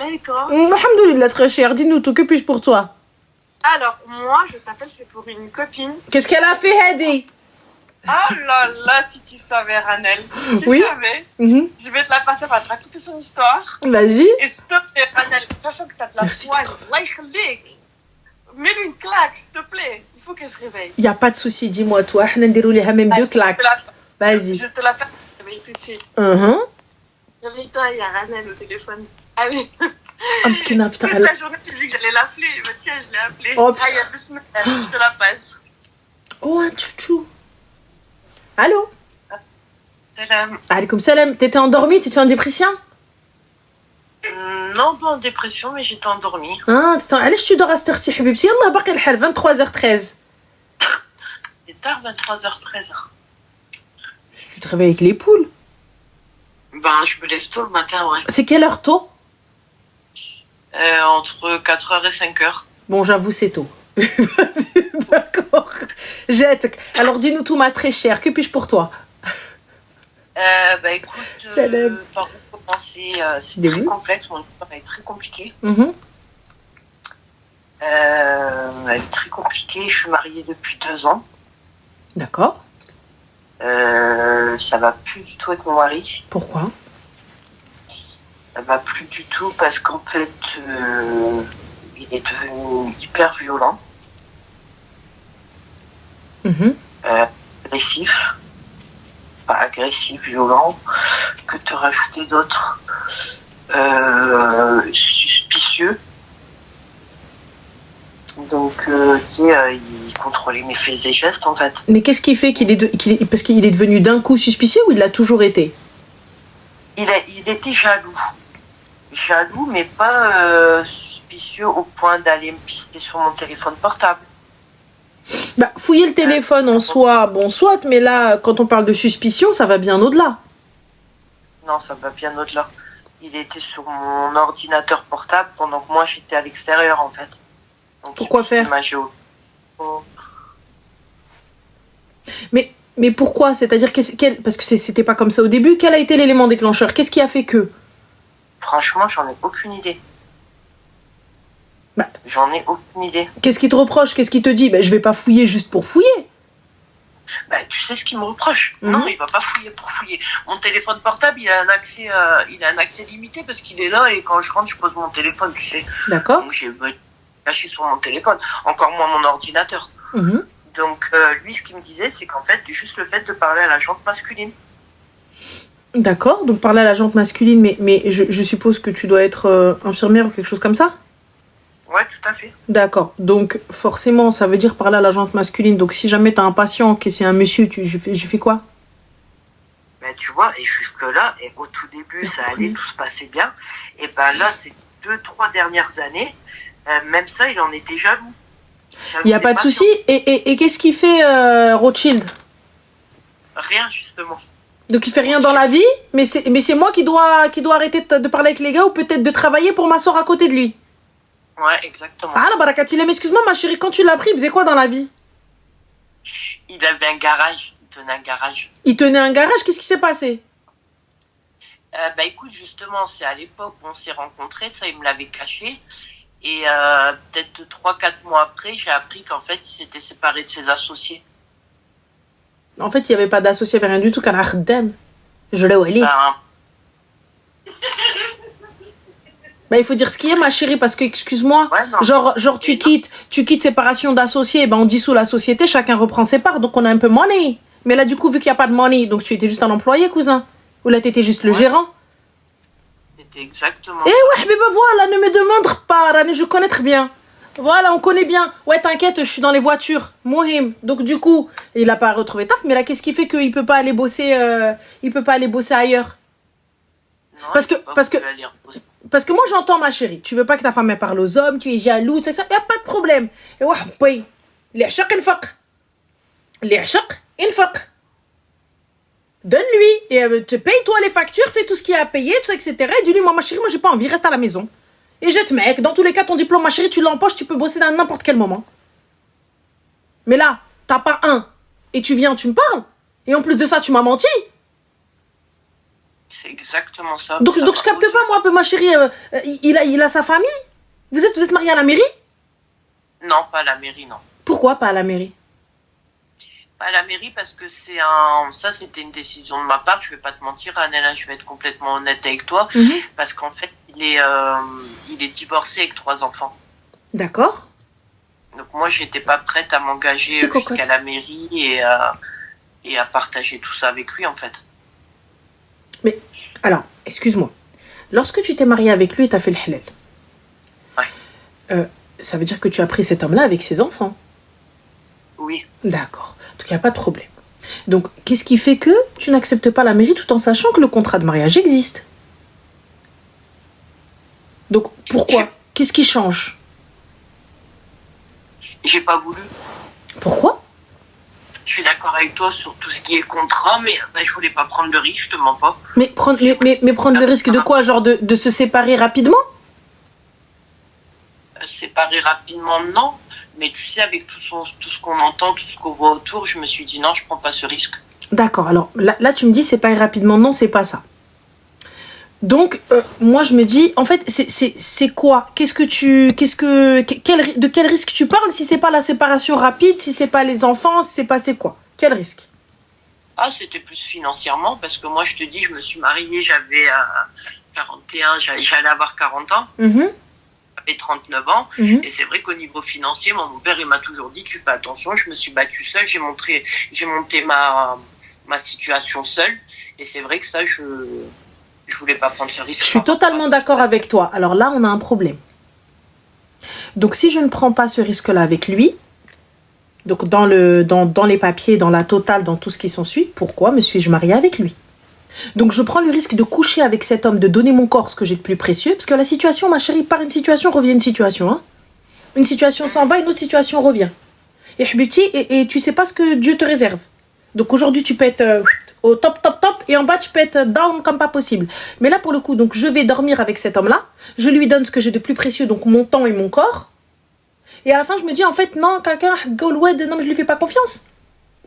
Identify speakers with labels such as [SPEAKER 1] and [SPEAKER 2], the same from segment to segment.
[SPEAKER 1] là et toi?
[SPEAKER 2] Alhamdoulilah, très cher. Dis-nous tout, que puis-je pour toi?
[SPEAKER 1] Alors, moi, je t'appelle, c'est pour une copine.
[SPEAKER 2] Qu'est-ce qu'elle a fait, Hadi?
[SPEAKER 1] Ah là là, si tu savais, Ranel. Si tu
[SPEAKER 2] Oui.
[SPEAKER 1] savais, je vais te la passer, elle va te raconter son histoire.
[SPEAKER 2] Vas-y.
[SPEAKER 1] Et s'il te plaît, Ranel, sachant que t'as de la
[SPEAKER 2] Merci,
[SPEAKER 1] poigne,
[SPEAKER 2] trop.
[SPEAKER 1] Allah يخليك. Mets-lui une claque, s'il te plaît. Il faut qu'elle se réveille.
[SPEAKER 2] Y a pas de souci, dis-moi toi. On a même deux claques. Vas-y.
[SPEAKER 1] Je te la fais réveiller tout de suite. Réveille-toi, il y a Ranel au téléphone. Allez.
[SPEAKER 2] Ah, Mskina, putain.
[SPEAKER 1] Toute la journée, tu me dis que j'allais l'appeler. Bah, tiens, je l'ai appelée.
[SPEAKER 2] Oh,
[SPEAKER 1] Ah, il y a 2 semaines, je te la passe.
[SPEAKER 2] Oh, un chouchou. Allô?
[SPEAKER 1] Salam.
[SPEAKER 2] Alaykoum salam. T'étais endormie? T'étais en dépression?
[SPEAKER 1] Non, pas en dépression, mais j'étais endormie.
[SPEAKER 2] Ah, علاش tu dors à cette heure-ci, حبيبتي؟ يلا باقي الحال 23h13.
[SPEAKER 1] C'est tard, 23h13.
[SPEAKER 2] Tu te réveilles avec les poules?
[SPEAKER 1] Ben, je me lève tôt le matin, ouais.
[SPEAKER 2] C'est quelle heure tôt?
[SPEAKER 1] Entre 4h et 5h.
[SPEAKER 2] Bon, j'avoue, c'est tôt. Vas-y, d'accord. Jette. Alors, dis-nous tout, ma très chère. Que puis-je pour toi?
[SPEAKER 1] Bah écoute,
[SPEAKER 2] Salam.
[SPEAKER 1] par où commencer? C'est très complexe, mon histoire est très compliquée. Elle est très compliquée, je suis mariée depuis 2 ans.
[SPEAKER 2] D'accord.
[SPEAKER 1] Ça va plus du tout avec mon mari.
[SPEAKER 2] Pourquoi?
[SPEAKER 1] Ça va plus du tout parce qu'en fait, il est devenu hyper violent. Agressif. Pas agressif, violent. Que te rajouter d'autre? Suspicieux. Donc, tu sais, il contrôlait mes faits et gestes, en fait.
[SPEAKER 2] Mais qu'est-ce qui fait parce qu'il est devenu d'un coup suspicieux ou il l'a toujours été?
[SPEAKER 1] Il était jaloux. Jaloux, mais pas suspicieux au point d'aller me pister sur mon téléphone portable.
[SPEAKER 2] Bah, fouiller le téléphone en soi, bon, soit, mais là, quand on parle de suspicion, ça va bien au-delà.
[SPEAKER 1] Non, ça va bien au-delà. Il était sur mon ordinateur portable pendant que moi, j'étais à l'extérieur, en fait. Donc,
[SPEAKER 2] pourquoi faire? Mais pourquoi? C'est-à-dire, parce que c'était pas comme ça au début. Quel a été l'élément déclencheur? Qu'est-ce qui a fait que?
[SPEAKER 1] Franchement, j'en ai aucune idée.
[SPEAKER 2] Bah,
[SPEAKER 1] j'en ai aucune idée.
[SPEAKER 2] Qu'est-ce qu'il te reproche? Qu'est-ce qu'il te dit? Bah, je vais pas fouiller juste pour fouiller.
[SPEAKER 1] Bah, tu sais ce qu'il me reproche? Non, il va pas fouiller pour fouiller. Mon téléphone portable, il a un accès limité parce qu'il est là et quand je rentre, je pose mon téléphone, tu sais.
[SPEAKER 2] D'accord.
[SPEAKER 1] Donc, j'ai caché sur mon téléphone, encore moins mon ordinateur. Donc, lui, ce qu'il me disait, c'est qu'en fait, juste le fait de parler à la jante masculine.
[SPEAKER 2] D'accord, donc parler à la jante masculine, mais je suppose que tu dois être infirmière ou quelque chose comme ça?
[SPEAKER 1] Ouais, tout à fait.
[SPEAKER 2] D'accord, donc forcément, ça veut dire parler à la jante masculine. Donc si jamais t'as un patient, que c'est un monsieur, je fais quoi?
[SPEAKER 1] Ben, tu vois, et jusque-là, et au tout début, ça allait, tout se passait bien. Et ben là, ces 2-3 dernières années, même ça, il en était jaloux.
[SPEAKER 2] Il n'y a pas de souci. Et qu'est-ce qu'il fait, Rothschild?
[SPEAKER 1] Rien, justement.
[SPEAKER 2] Donc il fait rien dans la vie, mais c'est moi qui dois arrêter de parler avec les gars ou peut-être de travailler pour m'asseoir à côté de lui.
[SPEAKER 1] Ouais, exactement.
[SPEAKER 2] Ah, la barakatilem, excuse-moi ma chérie, quand tu l'as pris, il faisait quoi dans la vie?
[SPEAKER 1] Il avait un garage, il tenait un garage.
[SPEAKER 2] Il tenait un garage, qu'est-ce qui s'est passé?
[SPEAKER 1] Bah écoute, justement, c'est à l'époque où on s'est rencontrés, ça il me l'avait caché. Et peut-être 3-4 mois après, j'ai appris qu'en fait, il s'était séparé de ses associés.
[SPEAKER 2] En fait, il n'y avait pas d'associé, il n'y avait rien du tout, qu'un khaddam. Je l'ai oublié. Bah, il faut dire ce qu'il y a, ma chérie, parce que, excuse-moi, ouais, genre tu quittes séparation d'associés, ben on dissout la société, chacun reprend ses parts, donc on a un peu money. Mais là, du coup, vu qu'il n'y a pas de money, donc tu étais juste un employé, cousin. Ou là, tu étais juste le gérant.
[SPEAKER 1] C'était exactement.
[SPEAKER 2] Eh ouais, mais ben voilà, ne me demande pas, Rani, je connais très bien. Voilà, on connaît bien. Ouais, t'inquiète, je suis dans les voitures. Mohim. Donc, du coup, il n'a pas retrouvé taf, mais là, qu'est-ce qui fait qu'il ne peut pas aller bosser, ailleurs?
[SPEAKER 1] Non,
[SPEAKER 2] parce que moi, j'entends, ma chérie. Tu veux pas que ta femme elle parle aux hommes, tu es jaloux, tout ça. Il n'y a pas de problème. Et ouais, oui. L'achaq infaq. L'achaq infaq. Donne-lui. Et te paye-toi les factures, fais tout ce qu'il y a à payer, tout ça, etc. Et dis-lui, moi, ma chérie, moi, j'ai pas envie, reste à la maison. Et jette, mec. Dans tous les cas, ton diplôme, ma chérie, tu l'empoches, tu peux bosser dans n'importe quel moment. Mais là, t'as pas un. Et tu viens, tu me parles. Et en plus de ça, tu m'as menti.
[SPEAKER 1] C'est exactement ça.
[SPEAKER 2] Donc je capte pas, moi, un peu, ma chérie. Il a sa famille? Vous êtes mariés à la mairie?
[SPEAKER 1] Non, pas à la mairie, non.
[SPEAKER 2] Pourquoi pas à la mairie?
[SPEAKER 1] Pas à la mairie parce que ça, c'était une décision de ma part. Je vais pas te mentir, Anna, je vais être complètement honnête avec toi. Parce qu'en fait, il est divorcé avec 3 enfants.
[SPEAKER 2] D'accord.
[SPEAKER 1] Donc moi, j'étais pas prête à m'engager jusqu'à la mairie et à partager tout ça avec lui, en fait.
[SPEAKER 2] Mais, alors, excuse-moi. Lorsque tu t'es mariée avec lui et t'as fait le halal,
[SPEAKER 1] ouais.
[SPEAKER 2] Ça veut dire que tu as pris cet homme-là avec ses enfants?
[SPEAKER 1] Oui.
[SPEAKER 2] D'accord. Donc, il n'y a pas de problème. Donc, qu'est-ce qui fait que tu n'acceptes pas la mairie tout en sachant que le contrat de mariage existe? Donc, pourquoi? Qu'est-ce qui change?
[SPEAKER 1] J'ai pas voulu.
[SPEAKER 2] Pourquoi?
[SPEAKER 1] Je suis d'accord avec toi sur tout ce qui est contrat, mais je voulais pas prendre de risque, je te mens pas.
[SPEAKER 2] Mais prendre le risque de quoi? Genre de se séparer rapidement?
[SPEAKER 1] Séparer rapidement, non. Mais tu sais, avec tout ce qu'on entend, tout ce qu'on voit autour, je me suis dit non, je prends pas ce risque.
[SPEAKER 2] D'accord, alors là tu me dis séparer rapidement, non, c'est pas ça. Donc, moi je me dis, en fait, c'est quoi? De quel risque tu parles si c'est pas la séparation rapide, si c'est pas les enfants, si c'est pas c'est quoi? Quel risque?
[SPEAKER 1] Ah, c'était plus financièrement, parce que moi je te dis, je me suis mariée, j'avais 41, j'allais avoir 40 ans. J'avais 39 ans, et c'est vrai qu'au niveau financier, mon père il m'a toujours dit, tu fais attention, je me suis battue seule, j'ai monté ma situation seule, et c'est vrai que ça, je voulais pas prendre ce risque.
[SPEAKER 2] Je suis totalement d'accord avec toi. Alors là, on a un problème. Donc si je ne prends pas ce risque-là avec lui, donc dans les papiers, dans la totale, dans tout ce qui s'ensuit, pourquoi me suis-je mariée avec lui? Donc je prends le risque de coucher avec cet homme, de donner mon corps, ce que j'ai de plus précieux, parce que la situation, ma chérie, par une situation revient une situation. Hein. Une situation s'en va, une autre situation revient. Et tu sais pas ce que Dieu te réserve. Donc aujourd'hui tu peux être au top, et en bas tu peux être down comme pas possible. Mais là pour le coup, donc je vais dormir avec cet homme-là, je lui donne ce que j'ai de plus précieux, donc mon temps et mon corps. Et à la fin je me dis en fait non, quelqu'un, non mais je lui fais pas confiance.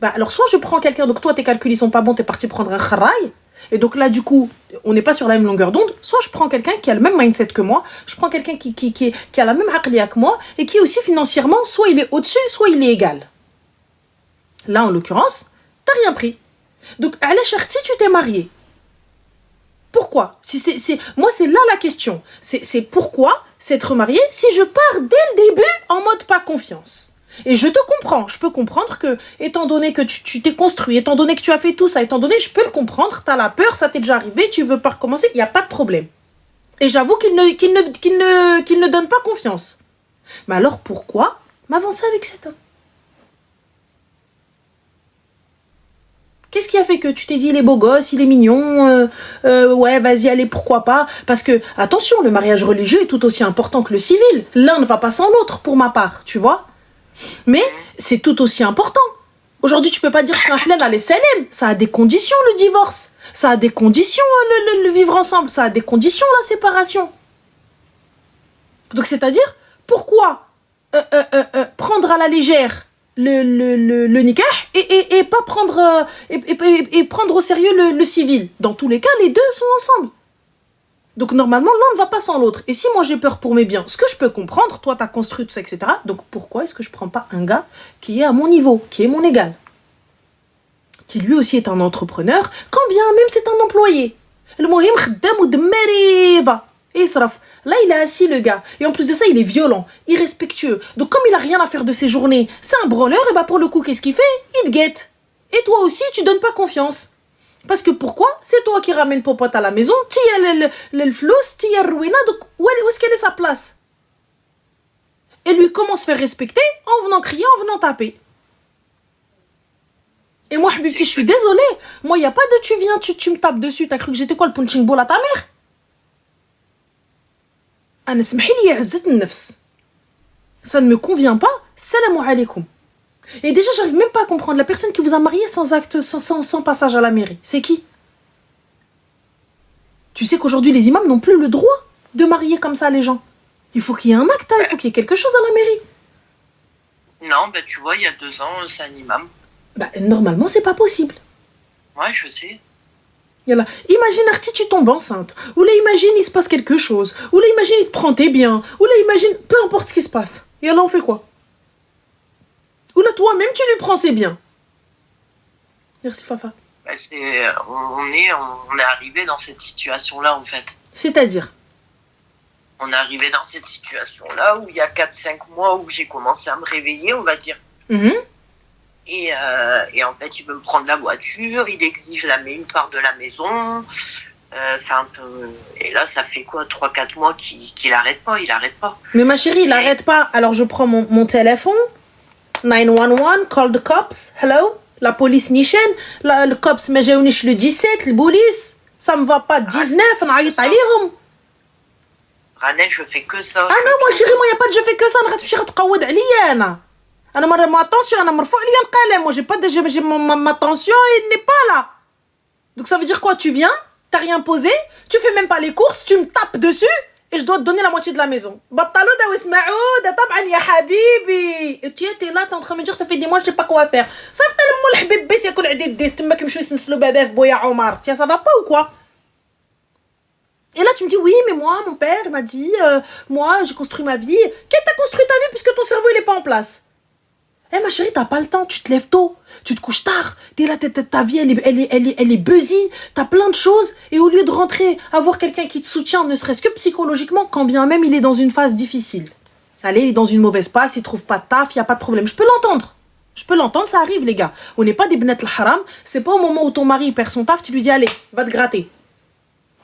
[SPEAKER 2] Bah alors soit je prends quelqu'un, donc toi tes calculs ils sont pas bons, t'es parti prendre un kharaï. Et donc là, du coup, on n'est pas sur la même longueur d'onde. Soit je prends quelqu'un qui a le même mindset que moi, je prends quelqu'un qui a la même aqliya que moi, et qui aussi financièrement, soit il est au-dessus, soit il est égal. Là, en l'occurrence, t'as rien pris. Donc, à la charti, tu t'es marié. Pourquoi? Moi, c'est là la question. C'est pourquoi s'être marié si je pars dès le début en mode pas confiance? Et je te comprends, je peux comprendre que, étant donné que tu t'es construit, étant donné que tu as fait tout ça, étant donné, je peux le comprendre, t'as la peur, ça t'est déjà arrivé, tu veux pas recommencer, il n'y a pas de problème. Et j'avoue qu'il ne donne pas confiance. Mais alors pourquoi m'avancer avec cet homme? Qu'est-ce qui a fait que tu t'es dit, il est beau gosse, il est mignon, ouais, vas-y, allez, pourquoi pas? Parce que, attention, le mariage religieux est tout aussi important que le civil. L'un ne va pas sans l'autre, pour ma part, tu vois? Mais c'est tout aussi important. Aujourd'hui, tu peux pas dire ça a des conditions le divorce. Ça a des conditions le vivre ensemble. Ça a des conditions la séparation. Donc c'est-à-dire, pourquoi prendre à la légère le nikah et pas prendre et prendre au sérieux le civil? Dans tous les cas, les deux sont ensemble. Donc normalement, l'un ne va pas sans l'autre. Et si moi j'ai peur pour mes biens, ce que je peux comprendre, toi t'as construit tout ça, etc. Donc pourquoi est-ce que je prends pas un gars qui est à mon niveau, qui est mon égal, qui lui aussi est un entrepreneur, quand bien même c'est un employé. Le mohim khdam ou dmeriva. Israf. Là il est assis le gars. Et en plus de ça, il est violent, irrespectueux. Donc comme il a rien à faire de ses journées, c'est un branleur, et bah pour le coup, qu'est-ce qu'il fait? Il te guette. Et toi aussi, tu donnes pas confiance. Parce que pourquoi? C'est toi qui ramènes popote à la maison, tu as le flous, tu as le ruina, donc où est-ce qu'elle est sa place? Et lui, comment se faire respecter? En venant crier, en venant taper. Et moi, je suis désolée. Moi, il n'y a pas de tu viens, tu me tapes dessus. T'as cru que j'étais quoi, le punching ball à ta mère? Ça ne me convient pas. Salam alaikum. Et déjà, j'arrive même pas à comprendre la personne qui vous a marié sans acte, sans passage à la mairie. C'est qui? Tu sais qu'aujourd'hui, les imams n'ont plus le droit de marier comme ça les gens. Il faut qu'il y ait un acte, il faut qu'il y ait quelque chose à la mairie.
[SPEAKER 1] Non, ben tu vois, il y a 2 ans, c'est un imam.
[SPEAKER 2] Bah, normalement, c'est pas possible.
[SPEAKER 1] Ouais, je sais.
[SPEAKER 2] Yallah. Imagine, Arti, tu tombes enceinte. Ou là, imagine, il se passe quelque chose. Ou là, imagine, il te prend tes biens. Ou là, imagine, peu importe ce qui se passe. Yallah, on fait quoi? Ou là, toi-même, tu lui prends ses biens. Merci, Fafa.
[SPEAKER 1] On est arrivé dans cette situation-là, en fait.
[SPEAKER 2] C'est-à-dire?
[SPEAKER 1] On est arrivé dans cette situation-là où il y a 4-5 mois où j'ai commencé à me réveiller, on va dire. Et en fait, il veut me prendre la voiture, il exige une part de la maison. C'est un peu... Et là, ça fait quoi, 3-4 mois qu'il arrête pas, il arrête pas.
[SPEAKER 2] Mais ma chérie, il arrête pas. Alors, je prends mon téléphone. 911, call the cops. Hello? La police nichen. Le cops ما جاونيش le 17, le police. Ça me va pas 19, نعيط عليهم.
[SPEAKER 1] Ranel, je fais que ça.
[SPEAKER 2] Ah non, moi chérie, moi y a pas de je fais que ça. انا غتمشي غتقود عليا انا. انا ما attention, انا مرفوع عليا القلم. Moi j'ai pas de j'ai ma tension, il n'est pas là. Donc ça veut dire quoi? Tu viens, t'as rien posé, tu fais même pas les courses, tu me tapes dessus et je dois te donner la moitié de la maison. بطلوا واسمعوا ده طبعا يا حبيبي. Et tu es là, t'es en train de me dire ça fait des mois, je sais pas quoi faire. صافي لمو الحبيب بس ياكل عديد ديس تما كيمشيو يسنسلوا باباه في بويا عمر. Tiens, ça va pas ou quoi? Et là, tu me dis, oui, mais moi, mon père m'a dit, moi, j'ai construit ma vie. Qu'est-ce que t'as construit ta vie puisque ton cerveau, il est pas en place? Eh, ma chérie, t'as pas le temps. Tu te lèves tôt, tu te couches tard. T'es là, ta vie, elle est busy. T'as plein de choses. Et au lieu de rentrer, avoir quelqu'un qui te soutient, ne serait-ce que psychologiquement, quand bien même il est dans une phase difficile. Allez, il est dans une mauvaise passe, il trouve pas de taf, il y a pas de problème. Je peux l'entendre. Je peux l'entendre, ça arrive, les gars. On n'est pas des bnet al-haram. C'est pas au moment où ton mari perd son taf, tu lui dis, allez, va te gratter.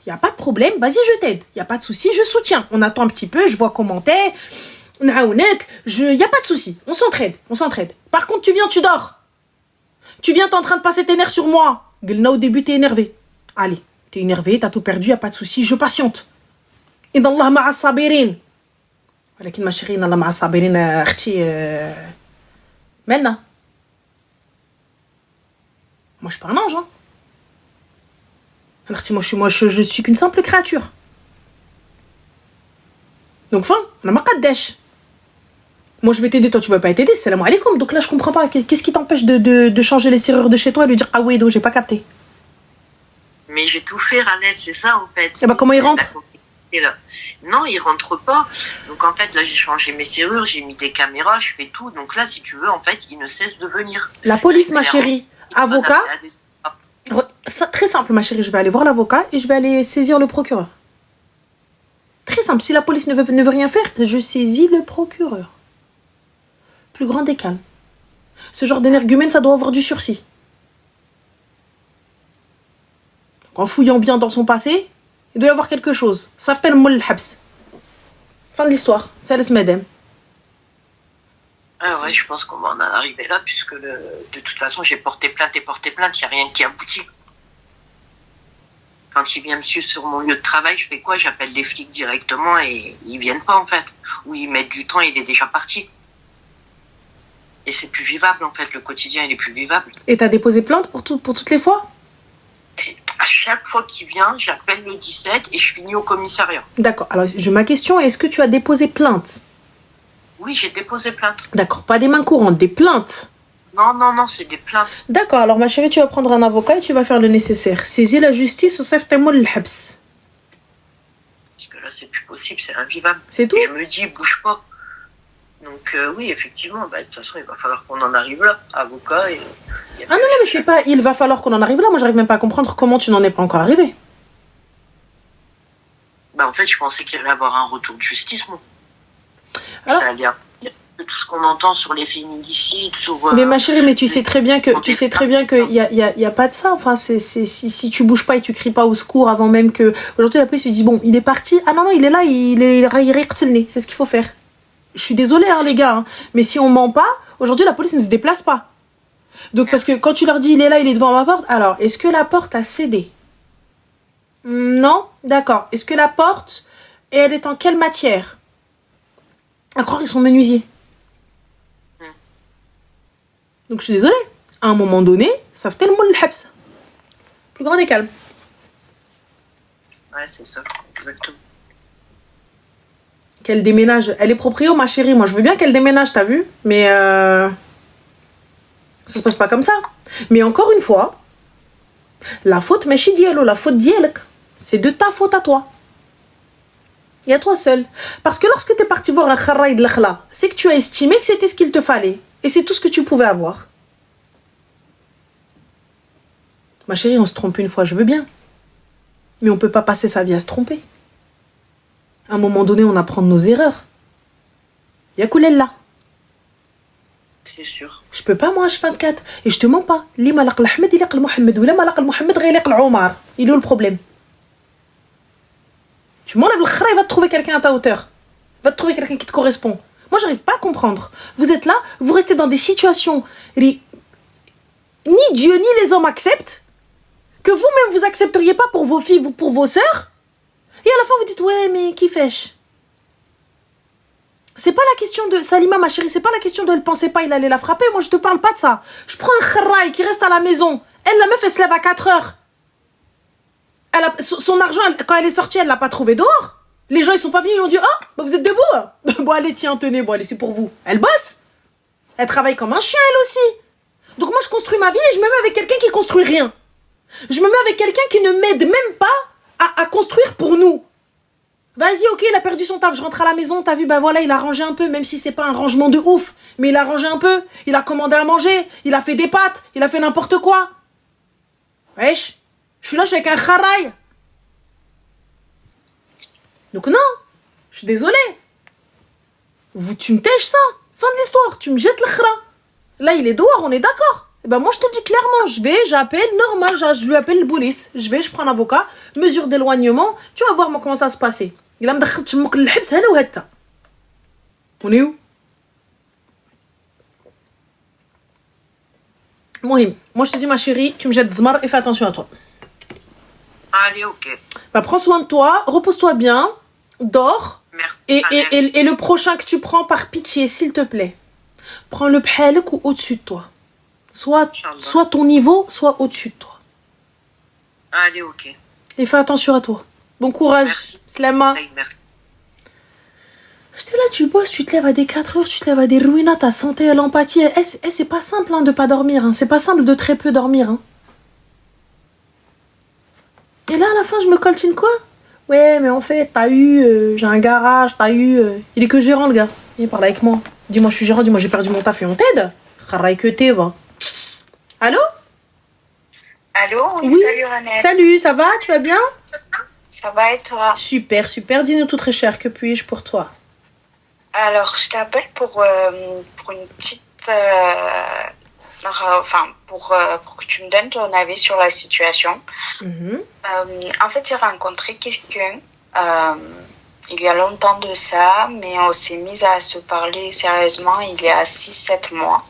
[SPEAKER 2] Il n'y a pas de problème, vas-y, je t'aide. Il n'y a pas de souci, je soutiens. On attend un petit peu, je vois comment t'es. Il n'y a pas de souci, on s'entraide, on s'entraide. Par contre, tu viens, tu dors. Tu viens, t'es en train de passer tes nerfs sur moi. Au début, t'es énervé. Allez, t'es énervé, t'as tout perdu, il n'y a pas de souci, je patiente. Inallah ma'a sabirin. ولكن ma chérie, inallah ma'a sabirin, أختي. Maintenant. Moi, je suis pas un ange, hein. Moi, je suis qu'une simple créature. Donc, fin, on n'a pas de dèche. Moi, je vais t'aider, toi, tu vas pas t'aider, c'est salam alaikum. Donc là, je comprends pas. Qu'est-ce qui t'empêche de changer les serrures de chez toi et de lui dire, ah oui, j'ai pas capté.
[SPEAKER 1] Mais j'ai tout fait, Ranel, c'est ça, en fait.
[SPEAKER 2] Et bah, comment il rentre?
[SPEAKER 1] Non, il rentre pas. Donc, en fait, là, j'ai changé mes serrures, j'ai mis des caméras, je fais tout. Donc là, si tu veux, en fait, il ne cesse de venir.
[SPEAKER 2] La police, ma chérie. Avocat. Très simple, ma chérie, je vais aller voir l'avocat et je vais aller saisir le procureur. Très simple, si la police ne veut rien faire, je saisis le procureur. Plus grand des calmes. Ce genre d'énergumène, ça doit avoir du sursis. En fouillant bien dans son passé, il doit y avoir quelque chose. Ça fait le moul habs. Fin de l'histoire. Ça laisse madame.
[SPEAKER 1] Ah ouais, je pense qu'on va en arriver là, puisque de toute façon, j'ai porté plainte, il n'y a rien qui aboutit. Quand il vient me suivre sur mon lieu de travail, je fais quoi? J'appelle les flics directement et ils viennent pas, en fait. Ou ils mettent du temps, il est déjà parti. Et c'est plus vivable, en fait. Le quotidien, il est plus vivable.
[SPEAKER 2] Et t'as déposé plainte pour toutes les fois?
[SPEAKER 1] Et à chaque fois qu'il vient, j'appelle le 17 et je finis au commissariat.
[SPEAKER 2] D'accord. Alors, ma question est, est-ce que tu as déposé plainte?
[SPEAKER 1] Oui, j'ai déposé plainte.
[SPEAKER 2] D'accord. Pas des mains courantes, des plaintes.
[SPEAKER 1] Non, c'est des plaintes.
[SPEAKER 2] D'accord, alors ma chérie, tu vas prendre un avocat et tu vas faire le nécessaire. Saisis la justice ou save le habs.
[SPEAKER 1] Parce que là, c'est plus possible, c'est invivable.
[SPEAKER 2] C'est tout.
[SPEAKER 1] Et je me dis, bouge pas. Donc oui, effectivement, de toute façon, il va falloir qu'on en arrive là, avocat et...
[SPEAKER 2] Ah non, mais c'est pas, il va falloir qu'on en arrive là. Moi, j'arrive même pas à comprendre comment tu n'en es pas encore arrivé.
[SPEAKER 1] En fait, je pensais qu'il allait avoir un retour de justice, moi. Alors... Ça allait tout ce qu'on entend sur les féminicides, sur...
[SPEAKER 2] Mais ma chérie, mais tu sais très bien que y a pas de ça. Enfin, si tu bouges pas et tu cries pas au secours avant même que... Aujourd'hui, la police lui dit, bon, il est parti. Ah non, il est là, il est c'est ce qu'il faut faire. Je suis désolée, hein, les gars, hein, mais si on ment pas, aujourd'hui, la police ne se déplace pas. Donc, parce que quand tu leur dis, il est là, il est devant ma porte, alors, est-ce que la porte a cédé? Non? D'accord. Est-ce que la porte, et elle est en quelle matière? À croire qu'ils sont menuisiers. Donc je suis désolée. À un moment donné, ça fait tellement le habs. Plus grand des calmes.
[SPEAKER 1] Ouais, c'est ça, exactement.
[SPEAKER 2] Qu'elle déménage. Elle est proprio, ma chérie. Moi, je veux bien qu'elle déménage, t'as vu? Mais ça se passe pas comme ça. Mais encore une fois, La faute, ماشي ديالو, la faute ديالك. C'est de ta faute à toi. Et à toi seul. Parce que lorsque tu es parti voir un kharraï de l'akhla, c'est que tu as estimé que c'était ce qu'il te fallait. Et c'est tout ce que tu pouvais avoir. Ma chérie, on se trompe une fois, je veux bien. Mais on ne peut pas passer sa vie à se tromper. À un moment donné, on apprend de nos erreurs. Yakoulella.
[SPEAKER 1] C'est sûr.
[SPEAKER 2] Je peux pas, moi, H24. Et je te mens pas. Li malaq l'Ahmed, il yaql Mohamed. Ou la malaq l'Mohamed, il yaql Omar. Il est où le problème? Tu m'enlèves le khra, il va te trouver quelqu'un à ta hauteur. Il va te trouver quelqu'un qui te correspond. Moi, j'arrive pas à comprendre. Vous êtes là, vous restez dans des situations. Ni Dieu ni les hommes acceptent. Que vous-même, vous accepteriez pas pour vos filles ou pour vos sœurs. Et à la fin, vous dites, ouais, mais qui fais-je? C'est pas la question de... Salima, ma chérie, c'est pas la question de... Elle pensait pas, il allait la frapper. Moi, je te parle pas de ça. Je prends un kharraï qui reste à la maison. Elle, la meuf, elle se lève à 4 heures. Son argent, quand elle est sortie, elle l'a pas trouvé dehors. Les gens, ils sont pas venus, ils ont dit, ah, bah vous êtes debout. Bon, allez, tiens, tenez, bon, allez, c'est pour vous. Elle bosse. Elle travaille comme un chien, elle aussi. Donc moi, je construis ma vie et je me mets avec quelqu'un qui construit rien. Je me mets avec quelqu'un qui ne m'aide même pas à construire pour nous. Vas-y, ok, il a perdu son taf, je rentre à la maison, t'as vu, ben voilà, il a rangé un peu, même si c'est pas un rangement de ouf, mais il a rangé un peu, il a commandé à manger, il a fait des pâtes, il a fait n'importe quoi. Wesh, je suis là, je suis avec un kharaï. Donc non, je suis désolée. Tu me tèches ça, fin de l'histoire, tu me jettes le khara. Là, il est dehors, on est d'accord. Et ben moi, je te le dis clairement, j'appelle, normal, je lui appelle le police. Je prends un avocat, mesure d'éloignement, tu vas voir moi, comment ça va se passer. Il a مدخل تمك للحبس هنا وهتا. On est où? Mohim, moi je te dis ma chérie, tu me jettes zmar et fais attention à toi.
[SPEAKER 1] Allez, ok.
[SPEAKER 2] Bah, prends soin de toi, repose-toi bien, dors.
[SPEAKER 1] Merci.
[SPEAKER 2] Et le prochain que tu prends, par pitié, s'il te plaît, prends-le bhalek ou au-dessus de toi. Soit ton niveau, soit au-dessus de toi.
[SPEAKER 1] Allez, ok.
[SPEAKER 2] Et fais attention à toi. Bon courage.
[SPEAKER 1] Merci.
[SPEAKER 2] Slama.
[SPEAKER 1] Merci.
[SPEAKER 2] J'étais là, tu bosses, tu te lèves à des 4 heures, tu te lèves à des ruines, ta santé, l'empathie. C'est pas simple hein, de pas dormir. Hein. C'est pas simple de très peu dormir. Hein. Et là, à la fin, je me coltine quoi? Ouais, mais en fait, j'ai un garage, il est que gérant, le gars. Il parle avec moi. Dis-moi, je suis gérant, dis-moi, j'ai perdu mon taf et on t'aide. Kharaï que t'es, va. Allô?
[SPEAKER 3] Allô? Oui. Salut, Renette.
[SPEAKER 2] Salut, ça va? Tu vas bien?
[SPEAKER 3] Ça va et toi?
[SPEAKER 2] Super, super. Dis-nous tout très cher, que puis-je pour toi?
[SPEAKER 3] Alors, je t'appelle pour une petite... pour que tu me donnes ton avis sur la situation. En fait, j'ai rencontré quelqu'un il y a longtemps de ça, mais on s'est mis à se parler sérieusement il y a 6-7 mois.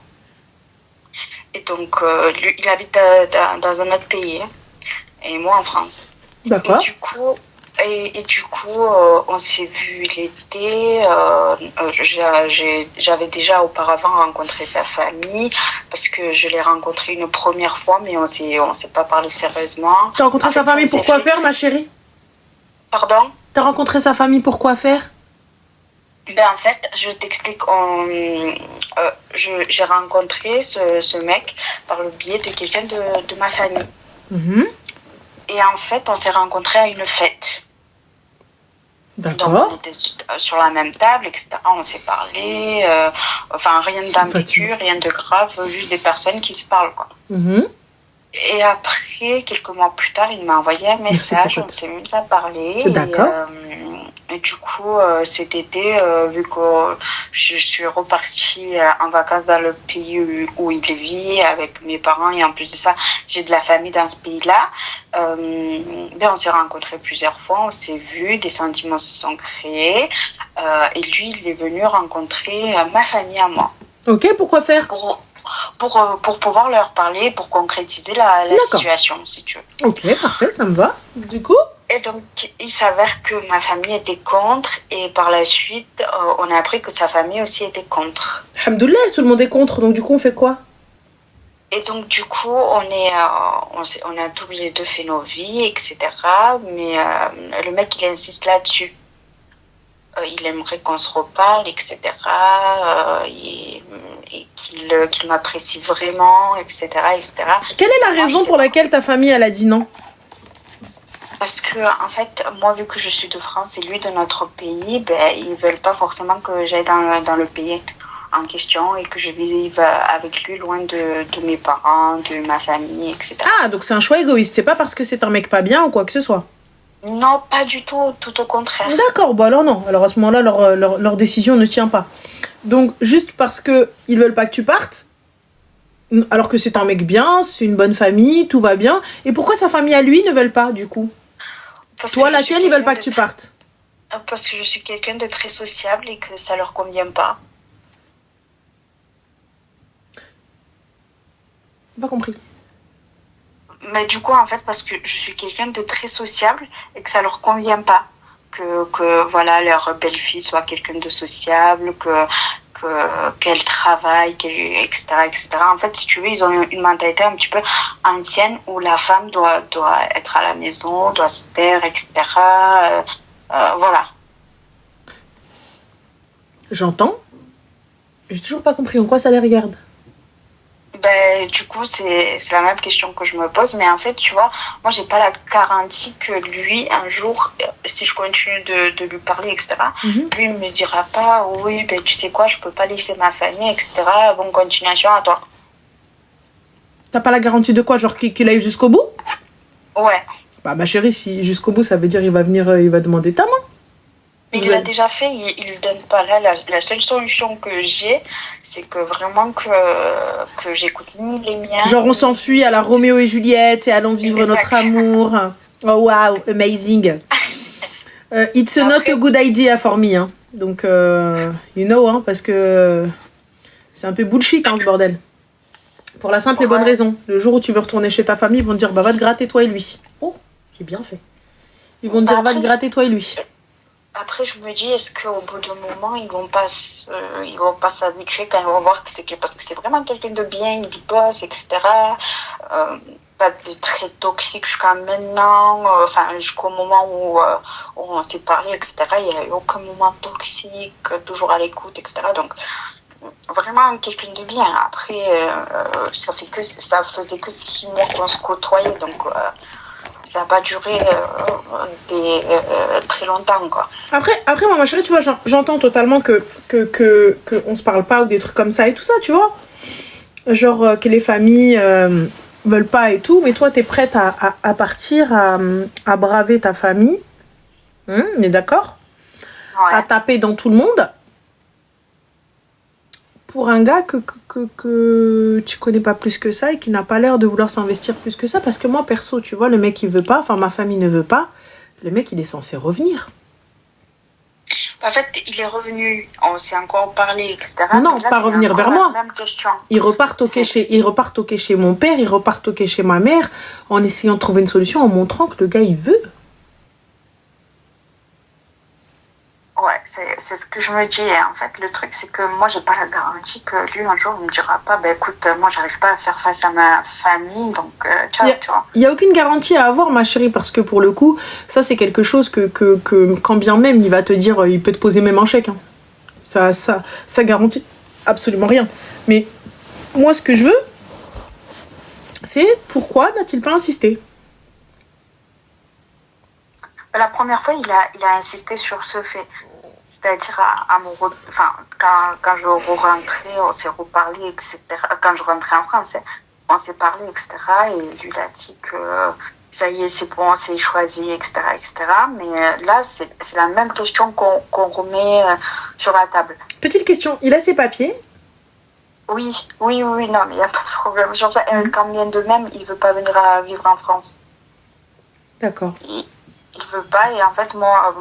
[SPEAKER 3] Et donc, lui, il habite dans un autre pays, et moi en France.
[SPEAKER 2] D'accord.
[SPEAKER 3] Et du coup, on s'est vu l'été. J'avais déjà auparavant rencontré sa famille parce que je l'ai rencontré une première fois, mais on s'est pas parlé sérieusement.
[SPEAKER 2] T'as rencontré sa famille pour quoi faire, ma chérie?
[SPEAKER 3] Pardon?
[SPEAKER 2] T'as rencontré sa famille pour quoi faire?
[SPEAKER 3] Ben en fait, je t'explique. J'ai rencontré ce mec par le biais de quelqu'un de ma famille. Et en fait, on s'est rencontrés à une fête.
[SPEAKER 2] D'accord.
[SPEAKER 3] Donc, on était sur la même table, etc. On s'est parlé. Rien d'ambigu, rien de grave, juste des personnes qui se parlent, quoi. Et après, quelques mois plus tard, il m'a envoyé un message. On s'est mis à parler.
[SPEAKER 2] D'accord.
[SPEAKER 3] Et du coup, cet été, vu que je suis repartie en vacances dans le pays où il vit avec mes parents, et en plus de ça, j'ai de la famille dans ce pays-là, on s'est rencontrés plusieurs fois, on s'est vus, des sentiments se sont créés, et lui, il est venu rencontrer ma famille à moi.
[SPEAKER 2] Ok, pourquoi faire?
[SPEAKER 3] Pour pouvoir leur parler, pour concrétiser la situation, si tu veux.
[SPEAKER 2] Ok, parfait, ça me va. Du coup?
[SPEAKER 3] Et donc, il s'avère que ma famille était contre, et par la suite, on a appris que sa famille aussi était contre.
[SPEAKER 2] Alhamdoulilah, tout le monde est contre, donc du coup, on fait quoi?
[SPEAKER 3] Et donc, du coup, on a tous les deux fait nos vies, etc. Mais le mec, il insiste là-dessus. il aimerait qu'on se reparle, etc. Et qu'il m'apprécie vraiment, etc., etc.
[SPEAKER 2] Quelle est la raison pour laquelle ta famille, elle a dit non?
[SPEAKER 3] Parce que, en fait, moi, vu que je suis de France et lui de notre pays, ben, ils veulent pas forcément que j'aille dans le pays en question et que je vive avec lui loin de mes parents, de ma famille, etc.
[SPEAKER 2] Ah, donc c'est un choix égoïste. C'est pas parce que c'est un mec pas bien ou quoi que ce soit?
[SPEAKER 3] Non, pas du tout, tout au contraire.
[SPEAKER 2] D'accord, bon alors non. Alors à ce moment-là, leur décision ne tient pas. Donc, juste parce que ils veulent pas que tu partes, alors que c'est un mec bien, c'est une bonne famille, tout va bien. Et pourquoi sa famille à lui ne veulent pas, du coup? Toi, la tienne, ils veulent pas que tu partes.
[SPEAKER 3] Parce que je suis quelqu'un de très sociable et que ça leur convient pas.
[SPEAKER 2] Pas compris.
[SPEAKER 3] Mais du coup, en fait, parce que je suis quelqu'un de très sociable et que ça leur convient pas. Que voilà, leur belle-fille soit quelqu'un de sociable, qu'elle travaille, etc., etc. En fait, si tu veux, ils ont une mentalité un petit peu ancienne où la femme doit être à la maison, doit se taire, etc. Voilà.
[SPEAKER 2] J'entends. J'ai toujours pas compris en quoi ça les regarde.
[SPEAKER 3] Ben, du coup, c'est la même question que je me pose, mais en fait, tu vois, moi, j'ai pas la garantie que lui, un jour, si je continue de lui parler, etc., lui, il me dira pas, oui, ben, tu sais quoi, je peux pas laisser ma famille, etc., bonne continuation à toi.
[SPEAKER 2] T'as pas la garantie de quoi? Genre qu'il aille jusqu'au bout?
[SPEAKER 3] Ouais.
[SPEAKER 2] Bah, ma chérie, si jusqu'au bout, ça veut dire il va venir, il va demander ta main.
[SPEAKER 3] Mais il l'a déjà fait, il donne pas. Là, la seule solution que j'ai, c'est que vraiment que j'écoute ni les miens.
[SPEAKER 2] Genre, on s'enfuit à la Roméo et Juliette et allons vivre notre amour. Oh, wow, amazing. It's not a good idea for me. Hein. Donc, you know, hein, parce que c'est un peu bullshit, hein, ce bordel. Pour la simple et bonne raison. Le jour où tu veux retourner chez ta famille, ils vont te dire, bah, va te gratter toi et lui. Oh, j'ai bien fait. Ils vont te dire, va te gratter toi et lui.
[SPEAKER 3] Après, je me dis, est-ce qu'au bout d'un moment, ils vont pas s'habituer quand ils vont voir que parce que c'est vraiment quelqu'un de bien, il bosse, etc. Pas de très toxique jusqu'à maintenant, enfin, jusqu'au moment où on s'est parlé, etc. Il n'y a eu aucun moment toxique, toujours à l'écoute, etc. Donc, vraiment quelqu'un de bien. Après, ça faisait que 6 mois qu'on se côtoyait, donc ça n'a pas duré très longtemps, quoi.
[SPEAKER 2] Après, moi, ma chérie, tu vois, j'entends totalement que on se parle pas ou des trucs comme ça et tout ça, tu vois. Genre que les familles veulent pas et tout, mais toi, t'es prête à partir, à braver ta famille. On est d'accord? Ouais. À taper dans tout le monde. Pour un gars que tu connais pas plus que ça et qui n'a pas l'air de vouloir s'investir plus que ça. Parce que moi, perso, tu vois, le mec, il veut pas, enfin, ma famille ne veut pas. Le mec, il est censé revenir.
[SPEAKER 3] En fait, il est revenu, on s'est encore parlé, etc.
[SPEAKER 2] Non, là, pas revenir vers moi. Il repart toquer chez mon père, il repart toquer chez ma mère, en essayant de trouver une solution, en montrant que le gars, il veut.
[SPEAKER 3] Ouais, c'est ce que je me dis. En fait, le truc, c'est que moi, j'ai pas la garantie que lui, un jour, il me dira pas, ben écoute, moi, j'arrive pas à faire face à ma famille, donc ciao, tu vois.
[SPEAKER 2] Il y a aucune garantie à avoir, ma chérie, parce que pour le coup, ça, c'est quelque chose que quand bien même, il va te dire, il peut te poser même un chèque. Hein. Ça garantit absolument rien. Mais moi, ce que je veux, c'est pourquoi n'a-t-il pas insisté?
[SPEAKER 3] La première fois, il a insisté sur ce fait. C'est-à-dire, quand je rentrais, on s'est reparlé, etc. Quand je rentrais en France, on s'est parlé, etc. Et lui, il a dit que ça y est, c'est bon, c'est choisi, etc., etc. Mais là, c'est la même question qu'on remet sur la table.
[SPEAKER 2] Petite question, il a ses papiers?
[SPEAKER 3] Oui, non, mais il n'y a pas de problème. Genre ça, quand bien de même, il ne veut pas venir vivre en France.
[SPEAKER 2] D'accord.
[SPEAKER 3] Il veut pas, et en fait, moi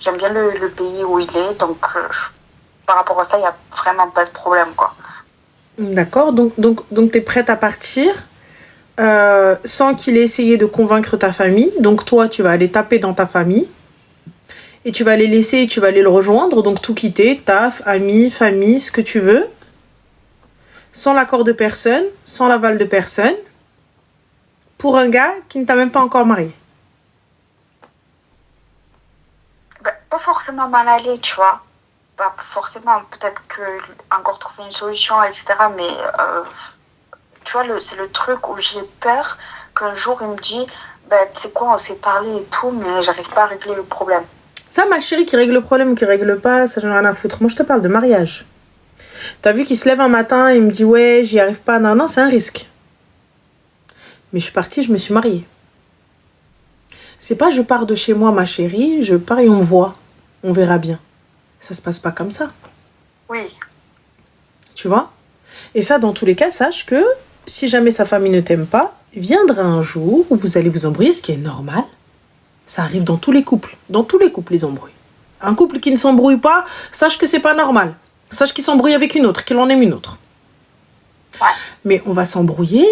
[SPEAKER 3] j'aime bien le pays où il est, donc par rapport à ça, il n'y a vraiment pas de problème, quoi.
[SPEAKER 2] D'accord, donc tu es prête à partir sans qu'il ait essayé de convaincre ta famille. Donc toi, tu vas aller taper dans ta famille et tu vas les laisser et tu vas aller le rejoindre, donc tout quitter, taf, amis, famille, ce que tu veux, sans l'accord de personne, sans l'aval de personne, pour un gars qui ne t'a même pas encore marié.
[SPEAKER 3] forcément mal aller, tu vois. Pas forcément, peut-être que encore trouver une solution, etc. Mais tu vois, c'est le truc où j'ai peur qu'un jour il me dit, tu sais quoi, on s'est parlé et tout, mais j'arrive pas à régler le problème.
[SPEAKER 2] Ça, ma chérie, qui règle le problème ou qui règle pas, ça j'en ai rien à foutre. Moi, je te parle de mariage. T'as vu qu'il se lève un matin et il me dit, ouais, j'y arrive pas. Non, non, c'est un risque. Mais je suis partie, je me suis mariée. C'est pas je pars de chez moi, ma chérie, je pars et on voit. On verra bien. Ça se passe pas comme ça.
[SPEAKER 3] Oui.
[SPEAKER 2] Tu vois? Et ça, dans tous les cas, sache que si jamais sa famille ne t'aime pas, viendra un jour où vous allez vous embrouiller, ce qui est normal. Ça arrive dans tous les couples. Dans tous les couples, les embrouilles. Un couple qui ne s'embrouille pas, sache que c'est pas normal. Sache qu'il s'embrouille avec une autre, qu'il en aime une autre.
[SPEAKER 3] Ouais.
[SPEAKER 2] Mais on va s'embrouiller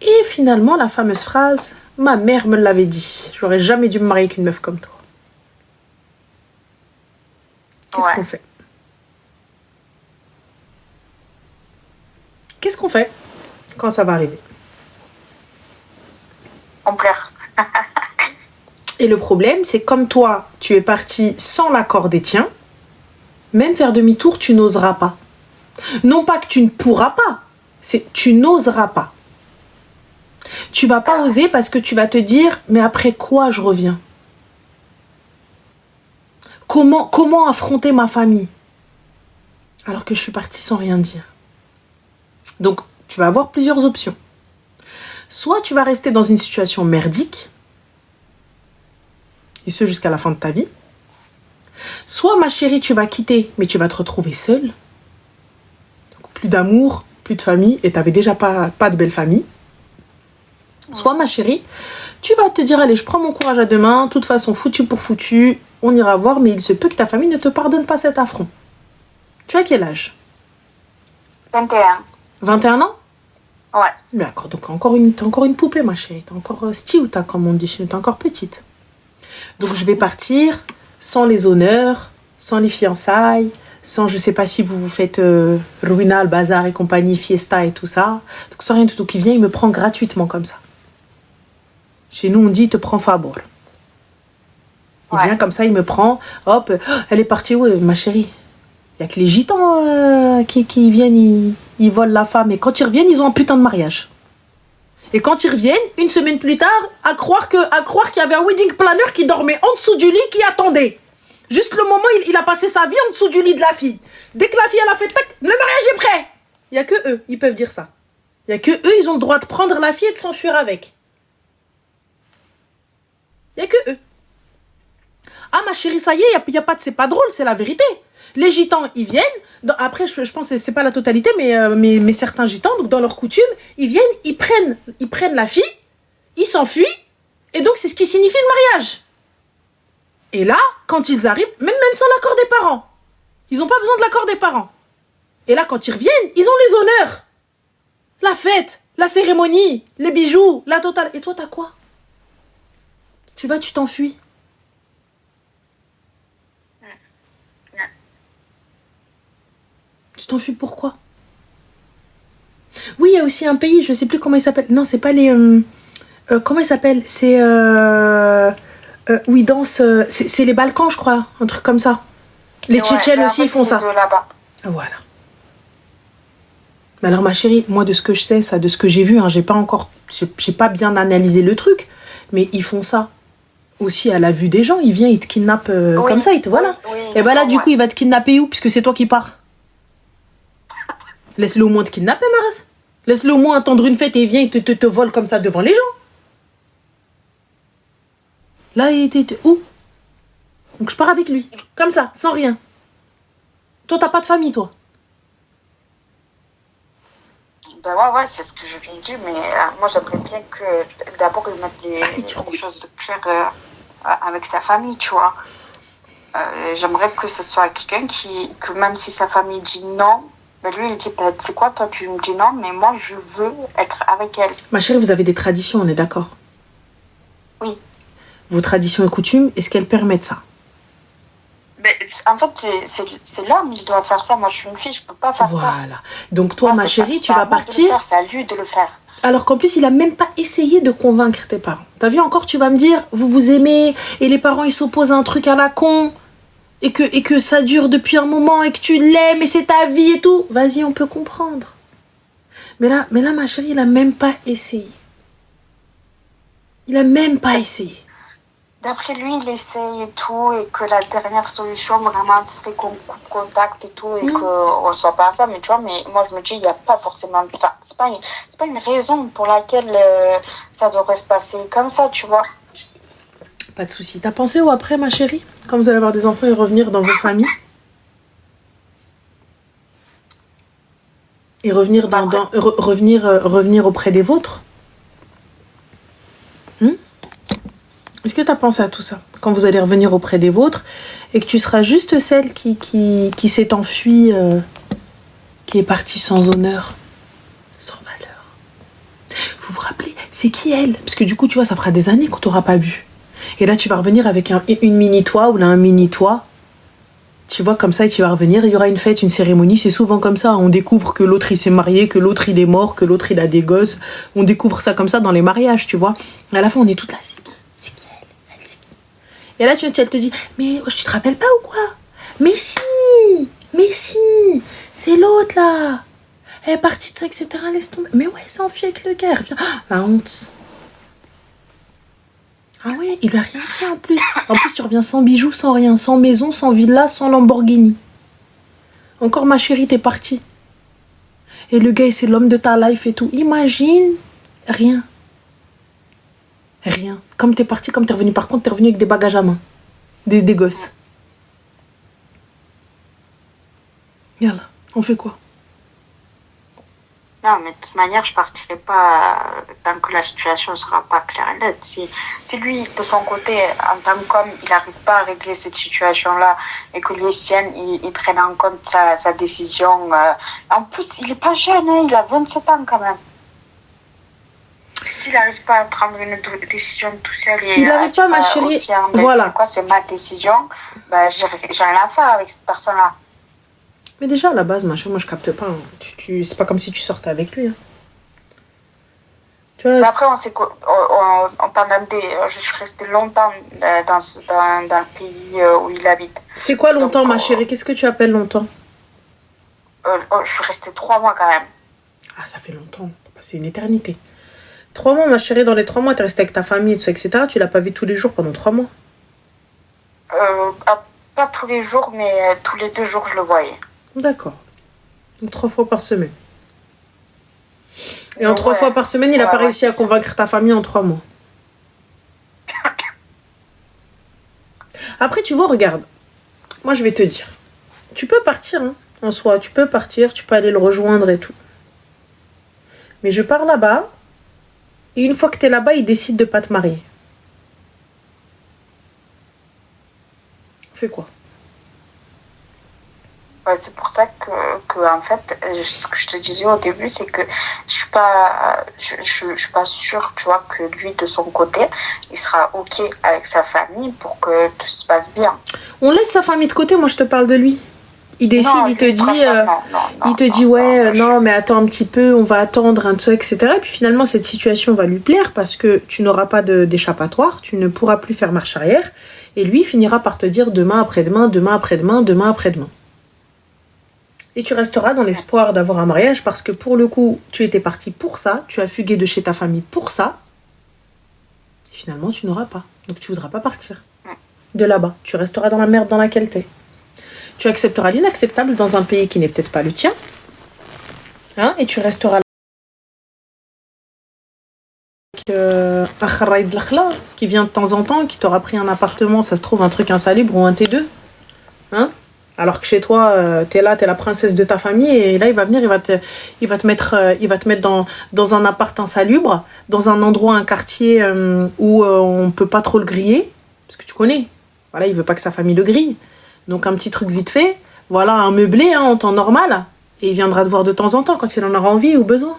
[SPEAKER 2] et finalement, la fameuse phrase, ma mère me l'avait dit. J'aurais jamais dû me marier avec une meuf comme toi. Qu'est-ce qu'on fait? Qu'est-ce qu'on fait quand ça va arriver?
[SPEAKER 3] On pleure.
[SPEAKER 2] Et le problème, c'est comme toi, tu es parti sans l'accord des tiens, même faire demi-tour, tu n'oseras pas. Non pas que tu ne pourras pas, c'est tu n'oseras pas. Tu vas pas oser parce que tu vas te dire, mais après quoi je reviens? Comment affronter ma famille? Alors que je suis partie sans rien dire. Donc, tu vas avoir plusieurs options. Soit tu vas rester dans une situation merdique, et ce jusqu'à la fin de ta vie. Soit, ma chérie, tu vas quitter, mais tu vas te retrouver seule. Donc, plus d'amour, plus de famille, et tu n'avais déjà pas de belle famille. Soit, ma chérie, tu vas te dire, allez, je prends mon courage à deux mains, de toute façon, foutu pour foutu, on ira voir, mais il se peut que ta famille ne te pardonne pas cet affront. Tu as quel âge?
[SPEAKER 3] 21.
[SPEAKER 2] 21 ans?
[SPEAKER 3] Ouais.
[SPEAKER 2] D'accord, donc t'es encore une poupée, ma chérie. T'es encore stiouta, comme on dit chez nous, t'es encore petite. Donc je vais partir sans les honneurs, sans les fiançailles, sans, je sais pas si vous vous faites ruina, le bazar et compagnie, fiesta et tout ça. Donc sans rien du tout qui vient, il me prend gratuitement comme ça. Chez nous, on dit, il te prend favor. Il vient comme ça, il me prend, hop, elle est partie où, ma chérie? Il n'y a que les gitans qui viennent, ils volent la femme. Et quand ils reviennent, ils ont un putain de mariage. Et quand ils reviennent, une semaine plus tard, à croire qu'il y avait un wedding planner qui dormait en dessous du lit, qui attendait. Juste le moment où il a passé sa vie en dessous du lit de la fille. Dès que la fille, elle a fait tac, le mariage est prêt. Il n'y a que eux, ils peuvent dire ça. Il n'y a que eux, ils ont le droit de prendre la fille et de s'enfuir avec. Il n'y a que eux. Ah, ma chérie, ça y est, il y a pas de... C'est pas drôle, c'est la vérité. Les gitans, ils viennent. Après, je pense que c'est pas la totalité, mais certains gitans, donc dans leur coutume, ils viennent, ils prennent la fille, ils s'enfuient, et donc c'est ce qui signifie le mariage. Et là, quand ils arrivent, même sans l'accord des parents, ils n'ont pas besoin de l'accord des parents. Et là, quand ils reviennent, ils ont les honneurs. La fête, la cérémonie, les bijoux, la totale. Et toi, t'as quoi? Tu t'enfuis. Tu t'enfuis pourquoi? Oui, il y a aussi un pays, je sais plus comment il s'appelle. Non, c'est pas les... comment il s'appelle? C'est... où ils dansent... c'est les Balkans, je crois. Un truc comme ça. Les Tchétchènes aussi, ils font ça. Voilà. Mais alors, ma chérie, moi, de ce que je sais, ça, de ce que j'ai vu, hein, j'ai pas bien analysé le truc, mais ils font ça. Aussi à la vue des gens, il vient, il te kidnappe comme ça, il te... Voilà. Et ben là, du coup, il va te kidnapper où? Puisque c'est toi qui pars. Laisse-le au moins te kidnapper, Maras. Laisse-le au moins attendre une fête et il vient, il te vole comme ça devant les gens. Là, il était où? Donc je pars avec lui, comme ça, sans rien. Toi, t'as pas de famille, toi?
[SPEAKER 3] Ben ouais, c'est ce que je lui ai dit, mais moi j'aimerais bien que d'abord il mette les choses claires avec sa famille, tu vois. J'aimerais que ce soit quelqu'un que même si sa famille dit non, ben lui il dit, ben, tu sais quoi, toi tu me dis non, mais moi je veux être avec elle.
[SPEAKER 2] Ma chérie, vous avez des traditions, on est d'accord?
[SPEAKER 3] Oui.
[SPEAKER 2] Vos traditions et coutumes, est-ce qu'elles permettent ça?
[SPEAKER 3] Mais en fait, c'est l'homme, il doit faire ça. Moi, je suis une fille, je peux pas faire ça.
[SPEAKER 2] Voilà. Donc toi, ma chérie, tu vas partir...
[SPEAKER 3] C'est à lui de le faire.
[SPEAKER 2] Alors qu'en plus, il a même pas essayé de convaincre tes parents. T'as vu encore, tu vas me dire, vous vous aimez, et les parents, ils s'opposent à un truc à la con. et que ça dure depuis un moment et que tu l'aimes et c'est ta vie et tout, vas-y, on peut comprendre. Mais là, ma chérie, il a même pas essayé. Il a même pas essayé.
[SPEAKER 3] D'après lui, il essaye et tout, et que la dernière solution, vraiment, serait qu'on coupe contact et tout, et qu'on ne soit pas ensemble. Mais tu vois, mais moi, je me dis, il n'y a pas forcément... Enfin, c'est pas une raison pour laquelle ça devrait se passer comme ça, tu vois.
[SPEAKER 2] Pas de souci. T'as pensé au après, ma chérie? Quand vous allez avoir des enfants et revenir dans vos familles? Et revenir revenir auprès des vôtres? Est-ce que tu as pensé à tout ça? Quand vous allez revenir auprès des vôtres et que tu seras juste celle qui s'est enfuie, qui est partie sans honneur, sans valeur. Vous vous rappelez, c'est qui elle? Parce que du coup, tu vois, ça fera des années qu'on t'aura pas vu. Et là, tu vas revenir avec une mini-toi ou là, un mini-toi. Tu vois, comme ça, et tu vas revenir, il y aura une fête, une cérémonie. C'est souvent comme ça. On découvre que l'autre, il s'est marié, que l'autre, il est mort, que l'autre, il a des gosses. On découvre ça comme ça dans les mariages, tu vois. À la fin, on est toutes là. Et là, elle te dit, mais tu te rappelles pas ou quoi? Mais si, c'est l'autre là. Elle est partie de ça, etc. Laisse tomber. Mais ouais, elle s'enfuit avec le gars. La honte. Ah ouais, il lui a rien fait en plus. En plus, tu reviens sans bijoux, sans rien, sans maison, sans villa, sans Lamborghini. Encore ma chérie, t'es partie. Et le gars, c'est l'homme de ta life et tout. Imagine, rien. Rien. Comme t'es parti, comme t'es revenu. Par contre, t'es revenu avec des bagages à main. Des gosses. Yallah, on fait quoi?
[SPEAKER 3] Non, mais de toute manière, je partirai pas tant que la situation ne sera pas claire et nette. Si lui, de son côté, en tant qu'homme, il n'arrive pas à régler cette situation-là et que les siennes, ils prennent en compte sa décision. En plus, il n'est pas jeune, hein, il a 27 ans quand même. S'il n'arrive pas à prendre une décision tout seul et
[SPEAKER 2] il n'arrive pas, ma chérie.
[SPEAKER 3] Aussi,
[SPEAKER 2] voilà.
[SPEAKER 3] C'est quoi, c'est ma décision, ben, j'ai rien à faire avec cette personne-là.
[SPEAKER 2] Mais déjà, à la base, ma chérie, moi, je capte pas. Hein. C'est pas comme si tu sortais avec lui. Hein.
[SPEAKER 3] Tu vois, mais après, je suis restée longtemps dans le pays où il habite.
[SPEAKER 2] C'est quoi longtemps, ma chérie? Qu'est-ce que tu appelles longtemps?
[SPEAKER 3] Je suis restée 3 mois quand même.
[SPEAKER 2] Ah, ça fait longtemps. C'est une éternité. 3 mois, ma chérie, dans les 3 mois, t'es restée avec ta famille, tout ça, etc. Tu l'as pas vu tous les jours pendant 3 mois?
[SPEAKER 3] Pas tous les jours, mais tous les 2 jours, je le voyais.
[SPEAKER 2] D'accord. Donc 3 fois par semaine. Et en 3 fois par semaine, il n'a pas réussi à convaincre ta famille en 3 mois. Après, tu vois, regarde. Moi, je vais te dire. Tu peux partir, hein, en soi. Tu peux partir, tu peux aller le rejoindre et tout. Mais je pars là-bas. Et une fois que tu es là-bas, il décide de ne pas te marier. Fais quoi?
[SPEAKER 3] Ouais, c'est pour ça que en fait, ce que je te disais au début, c'est que je suis pas sûre, tu vois, que lui, de son côté, il sera OK avec sa famille pour que tout se passe bien.
[SPEAKER 2] On laisse sa famille de côté, moi je te parle de lui. Il décide, il te dit, non, mais attends un petit peu, on va attendre, un truc, etc. Et puis finalement, cette situation va lui plaire parce que tu n'auras pas d'échappatoire, tu ne pourras plus faire marche arrière. Et lui, il finira par te dire demain, après-demain, demain, après-demain, demain, après-demain. Et tu resteras dans l'espoir d'avoir un mariage parce que pour le coup, tu étais parti pour ça, tu as fugué de chez ta famille pour ça. Et finalement, tu n'auras pas. Donc tu ne voudras pas partir de là-bas. Tu resteras dans la merde dans laquelle tu es. Tu accepteras l'inacceptable dans un pays qui n'est peut-être pas le tien. Hein, et tu resteras avec un kharaï de l'akhla qui vient de temps en temps, qui t'aura pris un appartement, ça se trouve un truc insalubre ou un T2. Hein? Alors que chez toi, t'es là, t'es la princesse de ta famille et là, il va venir, il va te mettre dans un appart insalubre, dans un endroit, un quartier où on peut pas trop le griller, parce que tu connais. Voilà, il veut pas que sa famille le grille. Donc un petit truc vite fait, voilà, un meublé en temps normal, et il viendra te voir de temps en temps quand il en aura envie ou besoin.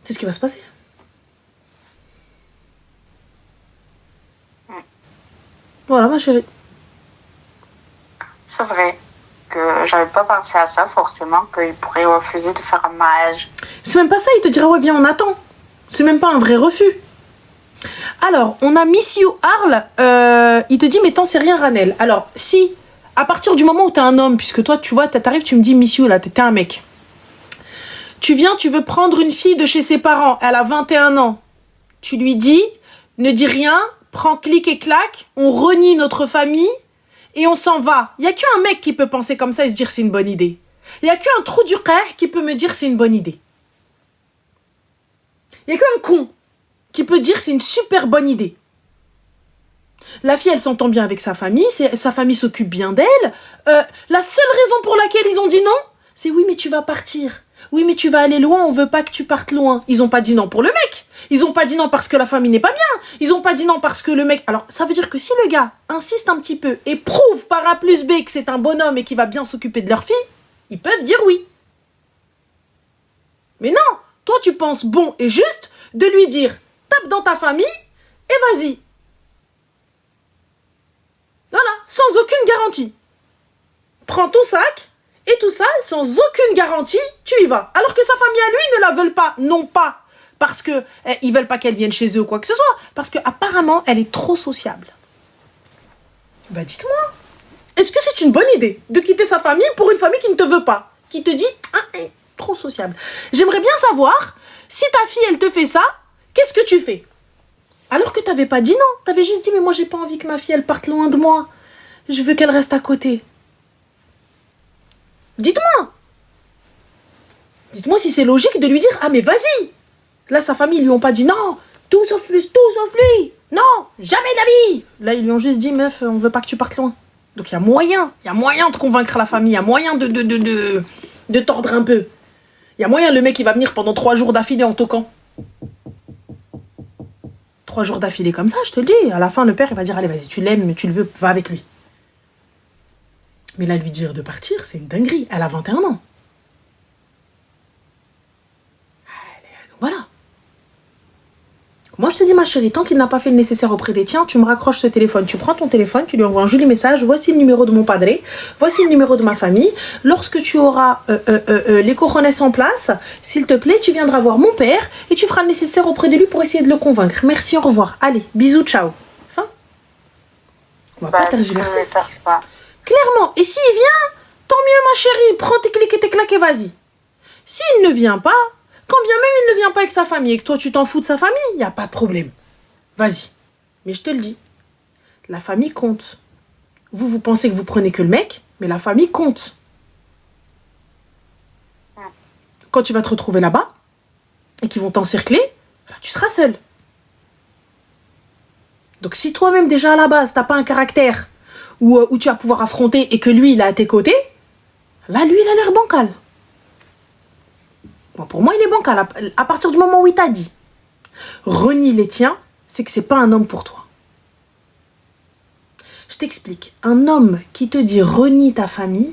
[SPEAKER 2] C'est ce qui va se passer. Voilà, ma chérie.
[SPEAKER 3] C'est vrai que j'avais pas pensé à ça, forcément, qu'il pourrait refuser de faire un mariage.
[SPEAKER 2] C'est même pas ça, il te dira, ouais, viens, on attend. C'est même pas un vrai refus. Alors, on a Miss You Arl. Il te dit, mais t'en sais rien, Ranel. Alors, si, à partir du moment où t'es un homme, puisque toi, tu vois, t'arrives, tu me dis, Miss You, là, t'es un mec. Tu viens, tu veux prendre une fille de chez ses parents. Elle a 21 ans. Tu lui dis, ne dis rien, prends clic et clac, on renie notre famille et on s'en va. Il n'y a qu'un mec qui peut penser comme ça et se dire c'est une bonne idée. Il n'y a qu'un trou du cœur qui peut me dire c'est une bonne idée. Il n'y a qu'un con qui peut dire c'est une super bonne idée. La fille, elle s'entend bien avec sa famille s'occupe bien d'elle. La seule raison pour laquelle ils ont dit non, c'est oui, mais tu vas partir. Oui, mais tu vas aller loin, on veut pas que tu partes loin. Ils ont pas dit non pour le mec. Ils ont pas dit non parce que la famille n'est pas bien. Ils ont pas dit non parce que le mec... Alors, ça veut dire que si le gars insiste un petit peu et prouve par A plus B que c'est un bonhomme et qu'il va bien s'occuper de leur fille, ils peuvent dire oui. Mais non, toi tu penses bon et juste de lui dire tape dans ta famille et vas-y. Voilà, sans aucune garantie. Prends ton sac et tout ça, sans aucune garantie, tu y vas. Alors que sa famille à lui ne la veulent pas, non pas parce que ils veulent pas qu'elle vienne chez eux ou quoi que ce soit, parce que apparemment elle est trop sociable. Bah dites-moi, est-ce que c'est une bonne idée de quitter sa famille pour une famille qui ne te veut pas, qui te dit trop sociable. J'aimerais bien savoir si ta fille elle te fait ça, qu'est-ce que tu fais? Alors que t'avais pas dit non, t'avais juste dit mais moi j'ai pas envie que ma fille elle parte loin de moi, je veux qu'elle reste à côté. Dites-moi. Dites-moi si c'est logique de lui dire ah mais vas-y. Là sa famille lui ont pas dit non, tout sauf lui, non, jamais d'avis. Là ils lui ont juste dit meuf on veut pas que tu partes loin. Donc il y a moyen de convaincre la famille, il y a moyen de tordre un peu. Il y a moyen, le mec il va venir pendant 3 jours d'affilée en toquant. 3 jours d'affilée comme ça, je te le dis. À la fin, le père, il va dire, allez, vas-y, tu l'aimes, tu le veux, va avec lui. Mais là, lui dire de partir, c'est une dinguerie. Elle a 21 ans. Voilà. Moi, je te dis, ma chérie, tant qu'il n'a pas fait le nécessaire auprès des tiens, tu me raccroches ce téléphone. Tu prends ton téléphone, tu lui envoies un joli message. Voici le numéro de mon padré. Voici le numéro de ma famille. Lorsque tu auras les cojones en place, s'il te plaît, tu viendras voir mon père et tu feras le nécessaire auprès de lui pour essayer de le convaincre. Merci, au revoir. Allez, bisous, ciao. Fin. On va pas tergiverser. Clairement. Et s'il vient, tant mieux, ma chérie. Prends tes clics et tes claques et vas-y. S'il ne vient pas, quand bien même il ne vient pas avec sa famille et que toi tu t'en fous de sa famille, il n'y a pas de problème. Vas-y. Mais je te le dis, la famille compte. Vous pensez que vous prenez que le mec, mais la famille compte. Quand tu vas te retrouver là-bas et qu'ils vont t'encercler, là, tu seras seul. Donc si toi-même déjà à la base, tu n'as pas un caractère où tu vas pouvoir affronter et que lui, il est à tes côtés, là, lui, il a l'air bancal. Bon, pour moi, il est bancal. À partir du moment où il t'a dit renie les tiens, c'est que c'est pas un homme pour toi. Je t'explique. Un homme qui te dit renie ta famille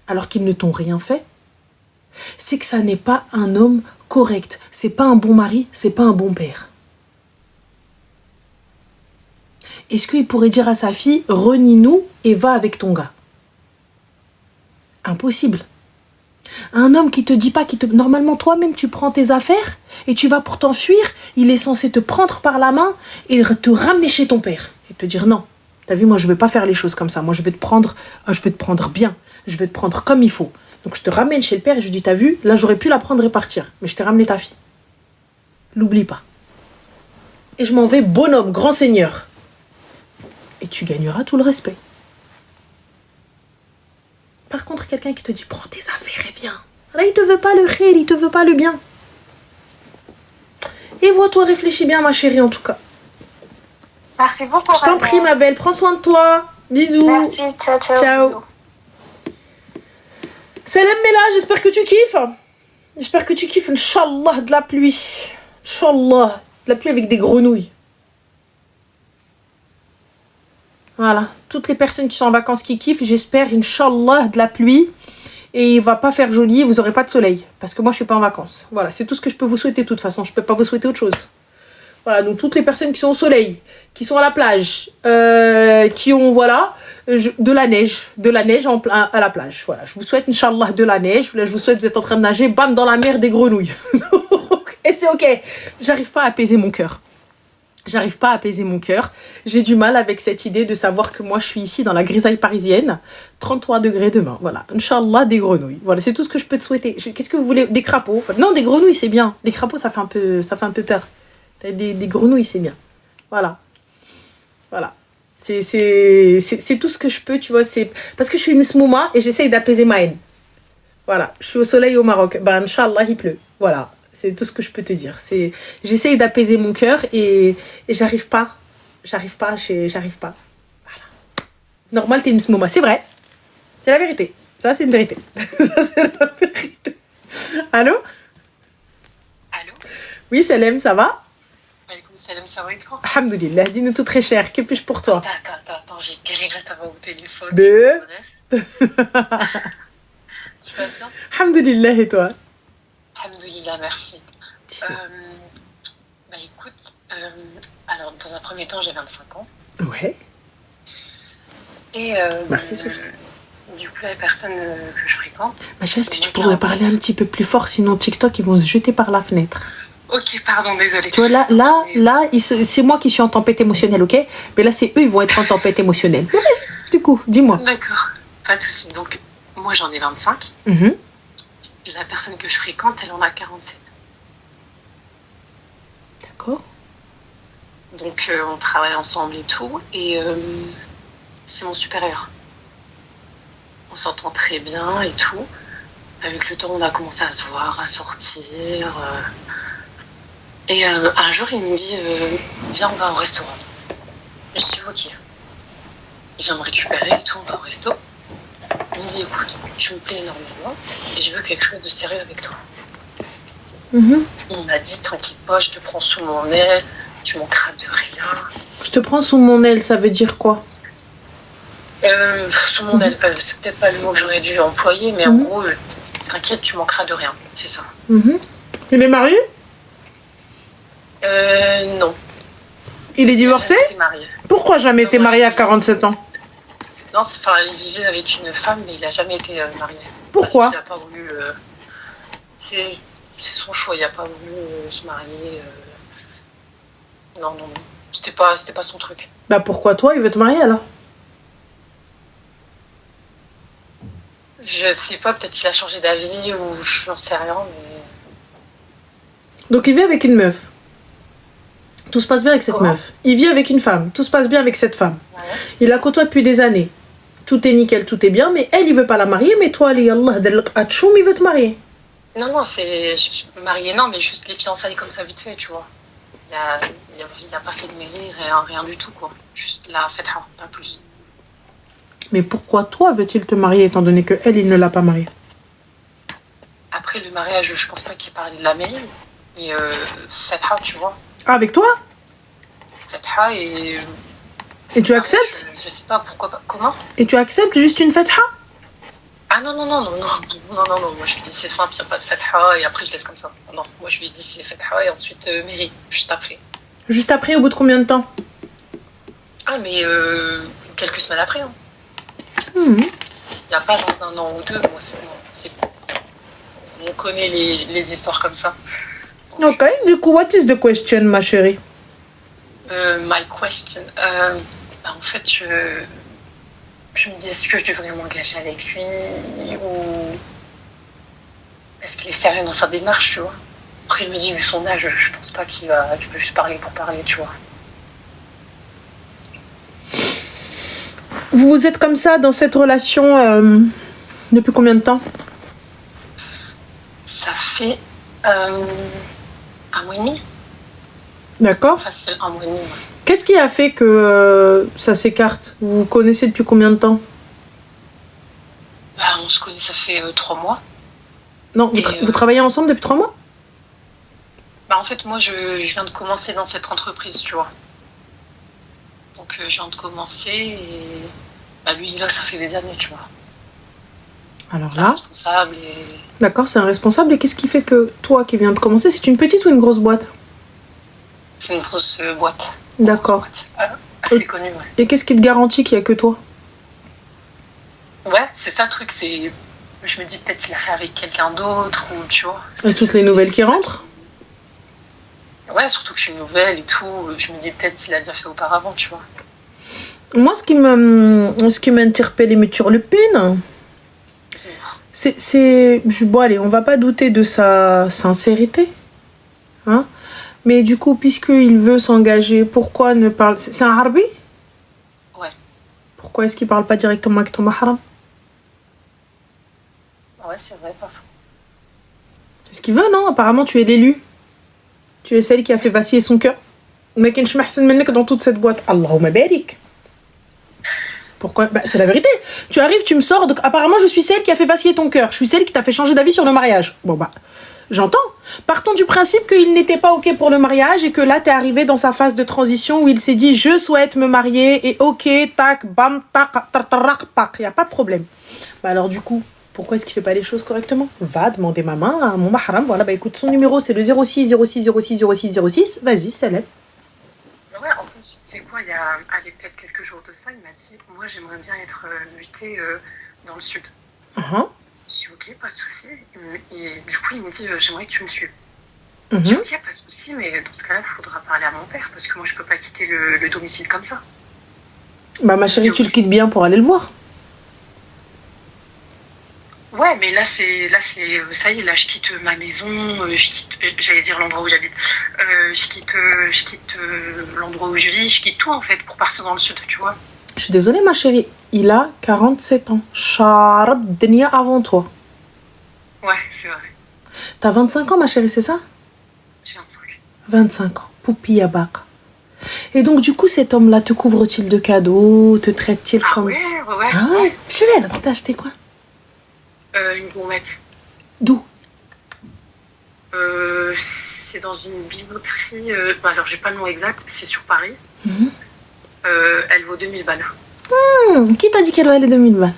[SPEAKER 2] alors qu'ils ne t'ont rien fait, c'est que ça n'est pas un homme correct. C'est pas un bon mari, c'est pas un bon père. Est-ce qu'il pourrait dire à sa fille renie-nous et va avec ton gars? Impossible. Un homme qui te dit pas, normalement toi-même tu prends tes affaires et tu vas pour t'enfuir, il est censé te prendre par la main et te ramener chez ton père et te dire non, t'as vu, moi je veux pas faire les choses comme ça, moi je vais te prendre bien, je vais te prendre comme il faut. Donc je te ramène chez le père et je lui dis t'as vu, là j'aurais pu la prendre et partir, mais je t'ai ramené ta fille. L'oublie pas. Et je m'en vais bonhomme, grand seigneur. Et tu gagneras tout le respect. Par contre, quelqu'un qui te dit prends tes affaires et viens. Là, il te veut pas le khair, il te veut pas le bien. Et vois-toi, réfléchis bien, ma chérie, en tout cas.
[SPEAKER 3] Merci beaucoup.
[SPEAKER 2] Je t'en prie, ma belle. Prends soin de toi. Bisous.
[SPEAKER 3] Merci. Ciao, ciao.
[SPEAKER 2] Ciao. Salam Mela, j'espère que tu kiffes. J'espère que tu kiffes, Inch'Allah, de la pluie. Inch'Allah, de la pluie avec des grenouilles. Voilà, toutes les personnes qui sont en vacances qui kiffent, j'espère, Inch'Allah, de la pluie. Et il va pas faire joli, vous aurez pas de soleil. Parce que moi, je suis pas en vacances. Voilà, c'est tout ce que je peux vous souhaiter de toute façon. Je peux pas vous souhaiter autre chose. Voilà, donc toutes les personnes qui sont au soleil, qui sont à la plage, qui ont, voilà, de la neige à la plage. Voilà, je vous souhaite, Inch'Allah, de la neige. Là, je vous souhaite, vous êtes en train de nager, bam, dans la mer des grenouilles. Et c'est ok. J'arrive pas à apaiser mon cœur. J'arrive pas à apaiser mon cœur. J'ai du mal avec cette idée de savoir que moi, je suis ici dans la grisaille parisienne. 33 degrés demain. Voilà. Inch'Allah, des grenouilles. Voilà, c'est tout ce que je peux te souhaiter. Qu'est-ce que vous voulez? Des crapauds? Non, des grenouilles, c'est bien. Des crapauds, ça fait un peu peur. Des grenouilles, c'est bien. Voilà. Voilà. C'est tout ce que je peux, tu vois. C'est parce que je suis une smouma et j'essaye d'apaiser ma haine. Voilà. Je suis au soleil au Maroc. Ben, Inch'Allah, il pleut. Voilà. C'est tout ce que je peux te dire. J'essaye d'apaiser mon cœur et j'arrive pas. J'arrive pas. Voilà. Normal, t'es une smouma. C'est vrai. C'est la vérité. Ça, c'est une vérité. Ça, c'est la vérité. Allô?
[SPEAKER 1] Allô?
[SPEAKER 2] Oui, Salem, ça va?
[SPEAKER 1] Alaikum salam, ça va et toi?
[SPEAKER 2] Alhamdoulilah, dis-nous tout très cher. Que puis-je pour toi?
[SPEAKER 1] Attends, j'ai galéré t'avoir au téléphone.
[SPEAKER 2] Tu
[SPEAKER 1] vas bien?
[SPEAKER 2] Alhamdoulilah, et toi?
[SPEAKER 1] Alhamdoulilah, merci. Écoute, alors dans un premier temps, j'ai 25 ans.
[SPEAKER 2] Ouais.
[SPEAKER 1] Et
[SPEAKER 2] merci, Sophie.
[SPEAKER 1] Du coup, la personne que je fréquente...
[SPEAKER 2] Ma chérie, est-ce que tu pourrais parler un petit peu plus fort, sinon TikTok, ils vont se jeter par la fenêtre.
[SPEAKER 1] Ok, pardon, désolée.
[SPEAKER 2] Tu vois, là, c'est moi qui suis en tempête émotionnelle, ok? Mais là, c'est eux, ils vont être en tempête émotionnelle. Du coup, dis-moi.
[SPEAKER 1] D'accord, pas de souci. Donc, moi, j'en ai 25. Et la personne que je fréquente, elle en a 47.
[SPEAKER 2] D'accord.
[SPEAKER 1] Donc, on travaille ensemble et tout. Et c'est mon supérieur. On s'entend très bien et tout. Avec le temps, on a commencé à se voir, à sortir. Et un jour, il me dit viens, on va au restaurant. Je dis ok. Il vient me récupérer et tout, on va au resto. Il me dit écoute, tu me plais énormément et je veux quelque chose de sérieux avec toi. Il m'a dit t'inquiète pas, je te prends sous mon aile, tu manqueras de rien.
[SPEAKER 2] Je te prends sous mon aile, ça veut dire quoi?
[SPEAKER 1] Sous mon aile, c'est peut-être pas le mot que j'aurais dû employer, mais en gros, t'inquiète, tu manqueras de rien, c'est ça.
[SPEAKER 2] Il est marié?
[SPEAKER 1] Non.
[SPEAKER 2] Il est divorcé? Pourquoi jamais été marié à 47 ans?
[SPEAKER 1] Non, il vivait avec une femme, mais il n'a jamais été marié.
[SPEAKER 2] Pourquoi?
[SPEAKER 1] Parce qu'il n'a pas voulu... c'est son choix, il n'a pas voulu se marier. Non. C'était pas son truc.
[SPEAKER 2] Bah pourquoi toi, il veut te marier alors?
[SPEAKER 1] Je sais pas, peut-être qu'il a changé d'avis ou je n'en sais rien, mais...
[SPEAKER 2] Donc il vit avec une meuf. Tout se passe bien avec cette meuf. Il vit avec une femme. Tout se passe bien avec cette femme.
[SPEAKER 1] Ouais.
[SPEAKER 2] Il la côtoie depuis des années. Tout est nickel, tout est bien, mais elle, il veut pas la marier, mais toi, il veut te marier.
[SPEAKER 1] Non, c'est... Marié, non, mais juste les fiançailles comme ça, vite fait, tu vois. Il a pas fait de mairie, rien du tout, quoi. Juste la fête, pas plus.
[SPEAKER 2] Mais pourquoi toi veut-il te marier, étant donné que elle, il ne l'a pas marié?
[SPEAKER 1] Après le mariage, je pense pas qu'il ait parlé de la mairie, mais Fatha, tu vois.
[SPEAKER 2] Ah, avec toi?
[SPEAKER 1] Fatha et...
[SPEAKER 2] Et tu acceptes?
[SPEAKER 1] Je sais pas, pourquoi pas. Comment?
[SPEAKER 2] Et tu acceptes juste une Fatha?
[SPEAKER 1] Ah non, moi je lui dis c'est simple, il n'y a pas de Fatha et après je laisse comme ça. Non, moi je lui dis c'est Fatha et ensuite mairie, juste après.
[SPEAKER 2] Juste après, au bout de combien de temps?
[SPEAKER 1] Ah mais quelques semaines après. Hein. Il n'y a pas dans un an ou deux, moi c'est on connaît les histoires comme ça. Donc,
[SPEAKER 2] ok, du coup, what is the question, ma chérie?
[SPEAKER 1] My question, en fait je me dis est-ce que je devrais m'engager avec lui ou est-ce qu'il est sérieux dans sa démarche, tu vois. Après je me dis vu son âge, je pense pas qu'il peut juste parler pour parler, tu vois.
[SPEAKER 2] Vous êtes comme ça dans cette relation depuis combien de temps?
[SPEAKER 1] Ça fait 1 mois et demi.
[SPEAKER 2] D'accord.
[SPEAKER 1] Facile, 1 mois et demi. Ouais.
[SPEAKER 2] Qu'est-ce qui a fait que ça s'écarte? Vous vous connaissez depuis combien de temps?
[SPEAKER 1] On se connaît, ça fait 3 mois.
[SPEAKER 2] Non, vous travaillez ensemble depuis 3 mois?
[SPEAKER 1] En fait, moi, je viens de commencer dans cette entreprise, tu vois. Donc, je viens de commencer et lui, là, ça fait des années, tu vois.
[SPEAKER 2] Alors
[SPEAKER 1] c'est
[SPEAKER 2] là,
[SPEAKER 1] un responsable et...
[SPEAKER 2] D'accord, c'est un responsable. Et qu'est-ce qui fait que toi qui viens de commencer, c'est une petite ou une grosse boîte?
[SPEAKER 1] C'est une grosse boîte.
[SPEAKER 2] D'accord.
[SPEAKER 1] Assez connue, ouais.
[SPEAKER 2] Et qu'est-ce qui te garantit qu'il n'y a que toi?
[SPEAKER 1] Ouais, c'est ça le truc, c'est... Je me dis peut-être qu'il a fait avec quelqu'un d'autre ou tu vois.
[SPEAKER 2] Et toutes les nouvelles qui rentrent?
[SPEAKER 1] Ouais, surtout que je suis nouvelle et tout. Je me dis peut-être s'il a déjà fait auparavant, tu vois.
[SPEAKER 2] Moi, ce qui m'interpelle, mais turlupine, bon, allez, on va pas douter de sa sincérité. Hein? Mais du coup, puisqu'il veut s'engager, pourquoi ne parle... C'est un harbi?
[SPEAKER 1] Ouais.
[SPEAKER 2] Pourquoi est-ce qu'il parle pas directement avec ton mahram?
[SPEAKER 1] Ouais, c'est vrai, pas faux.
[SPEAKER 2] C'est ce qu'il veut, non? Apparemment, tu es l'élu. Tu es celle qui a fait vaciller son cœur. Mais qu'il n'y a pas dans toute cette boîte. Allahumma barik. Pourquoi? Bah, c'est la vérité. Tu arrives, tu me sors. Donc, apparemment, je suis celle qui a fait vaciller ton cœur. Je suis celle qui t'a fait changer d'avis sur le mariage. Bon, bah, j'entends. Partons du principe qu'il n'était pas OK pour le mariage et que là, t'es arrivé dans sa phase de transition où il s'est dit, je souhaite me marier et OK, tac, bam, tac, tac, il n'y a pas de problème. Bah, alors, du coup, pourquoi est-ce qu'il fait pas les choses correctement? Va demander ma main à mon mahram. Voilà, bah, écoute, son numéro, c'est le 06 06 06 06 06. Vas-y, salam.
[SPEAKER 1] Ouais, en fait, tu sais quoi, il y a peut-être quelques jours de ça, il m'a dit, moi, j'aimerais bien être mutée dans le sud.
[SPEAKER 2] Uh-huh.
[SPEAKER 1] Je dis, OK, pas de souci. Et du coup, il me dit, j'aimerais que tu me suives. Je dis, OK, pas de souci, mais dans ce cas-là, il faudra parler à mon père, parce que moi, je peux pas quitter le domicile comme ça.
[SPEAKER 2] Bah, ma chérie, tu le quittes bien pour aller le voir.
[SPEAKER 1] Ouais, mais là, ça y est, là, je quitte ma maison, j'allais dire l'endroit où j'habite, je quitte l'endroit où je vis, je quitte tout, en fait, pour partir dans le sud, tu vois.
[SPEAKER 2] Je suis désolée, ma chérie, il a 47 ans. Charab Denia avant toi.
[SPEAKER 1] Ouais, c'est vrai.
[SPEAKER 2] T'as 25 ans, ma chérie, c'est ça?
[SPEAKER 1] J'ai
[SPEAKER 2] 25 ans, Poupi Yabaka. Et donc, du coup, cet homme-là te couvre-t-il de cadeaux? Te traite-t-il comme...
[SPEAKER 1] Ouais.
[SPEAKER 2] Ah ouais? Chérie, elle t'a acheté quoi?
[SPEAKER 1] Une gourmette.
[SPEAKER 2] D'où?
[SPEAKER 1] C'est dans une bijouterie. Alors, j'ai pas le nom exact, c'est sur Paris. Elle vaut 2000 balles.
[SPEAKER 2] Qui t'a dit qu'elle valait 2000 balles?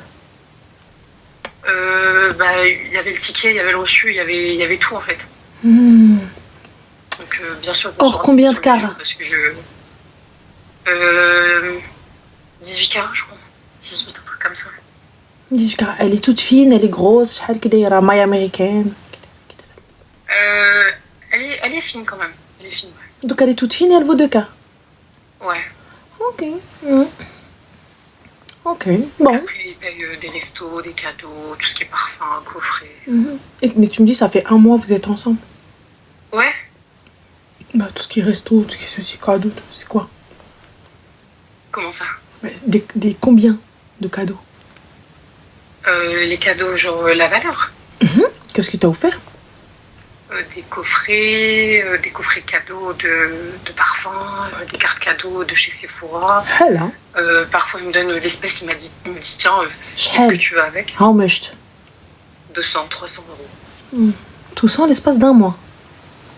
[SPEAKER 1] Il y avait le ticket, il y avait le reçu, il y avait tout en fait. Donc, bien sûr.
[SPEAKER 2] Or, combien de carats?
[SPEAKER 1] Parce que 18 carats, je crois. 18, un truc comme ça.
[SPEAKER 2] 18 carats. Elle est toute fine, elle est grosse. Maille américaine.
[SPEAKER 1] Elle est fine quand même. Elle est fine, ouais.
[SPEAKER 2] Donc elle est toute fine et elle vaut 2K.
[SPEAKER 1] Ouais.
[SPEAKER 2] Ok. Bon.
[SPEAKER 1] Après, il paye des restos, des cadeaux, tout ce qui est parfum, coffret.
[SPEAKER 2] Mais tu me dis, ça fait 1 mois que vous êtes ensemble?
[SPEAKER 1] Ouais.
[SPEAKER 2] Bah, tout ce qui est resto, tout ce qui est ceci, cadeau, c'est quoi?
[SPEAKER 1] Comment ça?
[SPEAKER 2] Bah, des combien de cadeaux?
[SPEAKER 1] Les cadeaux, genre la valeur.
[SPEAKER 2] Qu'est-ce qu'il t'a offert?
[SPEAKER 1] Des coffrets cadeaux de parfums, des cartes cadeaux de chez Sephora.
[SPEAKER 2] Voilà.
[SPEAKER 1] Parfois, il me donne l'espèce, il me dit tiens, qu'est-ce que tu veux avec?
[SPEAKER 2] How much?
[SPEAKER 1] 200, 300 euros.
[SPEAKER 2] Tout ça en l'espace d'1 mois?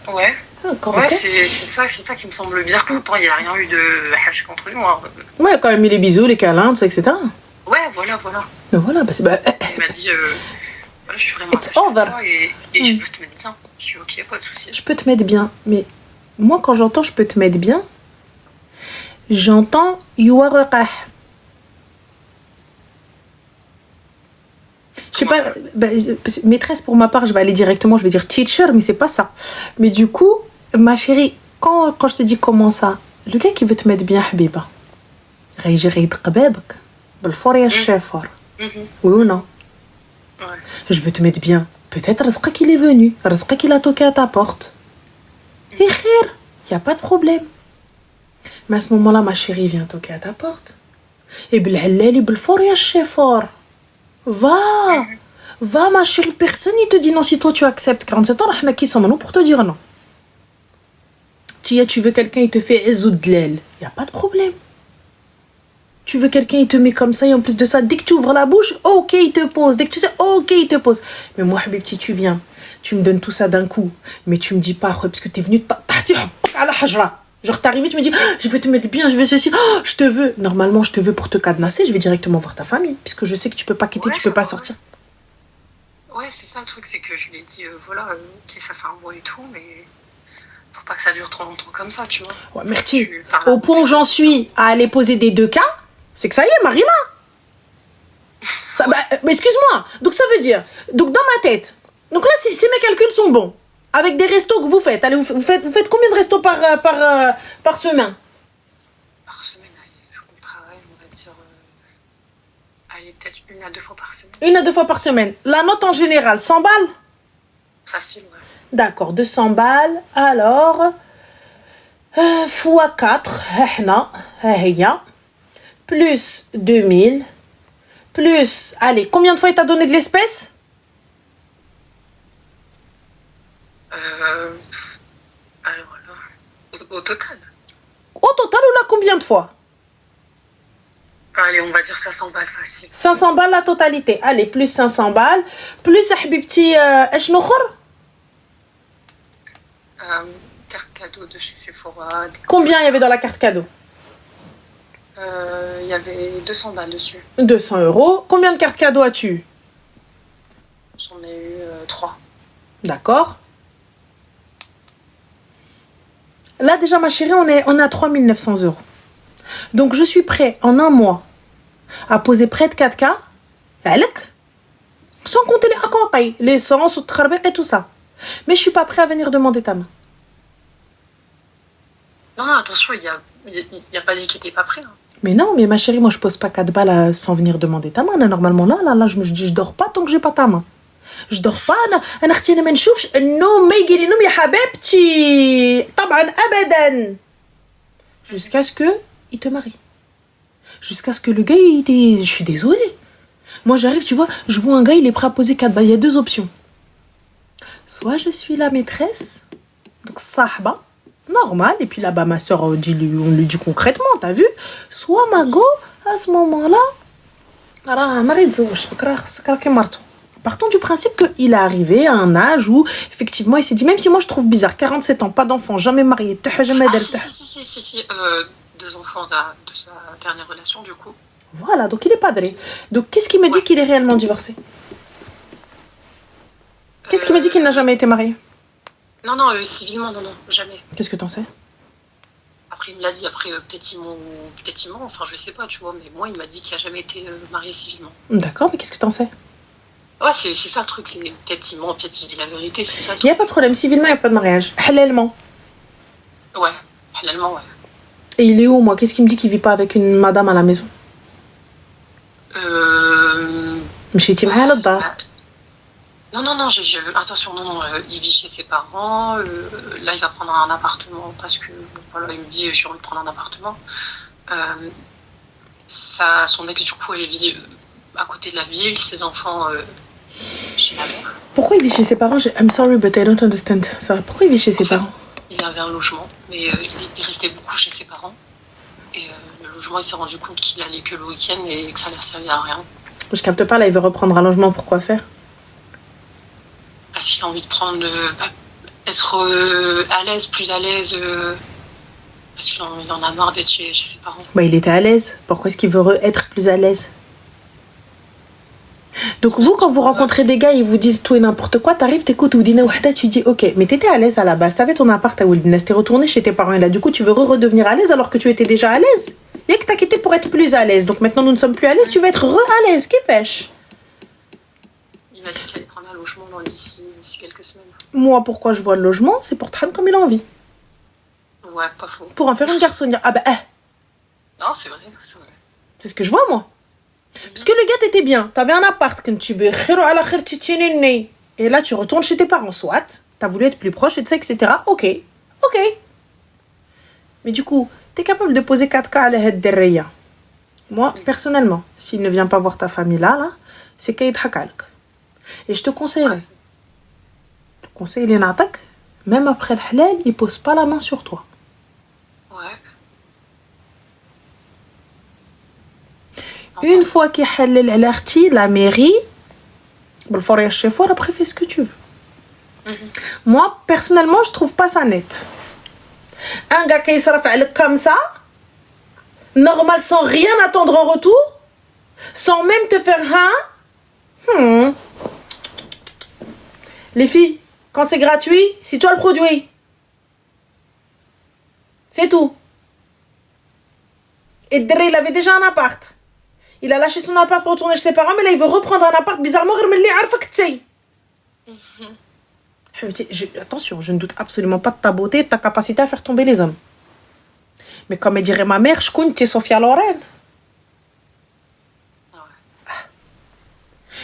[SPEAKER 1] Ouais.
[SPEAKER 2] D'accord,
[SPEAKER 1] ouais,
[SPEAKER 2] okay.
[SPEAKER 1] c'est ça qui me semble bizarre. Pourtant, il n'y a rien eu de hache contre lui, moi.
[SPEAKER 2] Ouais, quand même mis les bisous, les câlins, tout ça, etc.
[SPEAKER 1] Ouais, voilà.
[SPEAKER 2] Mais voilà, bah c'est... Bah,
[SPEAKER 1] il m'a dit, voilà, je suis vraiment
[SPEAKER 2] it's over.
[SPEAKER 1] Toi et je peux te mettre bien. Je suis OK, pas de soucis.
[SPEAKER 2] Je peux te mettre bien, mais moi, quand j'entends je peux te mettre bien, j'entends yuwaraqah. Je sais pas, maîtresse pour ma part, je vais aller directement, je vais dire teacher, mais c'est pas ça. Mais du coup, ma chérie, quand je te dis comment ça, le gars qui veut te mettre bien, Habiba, oui ou non?
[SPEAKER 1] Ouais.
[SPEAKER 2] Je veux te mettre bien. Peut-être Rizqa qu'il est venu, Rizqa qu'il a toqué à ta porte. Et khir, il n'y a pas de problème. Mais à ce moment-là, ma chérie vient toquer à ta porte. Et bilhalali bilfor ya chefor. Va ma chérie, personne ne te dit non. Si toi tu acceptes 47 ans, on a qui sommes nous pour te dire non. Tu veux quelqu'un, il te fait ezoudlel, il n'y a pas de problème. Tu veux quelqu'un, il te met comme ça, et en plus de ça, dès que tu ouvres la bouche, ok, il te pose. Dès que tu sais, ok, il te pose. Mais moi, Habibti, tu viens, tu me donnes tout ça d'un coup, mais tu me dis pas, parce que t'es venu à la hajra. Genre, t'es arrivé, tu me dis, je veux te mettre bien, je veux ceci, je te veux. Normalement, je te veux pour te cadenasser, je vais directement voir ta famille, puisque je sais que tu peux pas quitter, tu peux pas sortir.
[SPEAKER 1] Ouais, c'est ça le truc, c'est que je lui ai dit, voilà, ok, ça fait un mois et tout, mais faut pas que ça dure trop longtemps comme ça, tu vois.
[SPEAKER 2] Ouais, merci. Au point où j'en suis à aller poser des 2K, c'est que ça y est, Marima. Ça, mais excuse-moi. Donc ça veut dire, donc dans ma tête, donc là, si mes calculs sont bons, Avec des restos que vous faites. Allez, vous faites combien de restos par semaine?
[SPEAKER 3] Par semaine, allez, vu qu'on travaille, on va dire... allez, peut-être 1 à 2 fois par semaine.
[SPEAKER 2] 1 à 2 fois par semaine. La note en général, 100 balles?
[SPEAKER 3] Facile, ouais.
[SPEAKER 2] D'accord, 200 balles. Alors, fois 4, plus 2000, plus... Allez, combien de fois il t'a donné de l'espèce?
[SPEAKER 3] Alors là, au total.
[SPEAKER 2] Au total ou là, combien de fois?
[SPEAKER 3] Allez, on va dire 500 balles facile.
[SPEAKER 2] 500 balles la totalité. Allez, plus 500 balles. Plus, حبيبتي, ايش نخر?
[SPEAKER 3] Carte cadeau de chez Sephora.
[SPEAKER 2] Combien il y avait dans la carte cadeau?
[SPEAKER 3] Il y avait 200 balles dessus.
[SPEAKER 2] 200 euros. Combien de cartes cadeau as-tu?
[SPEAKER 3] J'en ai eu 3.
[SPEAKER 2] D'accord. Là, déjà, ma chérie, on est à 3900 euros. Donc, je suis prêt en un mois à poser près de 4K. Sans compter les accompagnes, l'essence, le travail et tout ça. Mais je suis pas prêt à venir demander ta main.
[SPEAKER 3] Non, attention, il y a pas dit qu'il était pas prêt. Hein.
[SPEAKER 2] Mais non, mais ma chérie, moi, je pose pas 4 balles sans venir demander ta main. Là, normalement, là, je me dis, je dors pas tant que j'ai pas ta main. Je dors pas. انا اختي انا ما نشوفش النوم ما يجي لي نوم يا حبيبتي طبعا ابدا jusqu'à ce que il te marie, jusqu'à ce que le gars je suis désolée, moi j'arrive, tu vois, je vois un gars, il est prêt à poser 4 balles. Il y a 2 options: soit je suis la maîtresse, donc sahba normal, et puis là-bas ma soeur on lui dit concrètement, t'as vu, soit ma go à ce moment-là راه ما يتزوجش بكره خصك راكي مرتو. Partons du principe qu'il est arrivé à un âge où, effectivement, il s'est dit, même si moi je trouve bizarre, 47 ans, pas d'enfant, jamais marié, jamais
[SPEAKER 3] si, 2 enfants de sa dernière relation, du coup.
[SPEAKER 2] Voilà, donc il est padré. Donc, qu'est-ce qui me dit qu'il est réellement divorcé? Qu'est-ce qui me dit qu'il n'a jamais été marié?
[SPEAKER 3] Non, civilement, non, jamais.
[SPEAKER 2] Qu'est-ce que t'en sais?
[SPEAKER 3] Après, il me l'a dit, après, peut-être il ment, enfin, je sais pas, tu vois, mais moi, il m'a dit qu'il n'a jamais été marié civilement.
[SPEAKER 2] D'accord, mais qu'est-ce que t'en sais?
[SPEAKER 3] Ouais, c'est ça le truc, c'est peut-être il ment, peut-être il dit la vérité, c'est ça.
[SPEAKER 2] Il n'y a pas de problème, civilement, il n'y a pas de mariage. Halallement.
[SPEAKER 3] Ouais, halallement, ouais.
[SPEAKER 2] Et il est où, moi? Qu'est-ce qui me dit qu'il vit pas avec une madame à la maison? مشيتي معاه للدار؟
[SPEAKER 3] Non, attention, non, il vit chez ses parents, là il va prendre un appartement parce que, voilà, il me dit j'ai envie de prendre un appartement. Son ex, du coup, elle vit à côté de la ville, ses enfants chez la mère.
[SPEAKER 2] Pourquoi il vit chez ses parents? I'm sorry, but I don't understand. Pourquoi il vit chez ses parents?
[SPEAKER 3] Il avait un logement, mais il restait beaucoup chez ses parents. Et le logement, il s'est rendu compte qu'il allait que le week-end et que ça ne servait à rien.
[SPEAKER 2] Je capte pas, là, il veut reprendre un logement, pourquoi faire?
[SPEAKER 3] Parce qu'il a envie de prendre... être à l'aise, plus à l'aise... parce qu'il en a marre d'être chez ses parents.
[SPEAKER 2] Bah, il était à l'aise. Pourquoi est-ce qu'il veut être plus à l'aise? Donc vous, quand vous rencontrez des gars, ils vous disent tout et n'importe quoi, t'arrives, t'écoutes, ou tu dis ok, mais t'étais à l'aise à la base, t'avais ton appart à Wilderness, t'es retourné chez tes parents et là du coup tu veux redevenir à l'aise alors que tu étais déjà à l'aise. Il y a que t'as quitté pour être plus à l'aise, donc maintenant nous ne sommes plus à l'aise, tu vas être à l'aise, qu'est-ce que fais?
[SPEAKER 3] Il m'a dit qu'il allait prendre un logement d'ici quelques semaines.
[SPEAKER 2] Moi, pourquoi je vois le logement? C'est pour Tran comme il a envie.
[SPEAKER 3] Ouais, pas faux.
[SPEAKER 2] Pour en faire une garçonnière. Ah bah
[SPEAKER 3] non, c'est vrai.
[SPEAKER 2] C'est ce que je vois moi. Parce que le gars t'étais bien, t'avais un appart, et là tu retournes chez tes parents, soit t'as voulu être plus proche et tout ça, etc. Ok. Mais du coup, t'es capable de poser 4K à la head derrière. Moi, personnellement, s'il ne vient pas voir ta famille là, c'est qu'il y a. Et je te conseillerais, les natak, même après le halal, il pose pas la main sur toi. Une fois qu'il halal alerti, la mairie, après fais ce que tu veux. Moi, personnellement, je trouve pas ça net. Un gars qui s'arrête comme ça, normal, sans rien attendre en retour, sans même te faire un. Les filles, quand c'est gratuit, c'est toi le produit. C'est tout. Et Dre, il avait déjà un appart. Il a lâché son appart pour retourner chez ses parents, mais là il veut reprendre un appart bizarrement. Attention, je ne doute absolument pas de ta beauté et de ta capacité à faire tomber les hommes. Mais comme dirait ma mère, je connais Sophia Loren.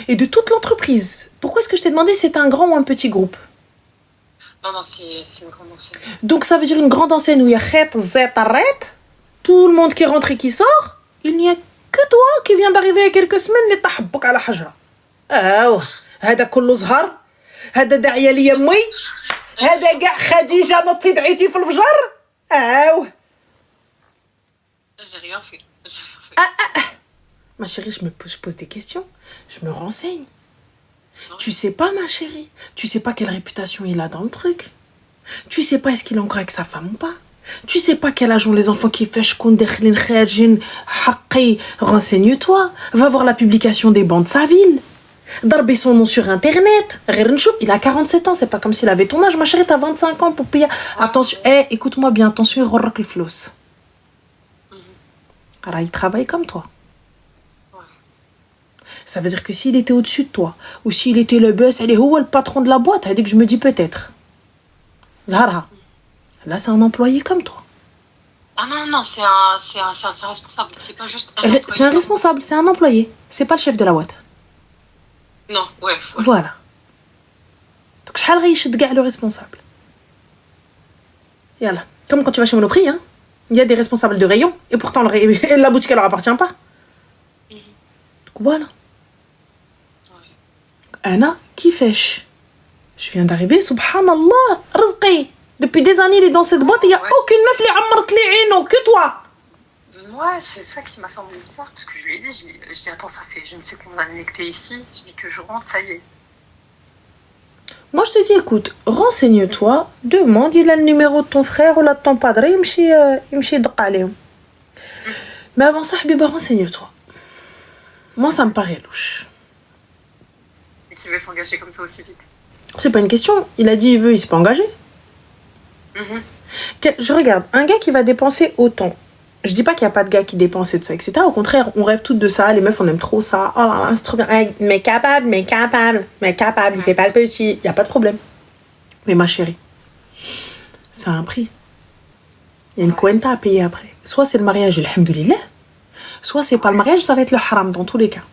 [SPEAKER 2] Et de toute l'entreprise. Pourquoi est-ce que je t'ai demandé si c'était un grand ou un petit groupe?
[SPEAKER 1] Non, c'est une grande enseigne.
[SPEAKER 2] Donc ça veut dire une grande enseigne où il y a khet, zet, arrête, tout le monde qui rentre et qui sort. Il n'y a que toi qui viens d'arriver il y a quelques semaines اللي تحبك على حجرة. هذا كله زهر. هذا داعية لي يمي. هذا كاع خديجة نطي دعيتي في الفجر.
[SPEAKER 1] J'ai rien fait.
[SPEAKER 2] Ma chérie, je pose des questions. Je me renseigne. Tu sais pas, ma chérie. Tu sais pas quelle réputation il a dans le truc. Tu sais pas est-ce qu'il est encore avec sa femme ou pas. Tu sais pas quel âge ont les enfants qui fêchent qu'on dekhlin khadjin haqqi. Renseigne-toi. Va voir la publication des bancs de sa ville. Darber son nom sur internet. Il a 47 ans, c'est pas comme s'il avait ton âge. Ma chérie, t'as 25 ans pour payer. Attention, écoute-moi bien, attention, il rorrak le floss. Alors, il travaille comme toi. Ça veut dire que s'il était au-dessus de toi, ou s'il était le boss, elle est où le patron de la boîte, elle dit que je me dis peut-être. Zahra, là c'est un employé comme toi.
[SPEAKER 1] Ah non, c'est un responsable. C'est pas juste un employé.
[SPEAKER 2] C'est un responsable, c'est un employé. C'est pas le chef de la boîte.
[SPEAKER 1] Non, ouais.
[SPEAKER 2] Voilà. Donc, je vais le responsable. Yalla. Comme quand tu vas chez Monoprix, hein. Il y a des responsables de rayon, et pourtant la boutique elle leur appartient pas. Donc voilà. Anna, qui fêche? Je viens d'arriver, subhanallah, rizqi. Depuis des années, il est dans cette boîte, il n'y a aucune meuf qui a ammarت les عينو, que toi.
[SPEAKER 1] Ouais, c'est ça qui m'a semblé bizarre, parce que je lui ai dit, je dis, attends, ça fait je ne sais combien d'années que t'es ici, celui que je rentre, ça y est.
[SPEAKER 2] Moi, je te dis, écoute, renseigne-toi, demande, il a le numéro de ton frère ou là de ton padre, il me يدق عليهم. Mais avant ça, Habiba, renseigne-toi. Moi, ça me paraît louche.
[SPEAKER 1] Et qui veut s'engager comme ça aussi vite?
[SPEAKER 2] C'est pas une question. Il a dit il veut, il s'est pas engagé. Je regarde, un gars qui va dépenser autant. Je dis pas qu'il y a pas de gars qui dépensent et tout ça, etc. Au contraire, on rêve toutes de ça. Les meufs, on aime trop ça. Oh là là, c'est trop bien. Mais capable, il fait pas le petit. Y a pas de problème. Mais ma chérie, c'est un prix. Il y a une cuenta à payer après. Soit c'est le mariage, alhamdoulilah. Soit c'est pas le mariage, ça va être le haram dans tous les cas.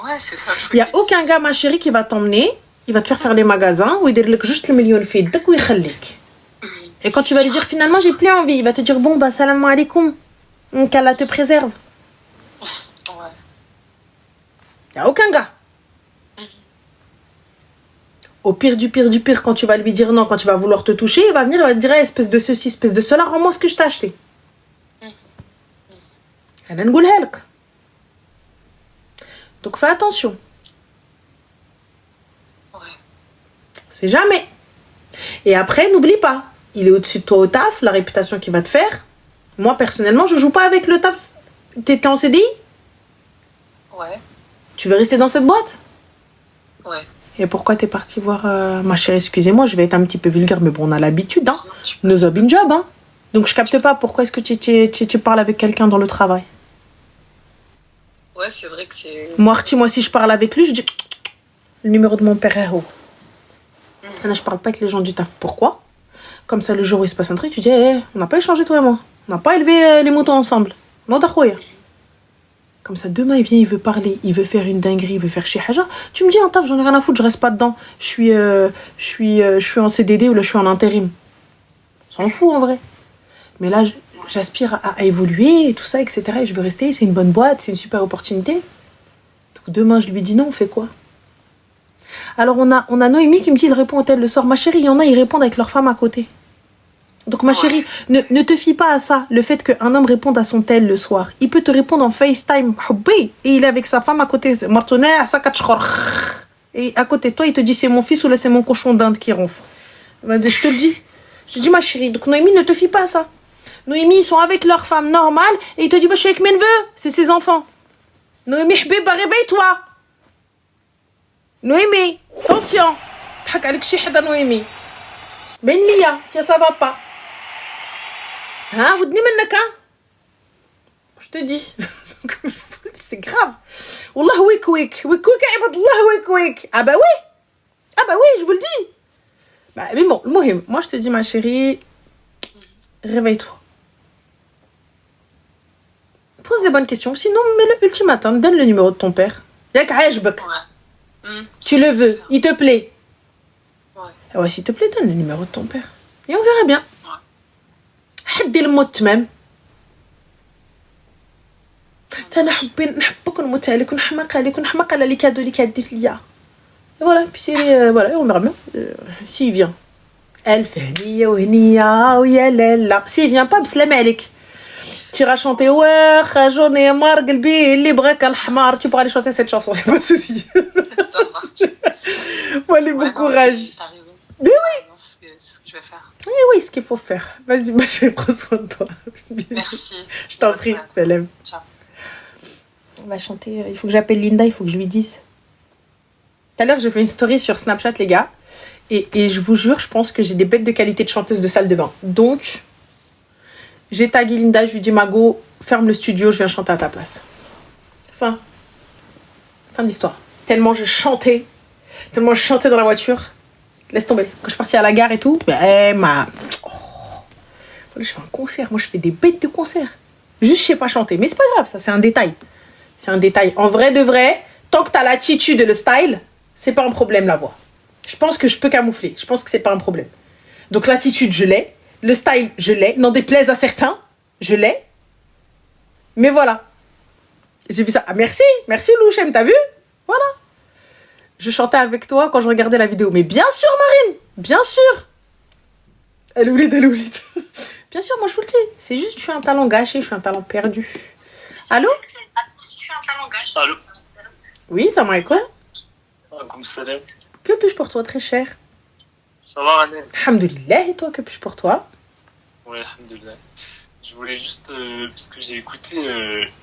[SPEAKER 1] Ouais, c'est ça.
[SPEAKER 2] Il y a aucun gars, ma chérie, qui va t'emmener. Il va te faire les magasins ou il va te dire juste le million de filles. Dès qu'il khalik. Et quand tu vas lui dire finalement j'ai plus envie, il va te dire bon bah salam alaikum. Qu'Allah te préserve.
[SPEAKER 1] Ouais.
[SPEAKER 2] Il y a aucun gars. Au pire du pire, quand tu vas lui dire non, quand tu vas vouloir te toucher, il va venir, il va te dire espèce de ceci, espèce de cela, rends-moi ce que je t'ai acheté. Donc fais attention. C'est jamais. Et après, n'oublie pas, il est au-dessus de toi au taf, la réputation qu'il va te faire. Moi, personnellement, je joue pas avec le taf. T'étais en CDI?
[SPEAKER 1] Ouais.
[SPEAKER 2] Tu veux rester dans cette boîte?
[SPEAKER 1] Ouais.
[SPEAKER 2] Et pourquoi t'es partie voir ma chérie, excusez-moi, je vais être un petit peu vulgaire, mais bon, on a l'habitude, hein. Nos hobbies job, hein. Donc je capte pas pourquoi est-ce que tu parles avec quelqu'un dans le travail.
[SPEAKER 1] Ouais, c'est vrai que c'est...
[SPEAKER 2] Moi, si je parle avec lui, je dis le numéro de mon père est haut. Là, je parle pas avec les gens du taf. Pourquoi? Comme ça, le jour où il se passe un truc, tu dis on n'a pas échangé, toi et moi. On n'a pas élevé les moutons ensemble. Non, d'accord. Comme ça, demain, il vient, il veut parler, il veut faire une dinguerie, il veut faire chihaja. Tu me dis en taf, j'en ai rien à foutre, je reste pas dedans. Je suis en CDD ou là, je suis en intérim. On s'en fout, en vrai. Mais là, j'aspire à évoluer, et tout ça, etc. Et je veux rester, c'est une bonne boîte, c'est une super opportunité. Donc demain, je lui dis non, on fait quoi? Alors, on a Noémie qui me dit, il répond au tel le soir. Ma chérie, il y en a, ils répondent avec leur femme à côté. Donc, ma chérie, ne te fie pas à ça. Le fait qu'un homme réponde à son tel le soir. Il peut te répondre en FaceTime. Et il est avec sa femme à côté. Et à côté de toi, il te dit, c'est mon fils ou là, c'est mon cochon d'Inde qui ronfle. Je te le dis. Je te dis, ma chérie. Donc, Noémie, ne te fie pas à ça. Noémie, ils sont avec leur femme normale. Et il te dit, bah, je suis avec mes neveux. C'est ses enfants. Noémie, Hbiba, réveille-toi. Noémie, attention. تحك عليك شي حدا نويمي بين ليا تيا ça va pas. ها ودني منك ها. Je te dis. C'est grave. والله ويك عباد الله ويك. Ah bah oui, je vous le dis. Bah, mais bon, moi je te dis, ma chérie, réveille-toi. Pose des bonnes questions. Sinon, mets-le ultimatum. Donne le numéro de ton père. Yak aïjbek. Tu le veux. Il te plaît. Ouais, s'il te plaît, donne le numéro de ton père. Et on verra bien. حدي الموت même. نحبك ونموت عليك ونحماق عليك ونحماق على لي كادو اللي كدير ليا. Voilà, puis voilà, on verra bien. S'il vient. ألف هنية وهنية ويا لالا. S'il vient pas, بسلامة عليك. Tu iras chanter واخا جوني مار قلبي اللي بغاك الحمار. Tu pourras aller chanter cette chanson, pas de souci. Allez, bon courage.
[SPEAKER 1] T'as raison.
[SPEAKER 2] Mais oui.
[SPEAKER 1] C'est ce que je vais faire.
[SPEAKER 2] Oui, ce qu'il faut faire. Vas-y, ma chérie, prends soin de toi.
[SPEAKER 1] Merci.
[SPEAKER 2] Je t'en prie, Salem.
[SPEAKER 1] Ciao.
[SPEAKER 2] On va chanter. Il faut que j'appelle Linda, il faut que je lui dise. Tout à l'heure, j'ai fait une story sur Snapchat, les gars. Et je vous jure, je pense que j'ai des bêtes de qualité de chanteuse de salle de bain. Donc, j'ai tagué Linda, je lui dis, Mago, ferme le studio, je viens chanter à ta place. Fin de l'histoire. Tellement je chantais dans la voiture. Laisse tomber. Quand je suis partie à la gare et tout, je fais un concert. Moi, je fais des bêtes de concert. Juste, je sais pas chanter. Mais c'est pas grave, ça, c'est un détail. C'est un détail. En vrai de vrai, tant que t'as l'attitude et le style, c'est pas un problème, la voix. Je pense que je peux camoufler. Je pense que c'est pas un problème. Donc, l'attitude, je l'ai. Le style, je l'ai. N'en déplaise à certains, je l'ai. Mais voilà. J'ai vu ça. Ah, merci Louchem, t'as vu? Voilà. Je chantais avec toi quand je regardais la vidéo. Mais bien sûr, Marine, bien sûr. Elle oublie. Bien sûr, moi je vous le dis. C'est juste, je suis un talent gâché, je suis un talent perdu. Allô?
[SPEAKER 4] Allô?
[SPEAKER 2] Oui, ça m'a quoi?
[SPEAKER 4] Salam.
[SPEAKER 2] Que puis-je pour toi, très cher?
[SPEAKER 4] Ça va, Anne?
[SPEAKER 2] Alhamdoulilah, et toi, que puis-je pour toi?
[SPEAKER 4] Ouais, alhamdoulilah. Je voulais juste, parce que j'ai écouté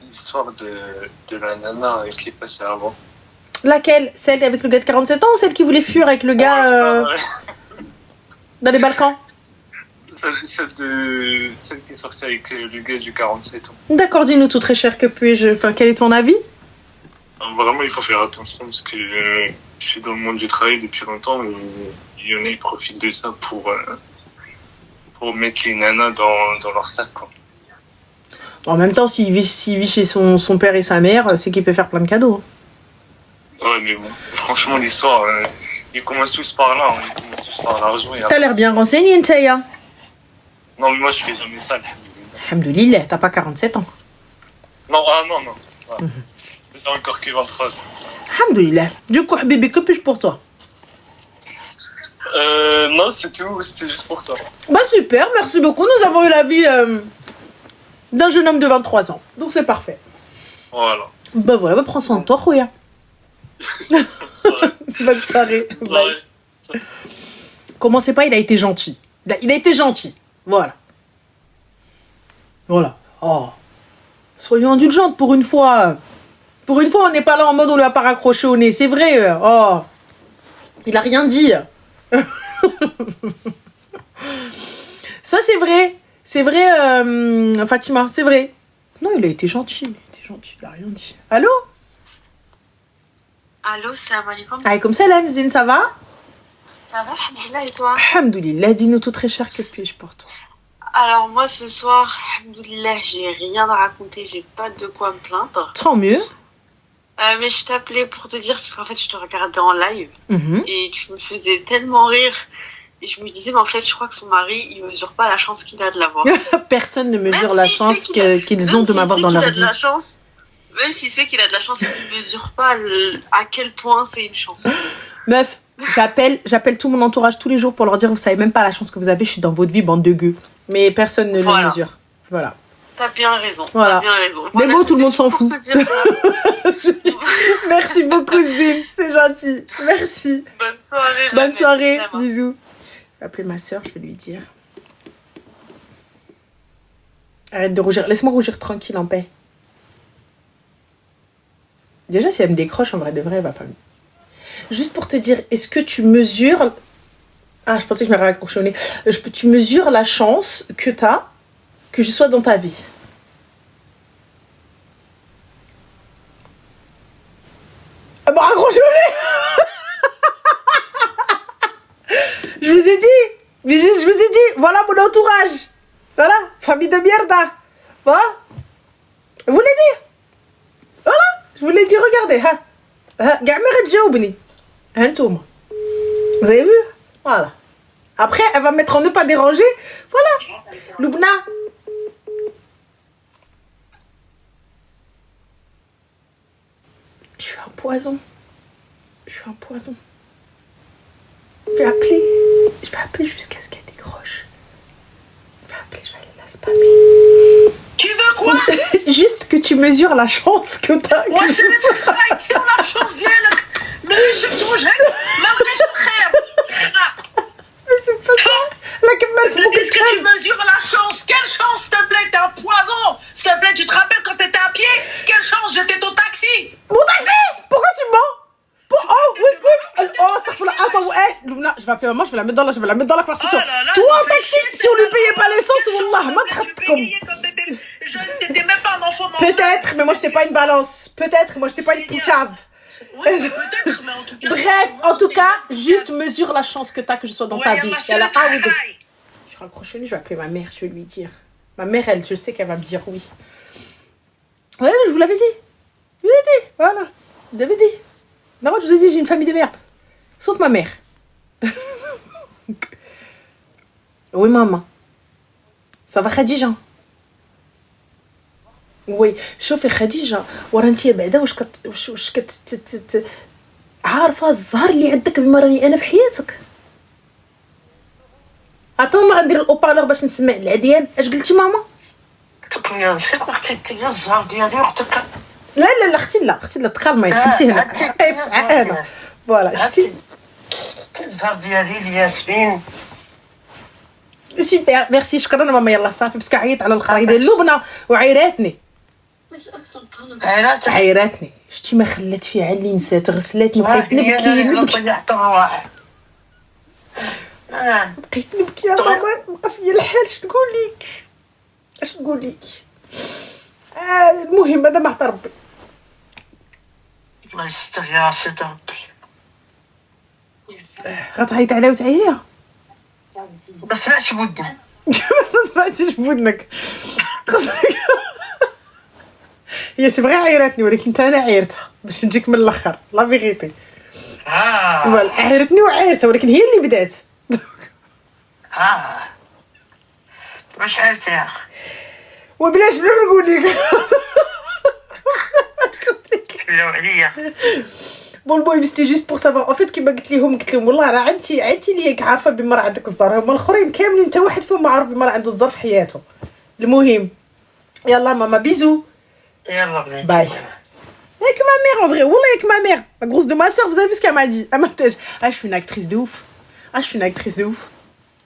[SPEAKER 4] l'histoire de la nana qui est passée avant.
[SPEAKER 2] Laquelle? Celle avec le gars de 47 ans ou celle qui voulait fuir avec le gars dans les Balkans?
[SPEAKER 4] Celle qui est sortie avec le gars du 47 ans.
[SPEAKER 2] D'accord, dis-nous tout, très cher, que puis-je... Enfin, quel est ton avis?
[SPEAKER 4] Vraiment, il faut faire attention parce que je suis dans le monde du travail depuis longtemps et il y en a, ils profitent de ça pour mettre les nanas dans leur sac, quoi.
[SPEAKER 2] En même temps, s'il vit chez son père et sa mère, c'est qu'il peut faire plein de cadeaux.
[SPEAKER 4] Ouais, mais bon, franchement, l'histoire, ils commencent tous par là, hein. Ils commencent tous par l'argent.
[SPEAKER 2] T'as l'air bien renseigné, Ntaya.
[SPEAKER 4] Non, mais moi, je fais jamais ça.
[SPEAKER 2] Alhamdoulilah, t'as pas 47 ans.
[SPEAKER 4] Non. Ouais. C'est encore que 23 ans.
[SPEAKER 2] Alhamdoulilah. Du coup, Habibi, que puis-je pour toi?
[SPEAKER 4] Non, c'est tout, c'était juste pour ça.
[SPEAKER 2] Bah super, merci beaucoup. Nous avons eu la vie d'un jeune homme de 23 ans. Donc c'est parfait.
[SPEAKER 4] Voilà.
[SPEAKER 2] Bah voilà, prends soin de toi, Khouya.
[SPEAKER 4] Ouais.
[SPEAKER 2] Bonne soirée. Bye.
[SPEAKER 4] Ouais.
[SPEAKER 2] Commencez pas, il a été gentil. Il a été gentil. Voilà. Oh. Soyons indulgentes pour une fois. Pour une fois, on n'est pas là en mode on lui a pas raccroché au nez. C'est vrai. Oh. Il a rien dit. Ça, c'est vrai. C'est vrai, Fatima. C'est vrai. Non, il a été gentil. Il a rien dit. Allô?
[SPEAKER 3] Allô, salam alaikum.
[SPEAKER 2] Alaykoum salam, Zine, ça va?
[SPEAKER 3] Ça va, alhamdoulilah, et toi?
[SPEAKER 2] Alhamdoulilah, dis-nous tout, très cher, que puis-je pour toi?
[SPEAKER 3] Alors moi ce soir, alhamdoulilah, j'ai rien à raconter, j'ai pas de quoi me plaindre.
[SPEAKER 2] Tant mieux.
[SPEAKER 3] Mais je t'appelais pour te dire, parce qu'en fait je te regardais en live et tu me faisais tellement rire. Et je me disais, mais en fait je crois que son mari, il mesure pas la chance qu'il a de l'avoir.
[SPEAKER 2] Personne ne mesure la chance qu'ils ont de m'avoir dans leur vie.
[SPEAKER 3] Même s'il sait qu'il a de la chance, il ne mesure pas à quel point c'est une chance.
[SPEAKER 2] Meuf, j'appelle tout mon entourage tous les jours pour leur dire, vous savez même pas la chance que vous avez, je suis dans votre vie, bande de gueux. Mais personne ne le mesure. Voilà.
[SPEAKER 3] T'as bien raison.
[SPEAKER 2] Voilà.
[SPEAKER 3] T'as bien raison.
[SPEAKER 2] Des mots, tout le monde s'en fout. Merci beaucoup, Zine. C'est gentil. Merci.
[SPEAKER 3] Bonne soirée.
[SPEAKER 2] Bonne soirée. Bisous. Je vais appeler ma soeur, je vais lui dire. Arrête de rougir. Laisse-moi rougir tranquille, en paix. Déjà, si elle me décroche, en vrai de vrai, elle va pas mieux. Juste pour te dire, est-ce que tu mesures... Ah, je pensais que je m'avais raccroché au nez. Tu mesures la chance que tu as que je sois dans ta vie. Elle m'a raccroché au nez. Je vous ai dit, Mais je vous ai dit, voilà mon entourage. Voilà, famille de mierda. Voilà. Je vous l'ai dit. Voilà, je vous l'ai dit, regardez. Vous avez vu? Voilà. Après, elle va mettre en ne pas déranger. Voilà. Loubna. Je suis un poison. Je suis un poison. Je vais appeler jusqu'à ce qu'elle décroche. Je vais aller la spammer.
[SPEAKER 1] Tu veux quoi?
[SPEAKER 2] Juste que tu mesures la chance que t'as.
[SPEAKER 1] Moi, je vais la chance ديالك. ملي شفت وجهك ما بغيتش نخير.
[SPEAKER 2] Mais c'est pas ça. La caméra, c'est
[SPEAKER 1] Est-ce que tu mesures la chance? Quelle chance, s'il te plaît? T'es un poison. S'il te plaît, tu te rappelles quand t'étais à pied? Quelle chance? J'étais ton taxi.
[SPEAKER 2] Mon taxi? Pourquoi tu mens? Oh, oui. Oh, attends, hey, Loubna, je vais appeler maman, je vais la mettre dans la conversation. Toi, en taxi, si on lui payait pas l'essence, wallah, ma comme.
[SPEAKER 1] T'étais même pas un enfant normal.
[SPEAKER 2] Peut-être, mais moi, j'étais pas une balance. Peut-être, moi, j'étais pas une poucave.
[SPEAKER 1] Oui, peut-être, mais en tout cas.
[SPEAKER 2] Bref, en tout cas, juste mesure la chance que t'as que je sois dans ta vie. Elle a ah oui. Je raccroche lui, je vais appeler ma mère, je vais lui dire. Ma mère, elle, je sais qu'elle va me dire oui. Ouais, je vous l'avais dit. Je vous l'ai dit, voilà. Je vous l'avais dit. Non, je vous ai dit, j'ai une famille de merde. Sauf ma mère. Oui, maman. Ça va, Khadija? وي شوفي خديجه ورا انت بعدا واش عارفه الزهر اللي عندك بما راني انا في حياتك. عطاو ما غندير الاوبالور باش نسمع العديان. اش قلتي ماما؟
[SPEAKER 1] قلت لي نسيت اختي الزهر ديالي اختك.
[SPEAKER 2] لا اختي لا تكالمي تمشي هنا انا فوالا شتي
[SPEAKER 1] الزهر ديالي الياسمين.
[SPEAKER 2] سيبر ميرسي شكرا ماما. يلا صافي باسكو عيط على القرايه ديال لبنى وعيراتني. عيراتني شتي ما خلات فيها اللي نسات غسلاتني بقيت نبكي بقيت نبكي يا ماما. بقى فيا الحال. اش نقول لك المهم هذا ما عطى ربي.
[SPEAKER 1] الله يستر يا سيدي ربي.
[SPEAKER 2] غتعيط عليها وتعيريها.
[SPEAKER 1] ما سمعتش بودني.
[SPEAKER 2] ما سمعتيش بودنك. هي سي فغي عيرتني ولكن انا عيرتها باش نجيك من الاخر لا فيغيتي. فوالا عيرتني وعيرتها ولكن هي اللي بدات.
[SPEAKER 1] واش عيرتي يا اخي؟
[SPEAKER 2] وبلاش بلا نقول لك.
[SPEAKER 1] لا عليا.
[SPEAKER 2] بون بوي بستي جوست بور سافور ان فيت كيما قلت لهم والله راه عندي ليك عارفه بما راه عندك الزر. هما الاخرين كاملين انت واحد فيهم ما عارف بما راه عنده الزر في حياته. المهم يلا ماما بيزو.
[SPEAKER 1] يلا بنيتي
[SPEAKER 2] باي. Avec ma mère en vrai, wallah avec ma mère, la grosse de ma soeur, vous avez vu ce qu'elle m'a dit? Elle m'a dit, je suis une actrice de ouf.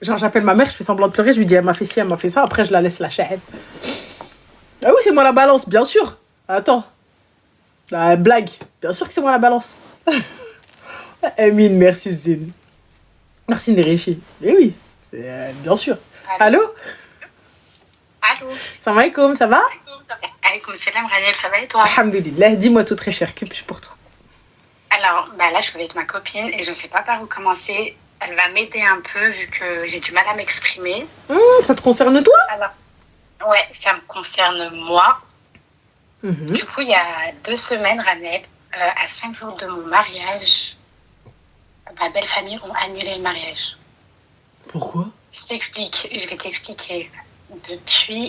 [SPEAKER 2] Genre j'appelle ma mère, je fais semblant de pleurer, je lui dis elle m'a fait ci, elle m'a fait ça, après je la laisse lâcher elle. Ah oui, c'est moi la balance, bien sûr. Attends. La blague, bien sûr que c'est moi la balance. Amine, merci Zine. Merci Nerechi. Eh oui, c'est bien sûr. Allô?
[SPEAKER 3] Allô?
[SPEAKER 2] Salam alaikum, ça va?
[SPEAKER 3] Alaykoum salam, Raniel, ça va et toi?
[SPEAKER 2] Alhamdulillah, dis-moi tout très cher, que puis-je pour toi?
[SPEAKER 3] Alors, là, je suis avec ma copine et je ne sais pas par où commencer. Elle va m'aider un peu vu que j'ai du mal à m'exprimer.
[SPEAKER 2] Ça te concerne toi?
[SPEAKER 3] Alors, ouais, ça me concerne moi. Du coup, il y a 2 semaines, Raniel, à 5 jours de mon mariage, ma belle famille ont annulé le mariage.
[SPEAKER 2] Pourquoi?
[SPEAKER 3] Je vais t'expliquer. Depuis,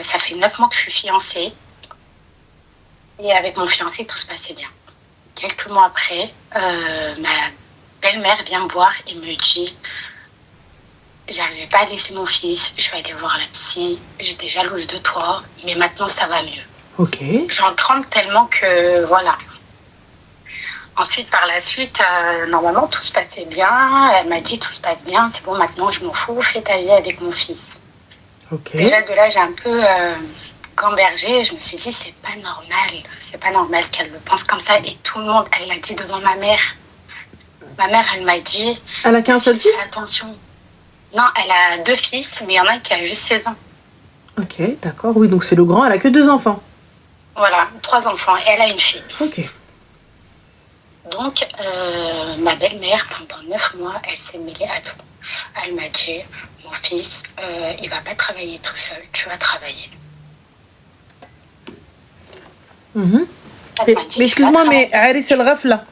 [SPEAKER 3] ça fait 9 mois que je suis fiancée. Et avec mon fiancé, tout se passait bien. Quelques mois après, ma belle-mère vient me voir et me dit j'arrivais pas à laisser mon fils, je suis allée voir la psy, j'étais jalouse de toi, mais maintenant ça va mieux.
[SPEAKER 2] Ok.
[SPEAKER 3] J'en tremble tellement que voilà. Ensuite, par la suite, normalement tout se passait bien. Elle m'a dit tout se passe bien, c'est bon, maintenant je m'en fous, fais ta vie avec mon fils.
[SPEAKER 2] Ok.
[SPEAKER 3] Déjà de là, j'ai un peu gambergé. Je me suis dit c'est pas normal qu'elle le pense comme ça. Et tout le monde, elle l'a dit devant ma mère. Ma mère, elle m'a dit.
[SPEAKER 2] Elle a qu'un seul fils?
[SPEAKER 3] Attention. Non, elle a 2 fils, mais il y en a un qui a juste 16 ans.
[SPEAKER 2] Ok, d'accord. Oui, donc c'est le grand. Elle a que 2 enfants.
[SPEAKER 3] Voilà, 3 enfants. Et elle a une fille.
[SPEAKER 2] Ok.
[SPEAKER 3] Donc, ma belle-mère, pendant 9 mois, elle s'est mêlée à tout. Elle m'a dit, mon fils, il va pas travailler tout seul, tu vas travailler.
[SPEAKER 2] Mais excuse-moi, mais Aris El Ghafla,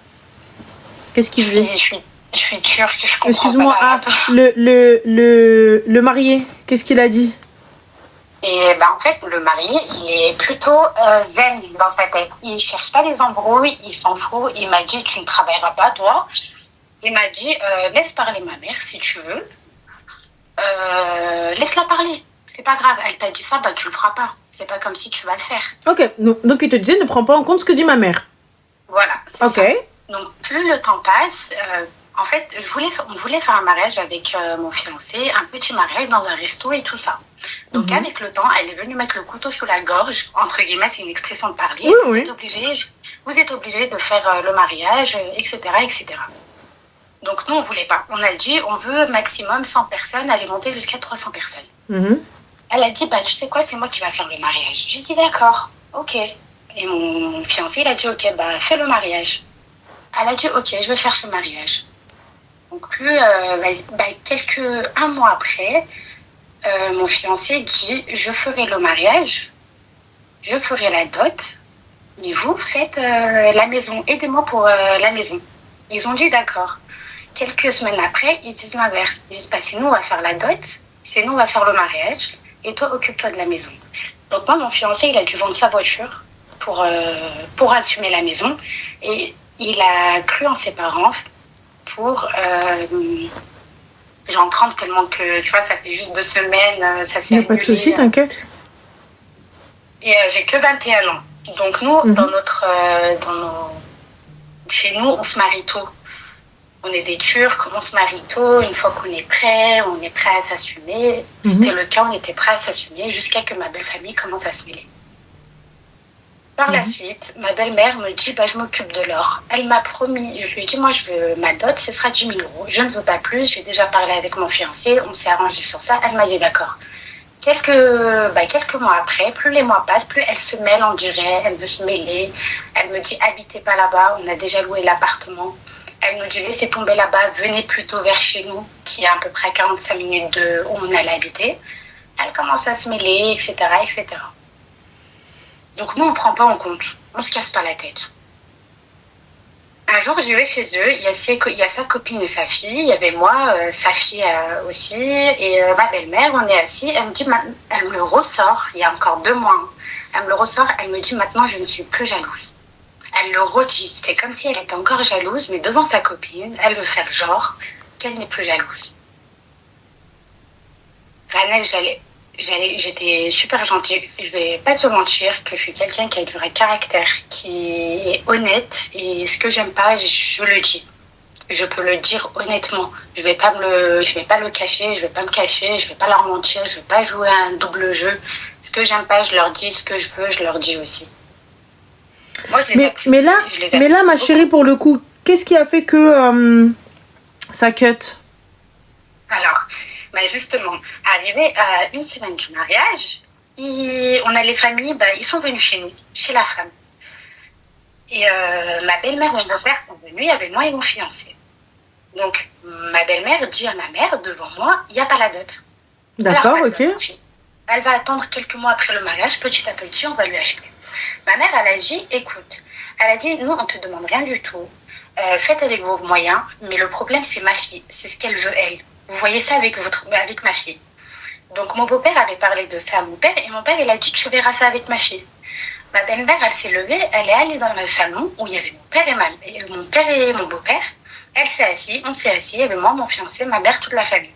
[SPEAKER 2] qu'est-ce qu'il faisait?
[SPEAKER 3] Je suis turque, je comprends.
[SPEAKER 2] Excuse-moi, le marié, qu'est-ce qu'il a dit?
[SPEAKER 3] Et en fait, le marié, il est plutôt zen dans sa tête. Il cherche pas les embrouilles, il s'en fout. Il m'a dit, tu ne travailleras pas, toi. Il m'a dit, laisse parler ma mère si tu veux. Laisse-la parler. C'est pas grave. Elle t'a dit ça, tu le feras pas. C'est pas comme si tu vas le faire.
[SPEAKER 2] Ok, donc il te disait, ne prends pas en compte ce que dit ma mère.
[SPEAKER 3] Voilà.
[SPEAKER 2] Ok.
[SPEAKER 3] Ça. Donc plus le temps passe, en fait, on voulait faire un mariage avec mon fiancé, un petit mariage dans un resto et tout ça. Donc avec le temps, elle est venue mettre le couteau sous la gorge, entre guillemets, c'est une expression de parler.
[SPEAKER 2] Oui,
[SPEAKER 3] vous êtes obligé de faire le mariage, etc., etc. Donc nous, on voulait pas. On a dit, on veut maximum 100 personnes, aller monter jusqu'à 300 personnes. Elle a dit, tu sais quoi, c'est moi qui va faire le mariage. J'ai dit, d'accord, ok. Et mon fiancé, il a dit, ok, fais le mariage. Elle a dit, ok, je vais faire ce mariage. Donc un mois après, mon fiancé dit, je ferai le mariage, je ferai la dot, mais vous faites la maison, aidez-moi pour la maison. Ils ont dit d'accord. Quelques semaines après, ils disent l'inverse. Ils disent, c'est nous, on va faire la dot, c'est nous, on va faire le mariage, et toi, occupe-toi de la maison. Donc moi, mon fiancé, il a dû vendre sa voiture pour assumer la maison, et il a cru en ses parents pour... j'en tremble tellement que, tu vois, ça fait juste 2 semaines, ça s'est annulé.
[SPEAKER 2] Il n'y a pas de souci, t'inquiète.
[SPEAKER 3] Et j'ai que 21 ans. Donc nous, chez nous, on se marie tôt. On est des Turcs, on se marie tôt. Une fois qu'on est prêt à s'assumer. C'était le cas, on était prêt à s'assumer jusqu'à que ma belle famille commence à se mêler. Par la suite, ma belle-mère me dit, je m'occupe de l'or. Elle m'a promis, je lui ai dit, moi je veux ma dot, ce sera 10 000 euros. Je ne veux pas plus, j'ai déjà parlé avec mon fiancé, on s'est arrangé sur ça. Elle m'a dit d'accord. Quelques mois après, plus les mois passent, plus elle se mêle, on dirait, elle veut se mêler. Elle me dit, habitez pas là-bas, on a déjà loué l'appartement. Elle nous dit, laissez tomber là-bas, venez plutôt vers chez nous, qui est à peu près à 45 minutes de où on allait habiter. Elle commence à se mêler, etc., etc. Donc nous, on ne prend pas en compte, on ne se casse pas la tête. Un jour, je vais chez eux, il y a sa copine et sa fille, il y avait moi, sa fille aussi, et ma belle-mère, on est assis, elle me le ressort, il y a encore 2 mois, elle me le ressort, elle me dit, maintenant, je ne suis plus jalouse. Elle le redit, c'est comme si elle était encore jalouse, mais devant sa copine, elle veut faire genre qu'elle n'est plus jalouse. Ranel, j'étais super gentille. Je vais pas te mentir que je suis quelqu'un qui a du vrai caractère, qui est honnête, et ce que j'aime pas, je le dis. Je peux le dire honnêtement. Je vais pas le cacher, je vais pas me cacher, je vais pas leur mentir, je vais pas jouer à un double jeu. Ce que j'aime pas, je leur dis. Ce que je veux, je leur dis aussi. Moi, je les apprécie.
[SPEAKER 2] Mais là, ma chérie, pour le coup, qu'est-ce qui a fait que ça cut?
[SPEAKER 3] Alors, justement, arrivé à 1 semaine du mariage, on a les familles, ils sont venus chez nous, chez la femme. Et ma belle-mère et mon beau-père sont venus, il y avait moi et mon fiancé. Donc, ma belle-mère dit à ma mère, devant moi, il n'y a pas la dot.
[SPEAKER 2] D'accord, ok.
[SPEAKER 3] Elle va attendre quelques mois après le mariage, petit à petit, on va lui acheter. Ma mère, elle a dit, écoute, elle a dit, nous, on ne te demande rien du tout. Faites avec vos moyens, mais le problème, c'est ma fille. C'est ce qu'elle veut, elle. Vous voyez ça avec ma fille. Donc, mon beau-père avait parlé de ça à mon père, et mon père, il a dit, tu verras ça avec ma fille. Ma belle-mère, elle s'est levée, elle est allée dans le salon où il y avait mon père et mon beau-père. Elle s'est assise, on s'est assis, il y avait moi, mon fiancé, ma mère, toute la famille.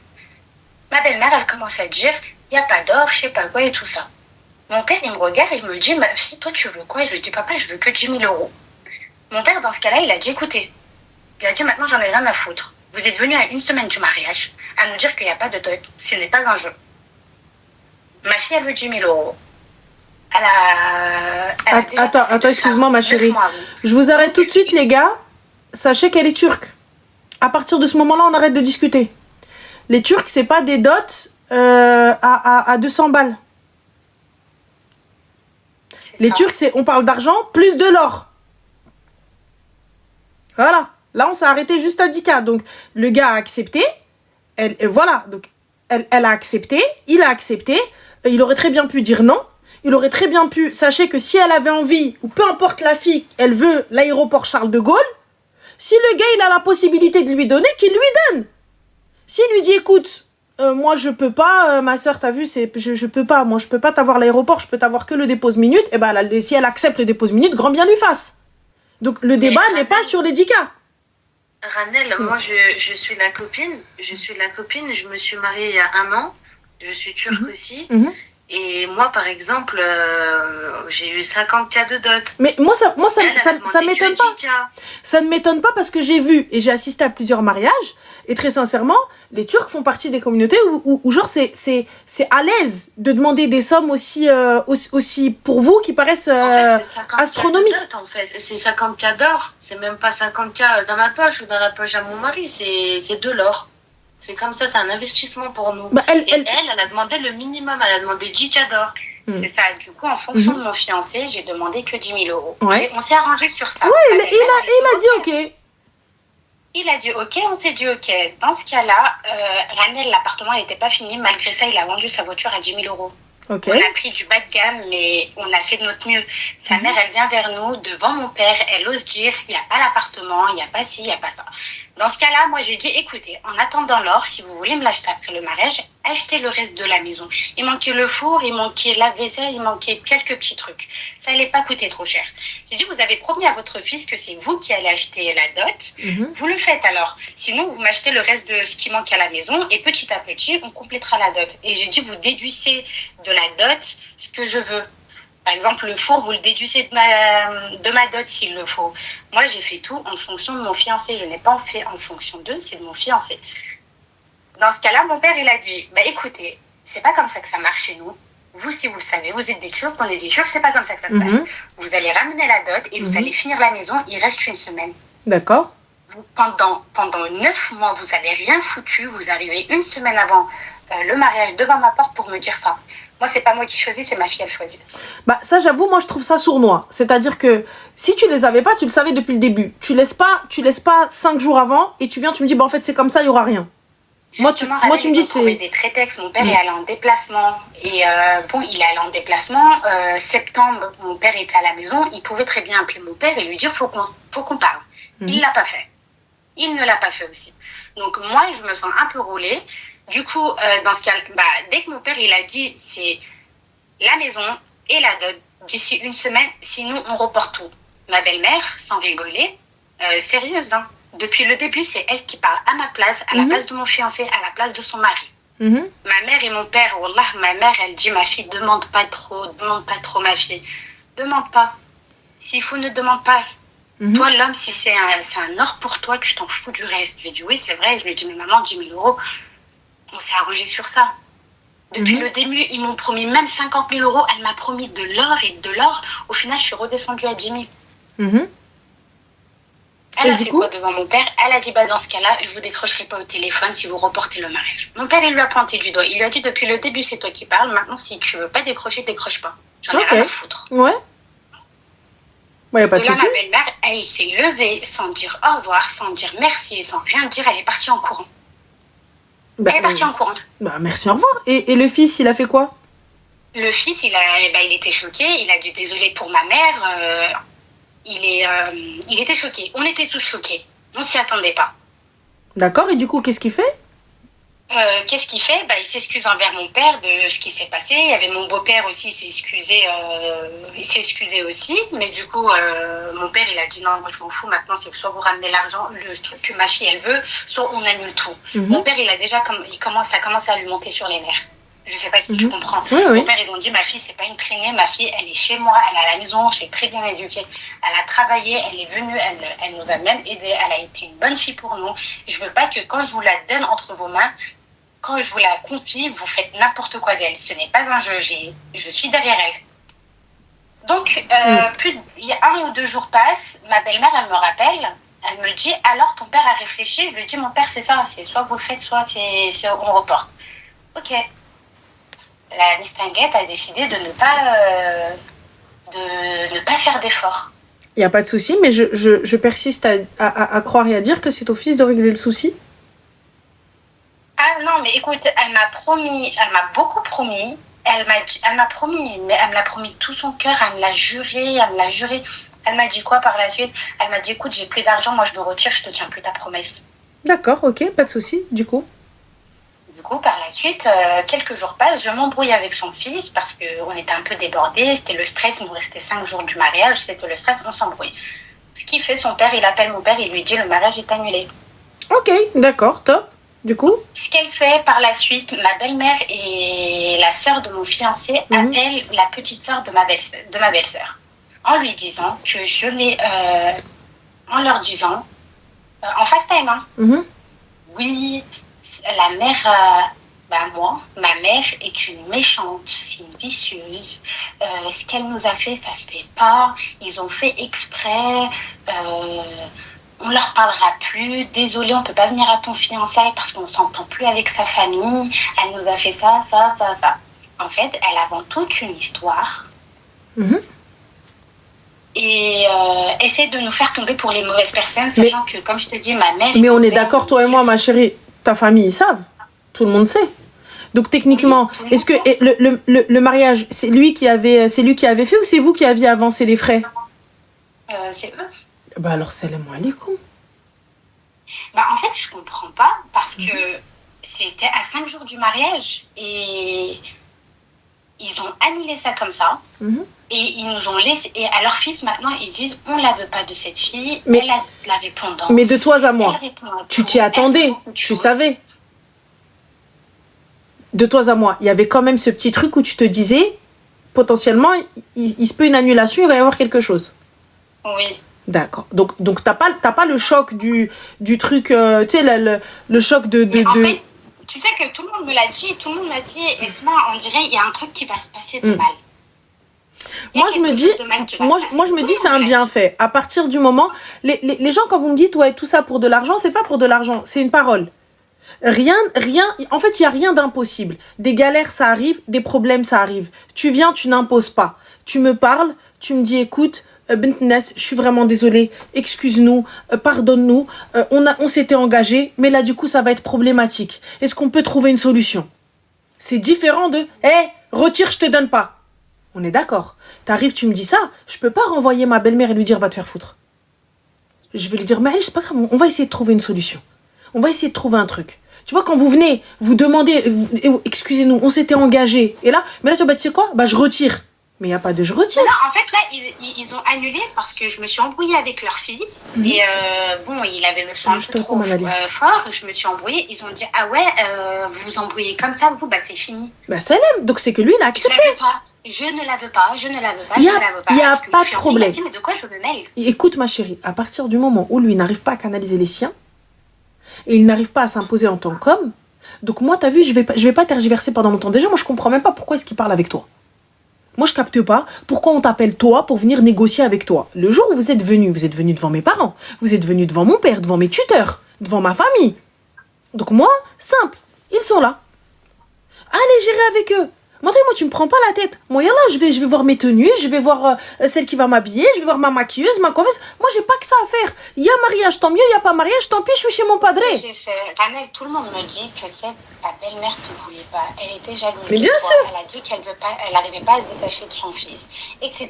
[SPEAKER 3] Ma belle-mère, elle commence à dire, il n'y a pas d'or, je sais pas quoi et tout ça. Mon père, il me regarde, il me dit, ma fille, toi, tu veux quoi? Je lui dis, papa, je veux que 10 000 euros. Mon père, dans ce cas-là, il a dit, écoutez, il a dit, maintenant, j'en ai rien à foutre. Vous êtes venus à 1 semaine du mariage à nous dire qu'il n'y a pas de dot. Ce n'est pas un jeu. Ma fille, elle veut 10 000 euros.
[SPEAKER 2] Attends, excuse-moi, ma chérie. Je vous arrête tout de suite, les gars. Sachez qu'elle est turque. À partir de ce moment-là, on arrête de discuter. Les Turcs, c'est pas des dots à 200 balles. Les Turcs, on parle d'argent plus de l'or. Voilà. Là, on s'est arrêté juste à 10K. Donc, le gars a accepté. Voilà. Donc, elle a accepté. Il a accepté. Il aurait très bien pu dire non. Il aurait très bien pu... Sachez que si elle avait envie, ou peu importe la fille, elle veut l'aéroport Charles de Gaulle, si le gars, il a la possibilité de lui donner, qu'il lui donne. S'il lui dit, écoute, moi, je peux pas, ma soeur, t'as vu, je peux pas. Moi, je peux pas t'avoir l'aéroport, je peux t'avoir que le dépose minute. Et ben, si elle accepte le dépose minute, grand bien lui fasse. Donc, le débat n'est pas sur les 10K.
[SPEAKER 1] Ranel, moi, je suis la copine. Je me suis mariée il y a 1 an. Je suis turque aussi. Et moi, par exemple, j'ai eu 50K de dot.
[SPEAKER 2] Mais moi, ça m'étonne pas. Ça ne m'étonne pas parce que j'ai vu et j'ai assisté à plusieurs mariages. Et très sincèrement, les Turcs font partie des communautés où genre, c'est à l'aise de demander des sommes aussi pour vous qui paraissent astronomiques.
[SPEAKER 1] En fait, c'est 50K d'or. C'est même pas 50K dans ma poche ou dans la poche à mon mari. C'est de l'or. C'est comme ça, c'est un investissement pour nous. Elle a demandé le minimum, elle a demandé 10K d'or. C'est ça. Du coup, en fonction de mon fiancé, j'ai demandé que 10 000 €. Ouais. On s'est arrangé sur ça.
[SPEAKER 2] Oui, il a dit OK.
[SPEAKER 3] Il a dit OK, on s'est dit OK. Dans ce cas-là, Ranel, l'appartement n'était pas fini. Malgré ça, il a vendu sa voiture à 10 000 €. Okay. On a pris du bas de gamme, mais on a fait de notre mieux. Sa mère, elle vient vers nous, devant mon père, elle ose dire, il n'y a pas l'appartement, il n'y a pas ci, il n'y a pas ça. Dans ce cas-là, moi, j'ai dit, écoutez, en attendant l'or, si vous voulez me l'acheter après le mariage, achetez le reste de la maison. Il manquait le four, il manquait la vaisselle, il manquait quelques petits trucs. Ça allait pas coûter trop cher. J'ai dit, vous avez promis à votre fils que c'est vous qui allez acheter la dot. Vous le faites alors. Sinon, vous m'achetez le reste de ce qui manque à la maison et petit à petit, on complétera la dot. Et j'ai dit, vous déduisez de la dot ce que je veux. Par exemple, le four, vous le déduisez de ma dot s'il le faut. Moi, j'ai fait tout en fonction de mon fiancé. Je n'ai pas fait en fonction d'eux, c'est de mon fiancé. Dans ce cas-là, mon père, il a dit, écoutez, c'est pas comme ça que ça marche chez nous. Vous, si vous le savez, vous êtes des Turcs, on est des Turcs, c'est pas comme ça que ça se passe. Vous allez ramener la dot et vous allez finir la maison, il reste 1 semaine.
[SPEAKER 2] D'accord.
[SPEAKER 3] Pendant 9 mois, vous avez rien foutu, vous arrivez 1 semaine avant le mariage devant ma porte pour me dire ça. Moi, c'est pas moi qui choisis, c'est ma fille, elle choisit.
[SPEAKER 2] Ça, j'avoue, moi, je trouve ça sournois. C'est-à-dire que si tu les avais pas, tu le savais depuis le début. Tu laisses pas 5 jours avant et tu viens, tu me dis, en fait, c'est comme ça, il y aura rien.
[SPEAKER 3] Moi, tu me dis, c'est... trouvé des prétextes. Mon père est allé en déplacement. Et il est allé en déplacement. Septembre, mon père était à la maison. Il pouvait très bien appeler mon père et lui dire, faut qu'on parle. Il l'a pas fait. Il ne l'a pas fait aussi. Donc, moi, je me sens un peu roulée. Du coup, dans ce cas, dès que mon père, il a dit, c'est la maison et la dot d'ici 1 semaine, sinon on reporte tout. Ma belle-mère, sans rigoler, sérieuse, hein. Depuis le début, c'est elle qui parle à ma place, à la place de mon fiancé, à la place de son mari. Ma mère et mon père, wallah, ma mère, elle dit, ma fille, demande pas trop, ma fille. Demande pas. S'il faut, ne demande pas. Toi, l'homme, si c'est un or pour toi, que tu t'en fous du reste. J'ai dit, oui, c'est vrai. Je lui ai dit, mais maman, 10 000 €. On s'est arrangé sur ça. Depuis le début, ils m'ont promis même 50 000 €. Elle m'a promis de l'or et de l'or. Au final, je suis redescendue à 10 000. Elle a fait quoi devant mon père? Elle a dit, dans ce cas-là, je vous décrocherai pas au téléphone si vous reportez le mariage. Mon père, il lui a pointé du doigt. Il lui a dit, depuis le début, c'est toi qui parles. Maintenant, si tu veux pas décrocher, décroche pas. J'en ai rien à foutre.
[SPEAKER 2] Ouais. Y a pas de souci.
[SPEAKER 3] Ma belle-mère, elle s'est levée sans dire au revoir, sans dire merci, sans rien dire. Elle est partie en courant. Elle est partie en courant.
[SPEAKER 2] Merci, au revoir. Et le fils, il a fait quoi?
[SPEAKER 3] Le fils, il était choqué. Il a dit désolé pour ma mère. Il était choqué. On était tous choqués. On s'y attendait pas.
[SPEAKER 2] D'accord. Et du coup, qu'est-ce qu'il fait?
[SPEAKER 3] Qu'est-ce qu'il fait? Il s'excuse envers mon père de ce qui s'est passé. Il y avait mon beau-père aussi, il s'est excusé aussi. Mais du coup, mon père, il a dit non, moi je m'en fous maintenant, c'est que soit vous ramenez l'argent, le truc que ma fille elle veut, soit on annule tout. Mon père, il a déjà ça commence à lui monter sur les nerfs. Je sais pas si tu comprends. Mon père, ils ont dit, ma fille, c'est pas une traînée, ma fille, elle est chez moi, elle est à la maison, je l'ai très bien éduquée. Elle a travaillé, elle est venue, elle nous a même aidés, elle a été une bonne fille pour nous. Je veux pas que quand je vous la donne entre vos mains, quand je vous la confie, vous faites n'importe quoi d'elle. Ce n'est pas un jeu, je suis derrière elle. Donc, il y a 1 ou 2 jours passent, ma belle-mère, elle me rappelle, elle me dit, alors ton père a réfléchi? Je lui dis, mon père, c'est ça, c'est soit vous le faites, soit on reporte. Ok. La Nistinguette a décidé de ne pas faire d'efforts.
[SPEAKER 2] Il n'y a pas de souci, mais je persiste à croire et à dire que c'est au fils de régler le souci.
[SPEAKER 3] Ah non, mais écoute, elle m'a beaucoup promis. Elle m'a promis, mais elle me l'a promis de tout son cœur, elle me l'a juré. Elle m'a dit quoi par la suite? Elle m'a dit, écoute, j'ai plus d'argent, moi je me retire, je te tiens plus ta promesse.
[SPEAKER 2] D'accord, ok, pas de souci, du coup.
[SPEAKER 3] Du coup, par la suite, quelques jours passent, je m'embrouille avec son fils parce qu'on était un peu débordés, c'était le stress, il nous restait 5 jours du mariage, c'était le stress, on s'embrouille. Ce qui fait, son père, il appelle mon père, il lui dit, le mariage est annulé.
[SPEAKER 2] Ok, d'accord, top. Du coup,
[SPEAKER 3] ce qu'elle fait par la suite, ma belle-mère et la sœur de mon fiancé appellent la petite sœur de ma belle-sœur en lui disant que je l'ai, en leur disant, en FaceTime, hein, oui, la mère, ma mère est une méchante, c'est une vicieuse. Ce qu'elle nous a fait, ça se fait pas. Ils ont fait exprès. On leur parlera plus. Désolé, on peut pas venir à ton fiançailles parce qu'on s'entend plus avec sa famille. Elle nous a fait ça. En fait, elle invente toute une histoire. Et essaie de nous faire tomber pour les mauvaises personnes, sachant que, comme je te dis, ma mère...
[SPEAKER 2] Mais on est d'accord, toi et moi, ma chérie, ta famille, ils savent. Tout le monde sait. Donc, techniquement, oui, est-ce que le mariage, c'est lui qui avait fait ou c'est vous qui aviez avancé les frais?
[SPEAKER 3] C'est eux.
[SPEAKER 2] Bah alors, salam alaikum.
[SPEAKER 3] En fait, je comprends pas parce que c'était à 5 jours du mariage et ils ont annulé ça comme ça. Et ils nous ont laissé. Et à leur fils, maintenant, ils disent on la veut pas de cette fille. Mais, elle a de la répondance.
[SPEAKER 2] Mais de toi à moi, tu t'y attendais. Tu savais. De toi à moi, il y avait quand même ce petit truc où tu te disais potentiellement, il se peut une annulation, il va y avoir quelque chose.
[SPEAKER 3] Oui.
[SPEAKER 2] D'accord. Donc t'as pas le choc du truc, tu sais, le choc de...
[SPEAKER 3] En fait, tu sais que tout le monde me l'a dit, Esma, on dirait il y a un truc qui va se passer de mal.
[SPEAKER 2] Moi je me dis c'est un bienfait. À partir du moment, les gens quand vous me dites ouais tout ça pour de l'argent, c'est pas pour de l'argent, c'est une parole. Rien, en fait il y a rien d'impossible. Des galères ça arrive, des problèmes ça arrive. Tu viens, tu n'imposes pas. Tu me parles, tu me dis écoute, Bint Nas, je suis vraiment désolée, excuse-nous, pardonne-nous, on s'était engagé, mais là du coup ça va être problématique. Est-ce qu'on peut trouver une solution? C'est différent de retire, je te donne pas. On est d'accord. T'arrives, tu me dis ça, je peux pas renvoyer ma belle-mère et lui dire va te faire foutre. Je vais lui dire mais c'est pas grave, on va essayer de trouver une solution. On va essayer de trouver un truc. Tu vois, quand vous venez, vous demandez, excusez-nous, on s'était engagé. Et là, mais là, tu sais quoi? Je retire. Mais il n'y a pas de je retire.
[SPEAKER 3] Non, en fait, là, ils ont annulé parce que je me suis embrouillée avec leur fils. Et il avait le son un peu trop fort. Je me suis embrouillée. Ils ont dit, ah ouais, vous vous embrouillez comme ça, vous, c'est fini.
[SPEAKER 2] Ça l'aime. Donc, c'est que lui, il a accepté.
[SPEAKER 3] Je ne la veux pas.
[SPEAKER 2] Il n'y a pas de problème.
[SPEAKER 3] Il a dit, mais de quoi je me mêle?
[SPEAKER 2] Écoute, ma chérie, à partir du moment où lui n'arrive pas à canaliser les siens, et il n'arrive pas à s'imposer en tant qu'homme, donc moi, t'as vu, je vais pas tergiverser pendant longtemps. Déjà, moi, je comprends même pas pourquoi est-ce qu'il parle avec toi. Moi, je capte pas pourquoi on t'appelle toi pour venir négocier avec toi. Le jour où vous êtes venu devant mes parents, vous êtes venu devant mon père, devant mes tuteurs, devant ma famille. Donc moi, simple, ils sont là. Allez, gérer avec eux. Moi, tu me prends pas la tête. Moi, là, je vais voir mes tenues, je vais voir celle qui va m'habiller, je vais voir ma maquilleuse, ma coiffeuse. Moi, j'ai pas que ça à faire. Il y a mariage, tant mieux, il y a pas mariage, tant pis, je suis chez mon padré.
[SPEAKER 3] Ranel, tout le monde me dit que ta belle-mère te voulait pas. Elle était jalouse.
[SPEAKER 2] Mais bien sûr.
[SPEAKER 3] Elle a dit qu'elle veut pas, elle n'arrivait pas à se détacher de son fils, etc.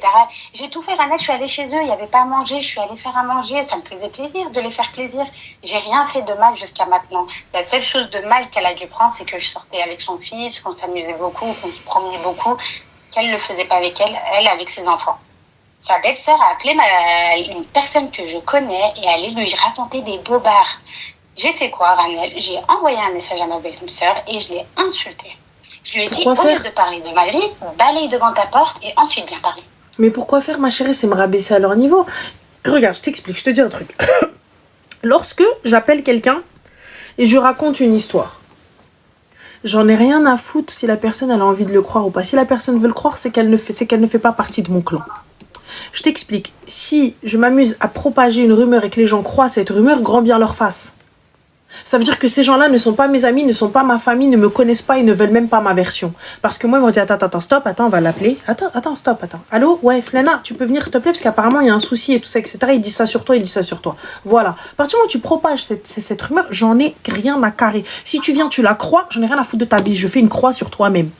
[SPEAKER 3] J'ai tout fait, Ranel, je suis allée chez eux, il y avait pas à manger, je suis allée faire à manger, ça me faisait plaisir de les faire plaisir. J'ai rien fait de mal jusqu'à maintenant. La seule chose de mal qu'elle a dû prendre, c'est que je sortais avec son fils, qu'on s'amusait beaucoup, qu'on se promenait beaucoup, qu'elle le faisait pas avec elle avec ses enfants. Sa belle-sœur a appelé une personne que je connais et allait lui raconter des bobards. J'ai fait quoi, Ranel? J'ai envoyé un message à ma belle-sœur et je l'ai insultée. Je lui ai dit, au lieu de parler de ma vie, balaye devant ta porte et ensuite viens parler.
[SPEAKER 2] Mais pourquoi faire, ma chérie? C'est me rabaisser à leur niveau. Regarde, je t'explique, je te dis un truc. Lorsque j'appelle quelqu'un et je raconte une histoire, j'en ai rien à foutre si la personne elle a envie de le croire ou pas. Si la personne veut le croire, c'est qu'elle ne fait pas partie de mon clan. Je t'explique. Si je m'amuse à propager une rumeur et que les gens croient cette rumeur, grand bien leur face. Ça veut dire que ces gens-là ne sont pas mes amis, ne sont pas ma famille, ne me connaissent pas et ne veulent même pas ma version. Parce que moi, ils m'ont dit, attends, stop, on va l'appeler. Stop. Allô, ouais, Flana, tu peux venir s'il te plaît, parce qu'apparemment, il y a un souci et tout ça, etc. Il dit ça sur toi. Voilà. À partir du moment où tu propages cette rumeur, j'en ai rien à carrer. Si tu viens, tu la crois, j'en ai rien à foutre de ta vie. Je fais une croix sur toi-même.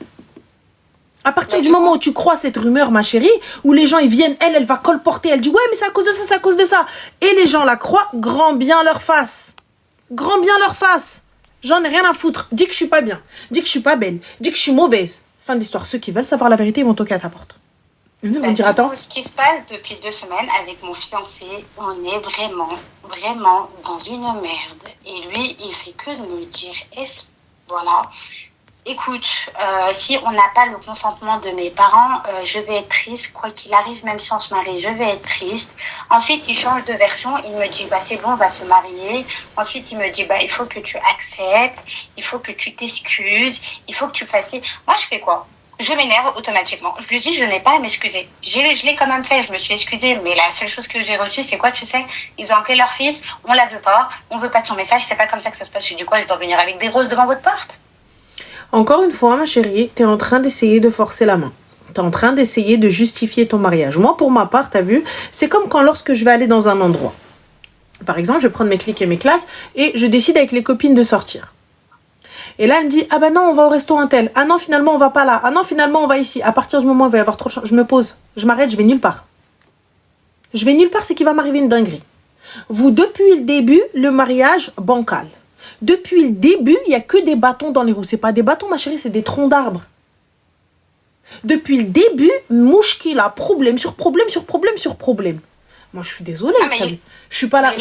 [SPEAKER 2] À partir du moment où tu crois cette rumeur, ma chérie, où les gens, ils viennent, elle va colporter, elle dit, ouais, mais c'est à cause de ça, c'est à cause de ça. Et les gens la croient, grand bien leur face. Grand bien leur face. J'en ai rien à foutre. Dis que je suis pas bien. Dis que je suis pas belle. Dis que je suis mauvaise. Fin de l'histoire. Ceux qui veulent savoir la vérité, ils vont toquer à ta porte. Ils vont dire, attends.
[SPEAKER 3] Ce qui se passe depuis 2 semaines avec mon fiancé, on est vraiment dans une merde. Et lui, il fait que de me dire, voilà. Écoute, si on n'a pas le consentement de mes parents, je vais être triste, quoi qu'il arrive, même si on se marie, je vais être triste. Ensuite, il change de version, il me dit, c'est bon, on va se marier. Ensuite, il me dit, il faut que tu acceptes, il faut que tu t'excuses, il faut que tu fasses ci. Moi, je fais quoi? Je m'énerve automatiquement. Je lui dis, je n'ai pas à m'excuser. Je l'ai quand même fait, je me suis excusée, mais la seule chose que j'ai reçue, c'est quoi, tu sais? Ils ont appelé leur fils, on la veut pas, on veut pas de son message, c'est pas comme ça que ça se passe. Je dis quoi, je dois venir avec des roses devant votre porte?
[SPEAKER 2] Encore une fois, ma chérie, tu es en train d'essayer de forcer la main. Tu es en train d'essayer de justifier ton mariage. Moi, pour ma part, tu as vu, c'est comme lorsque je vais aller dans un endroit. Par exemple, je vais prendre mes clics et mes claques et je décide avec les copines de sortir. Et là, elle me dit, ah ben non, on va au resto un tel. Ah non, finalement, on va pas là. Ah non, finalement, on va ici. À partir du moment où il va y avoir trop de chance, je me pose, je m'arrête, je vais nulle part. Je vais nulle part, c'est qu'il va m'arriver une dinguerie. Vous, depuis le début, le mariage bancal. Depuis le début, il n'y a que des bâtons dans les roues. C'est pas des bâtons, ma chérie, c'est des troncs d'arbres. Depuis le début, Mouchkila, problème sur problème sur problème sur problème. Moi, je suis désolée. Je suis pas là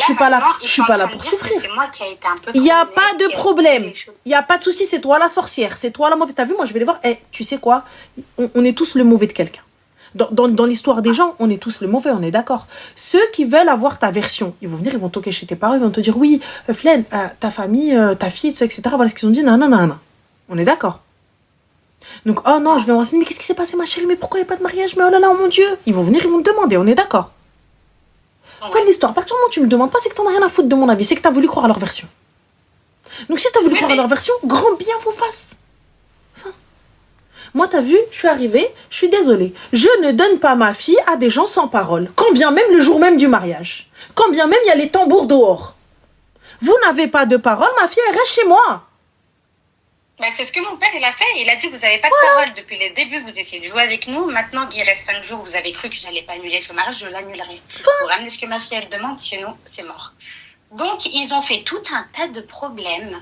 [SPEAKER 2] pour souffrir.
[SPEAKER 3] C'est moi qui ai été un peu.
[SPEAKER 2] Il n'y a pas de problème. Il n'y a pas de souci. C'est toi la sorcière. C'est toi la mauvaise. T'as vu, moi, je vais les voir. Tu sais quoi? On est tous le mauvais de quelqu'un. Dans l'histoire des gens, on est tous le mauvais, on est d'accord. Ceux qui veulent avoir ta version, ils vont venir, ils vont toquer chez tes parents, ils vont te dire, oui, Flen, ta famille, ta fille, tout ça, etc. Voilà ce qu'ils ont dit, non. On est d'accord. Donc, oh non, je vais me renseigner, mais qu'est-ce qui s'est passé, ma chérie? Mais pourquoi il n'y a pas de mariage? Mais oh là là, oh mon Dieu. Ils vont venir, ils vont te demander, on est d'accord. Fin de l'histoire. À partir du moment où tu me demandes pas, c'est que t'en as rien à foutre de mon avis, c'est que t'as voulu croire à leur version. Donc, si t'as voulu croire à leur version, grand bien vous fasse. Moi, t'as vu, je suis arrivée, je suis désolée. Je ne donne pas ma fille à des gens sans parole. Quand bien même le jour même du mariage. Quand bien même il y a les tambours dehors. Vous n'avez pas de parole, ma fille, elle reste chez moi.
[SPEAKER 3] C'est ce que mon père, il a fait. Il a dit, vous n'avez pas de parole. Depuis le début, vous essayez de jouer avec nous. Maintenant qu'il reste 5 jours, vous avez cru que je n'allais pas annuler ce mariage, je l'annulerai. Pour ramener ce que ma fille, elle demande, sinon, c'est mort. Donc, ils ont fait tout un tas de problèmes.